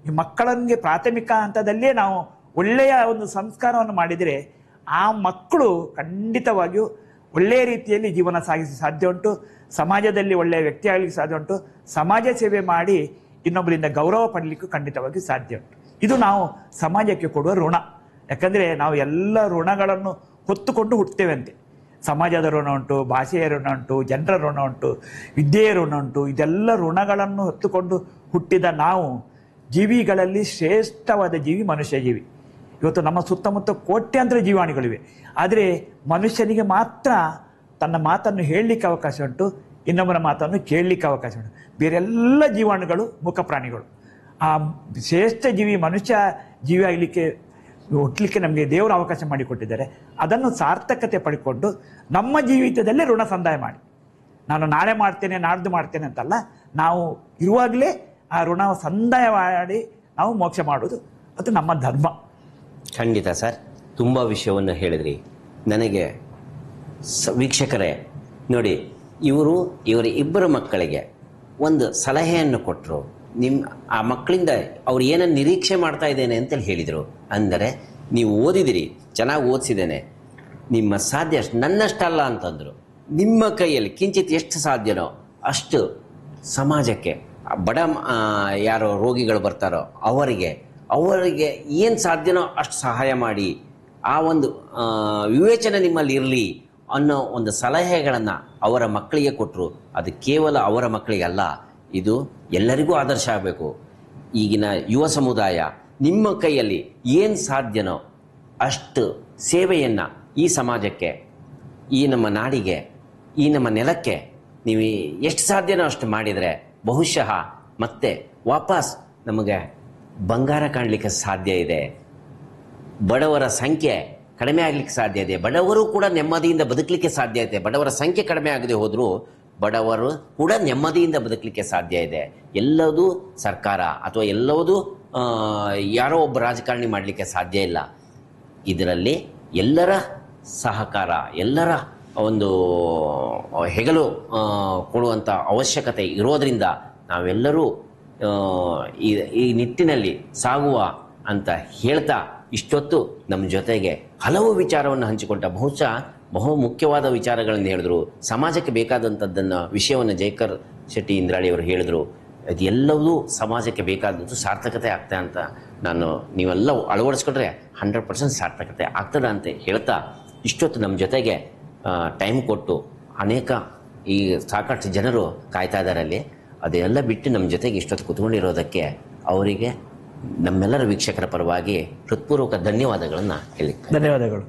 S2: ಈ ಮಕ್ಕಳಿಗೆ ಪ್ರಾಥಮಿಕ ಹಂತದಲ್ಲೇ ನಾವು ಒಳ್ಳೆಯ ಒಂದು ಸಂಸ್ಕಾರವನ್ನು ಮಾಡಿದರೆ ಆ ಮಕ್ಕಳು ಖಂಡಿತವಾಗಿಯೂ ಒಳ್ಳೆಯ ರೀತಿಯಲ್ಲಿ ಜೀವನ ಸಾಗಿಸಿ ಸಾಧ್ಯ ಉಂಟು. ಸಮಾಜದಲ್ಲಿ ಒಳ್ಳೆಯ ವ್ಯಕ್ತಿ ಆಗಲಿಕ್ಕೆ ಸಾಧ್ಯ ಉಂಟು. ಸಮಾಜ ಸೇವೆ ಮಾಡಿ ಇನ್ನೊಬ್ಬರಿಂದ ಗೌರವ ಪಡಲಿಕ್ಕೂ ಖಂಡಿತವಾಗಿಯೂ ಸಾಧ್ಯ ಉಂಟು. ಇದು ನಾವು ಸಮಾಜಕ್ಕೆ ಕೊಡುವ ಋಣ. ಯಾಕಂದರೆ ನಾವು ಎಲ್ಲ ಋಣಗಳನ್ನು ಹೊತ್ತುಕೊಂಡು ಹುಟ್ಟುತ್ತೇವೆ ಅಂತೆ. ಸಮಾಜದ ಋಣ ಉಂಟು, ಭಾಷೆಯ ಋಣ ಉಂಟು, ಜನರ ಋಣ ಉಂಟು, ವಿದ್ಯೆಯ ಋಣ ಉಂಟು. ಇದೆಲ್ಲ ಋಣಗಳನ್ನು ಹೊತ್ತುಕೊಂಡು ಹುಟ್ಟಿದ ನಾವು ಜೀವಿಗಳಲ್ಲಿ ಶ್ರೇಷ್ಠವಾದ ಜೀವಿ ಮನುಷ್ಯ ಜೀವಿ. ಇವತ್ತು ನಮ್ಮ ಸುತ್ತಮುತ್ತ ಕೋಟ್ಯಾಂತರ ಜೀವಾಣುಗಳಿವೆ. ಆದರೆ ಮನುಷ್ಯನಿಗೆ ಮಾತ್ರ ತನ್ನ ಮಾತನ್ನು ಹೇಳಲಿಕ್ಕೆ ಅವಕಾಶ ಉಂಟು, ಇನ್ನೊಬ್ಬರ ಮಾತನ್ನು ಕೇಳಲಿಕ್ಕೆ ಅವಕಾಶ ಉಂಟು. ಬೇರೆಲ್ಲ ಜೀವಾಣುಗಳು ಮೂಕ ಪ್ರಾಣಿಗಳು. ಆ ಶ್ರೇಷ್ಠ ಜೀವಿ ಮನುಷ್ಯ ಜೀವಿ ಆಗಲಿಕ್ಕೆ ಹುಟ್ಟಲಿಕ್ಕೆ ನಮಗೆ ದೇವರು ಅವಕಾಶ ಮಾಡಿಕೊಟ್ಟಿದ್ದಾರೆ. ಅದನ್ನು ಸಾರ್ಥಕತೆ ಪಡ್ಕೊಂಡು ನಮ್ಮ ಜೀವಿತದಲ್ಲೇ ಋಣ ಸಂದಾಯ ಮಾಡಿ, ನಾನು ನಾಳೆ ಮಾಡ್ತೇನೆ ನಾಡ್ದು ಮಾಡ್ತೇನೆ ಅಂತಲ್ಲ, ನಾವು ಇರುವಾಗಲೇ ಆ ಋಣ ಸಂದಾಯ ಮಾಡಿ ನಾವು ಮೋಕ್ಷ ಮಾಡೋದು ಅದು ನಮ್ಮ ಧರ್ಮ.
S1: ಖಂಡಿತ ಸರ್, ತುಂಬ ವಿಷಯವನ್ನು ಹೇಳಿದ್ರಿ. ನನಗೆ ವೀಕ್ಷಕರೇ ನೋಡಿ, ಇವರ ಇಬ್ಬರು ಮಕ್ಕಳಿಗೆ ಒಂದು ಸಲಹೆಯನ್ನು ಕೊಟ್ಟರು. ಆ ಮಕ್ಕಳಿಂದ ಅವ್ರು ಏನನ್ನು ನಿರೀಕ್ಷೆ ಮಾಡ್ತಾ ಇದ್ದೇನೆ ಅಂತೇಳಿ ಹೇಳಿದರು. ಅಂದರೆ ನೀವು ಓದಿದಿರಿ, ಚೆನ್ನಾಗಿ ಓದಿಸಿದ್ದೇನೆ, ನಿಮ್ಮ ಸಾಧ್ಯ ಅಷ್ಟು ನನ್ನಷ್ಟಲ್ಲ ಅಂತಂದರು. ನಿಮ್ಮ ಕೈಯಲ್ಲಿ ಕಿಂಚಿತ್ ಎಷ್ಟು ಸಾಧ್ಯನೋ ಅಷ್ಟು ಸಮಾಜಕ್ಕೆ, ಬಡ ಯಾರೋ ರೋಗಿಗಳು ಬರ್ತಾರೋ ಅವರಿಗೆ ಏನು ಸಾಧ್ಯನೋ ಅಷ್ಟು ಸಹಾಯ ಮಾಡಿ, ಆ ಒಂದು ವಿವೇಚನೆ ನಿಮ್ಮಲ್ಲಿ ಇರಲಿ ಅನ್ನೋ ಒಂದು ಸಲಹೆಗಳನ್ನು ಅವರ ಮಕ್ಕಳಿಗೆ ಕೊಟ್ಟರು. ಅದು ಕೇವಲ ಅವರ ಮಕ್ಕಳಿಗಲ್ಲ, ಇದು ಎಲ್ಲರಿಗೂ ಆದರ್ಶ ಆಗಬೇಕು. ಈಗಿನ ಯುವ ಸಮುದಾಯ ನಿಮ್ಮ ಕೈಯಲ್ಲಿ ಏನು ಸಾಧ್ಯನೋ ಅಷ್ಟು ಸೇವೆಯನ್ನು ಈ ಸಮಾಜಕ್ಕೆ, ಈ ನಮ್ಮ ನಾಡಿಗೆ, ಈ ನಮ್ಮ ನೆಲಕ್ಕೆ ನೀವು ಎಷ್ಟು ಸಾಧ್ಯನೋ ಅಷ್ಟು ಮಾಡಿದರೆ ಬಹುಶಃ ಮತ್ತೆ ವಾಪಸ್ ನಮಗೆ ಬಂಗಾರ ಕಾಣಲಿಕ್ಕೆ ಸಾಧ್ಯ ಇದೆ. ಬಡವರ ಸಂಖ್ಯೆ ಕಡಿಮೆ ಆಗಲಿಕ್ಕೆ ಸಾಧ್ಯ ಇದೆ. ಬಡವರು ಕೂಡ ನೆಮ್ಮದಿಯಿಂದ ಬದುಕಲಿಕ್ಕೆ ಸಾಧ್ಯ ಇದೆ. ಬಡವರ ಸಂಖ್ಯೆ ಕಡಿಮೆ ಆಗದೆ ಹೋದರೂ ಬಡವರು ಕೂಡ ನೆಮ್ಮದಿಯಿಂದ ಬದುಕಲಿಕ್ಕೆ ಸಾಧ್ಯ ಇದೆ. ಎಲ್ಲದೂ ಸರ್ಕಾರ ಅಥವಾ ಎಲ್ಲವೂ ಯಾರೋ ಒಬ್ಬ ರಾಜಕಾರಣಿ ಮಾಡಲಿಕ್ಕೆ ಸಾಧ್ಯ ಇಲ್ಲ. ಇದರಲ್ಲಿ ಎಲ್ಲರ ಸಹಕಾರ, ಎಲ್ಲರ ಒಂದು ಹೆಗಲು ಕೊಡುವಂಥ ಅವಶ್ಯಕತೆ ಇರೋದರಿಂದ ನಾವೆಲ್ಲರೂ ಈ ನಿಟ್ಟಿನಲ್ಲಿ ಸಾಗುವ ಅಂತ ಹೇಳ್ತಾ ಇಷ್ಟೊತ್ತು ನಮ್ಮ ಜೊತೆಗೆ ಹಲವು ವಿಚಾರವನ್ನು ಹಂಚಿಕೊಂಡ, ಬಹು ಮುಖ್ಯವಾದ ವಿಚಾರಗಳನ್ನು ಹೇಳಿದ್ರು. ಸಮಾಜಕ್ಕೆ ಬೇಕಾದಂಥದ್ದನ್ನು ವಿಷಯವನ್ನು ಜಯಕರ್ ಶೆಟ್ಟಿ ಇಂದ್ರಾಳಿ ಅವರು ಹೇಳಿದರು. ಅದೆಲ್ಲವೂ ಸಮಾಜಕ್ಕೆ ಬೇಕಾದದ್ದು ಸಾರ್ಥಕತೆ ಆಗ್ತದೆ ಅಂತ ನೀವೆಲ್ಲ ಅಳವಡಿಸ್ಕೊಂಡ್ರೆ 100% ಸಾರ್ಥಕತೆ ಆಗ್ತದೆ ಅಂತ ಹೇಳ್ತಾ ಇಷ್ಟೊತ್ತು ನಮ್ಮ ಜೊತೆಗೆ ಟೈಮ್ ಕೊಟ್ಟು ಈ ಸಾಕಷ್ಟು ಜನರು ಕಾಯ್ತಾ ಇದ್ದಾರೆ ಅಲ್ಲಿ. ಅದೆಲ್ಲ ಬಿಟ್ಟು ನಮ್ಮ ಜೊತೆಗೆ ಇಷ್ಟೊತ್ತು ಕೂತ್ಕೊಂಡಿರೋದಕ್ಕೆ ಅವರಿಗೆ ನಮ್ಮೆಲ್ಲರ ವೀಕ್ಷಕರ ಪರವಾಗಿ ಹೃತ್ಪೂರ್ವಕ ಧನ್ಯವಾದಗಳನ್ನು ಹೇಳಿ.
S2: ಧನ್ಯವಾದಗಳು.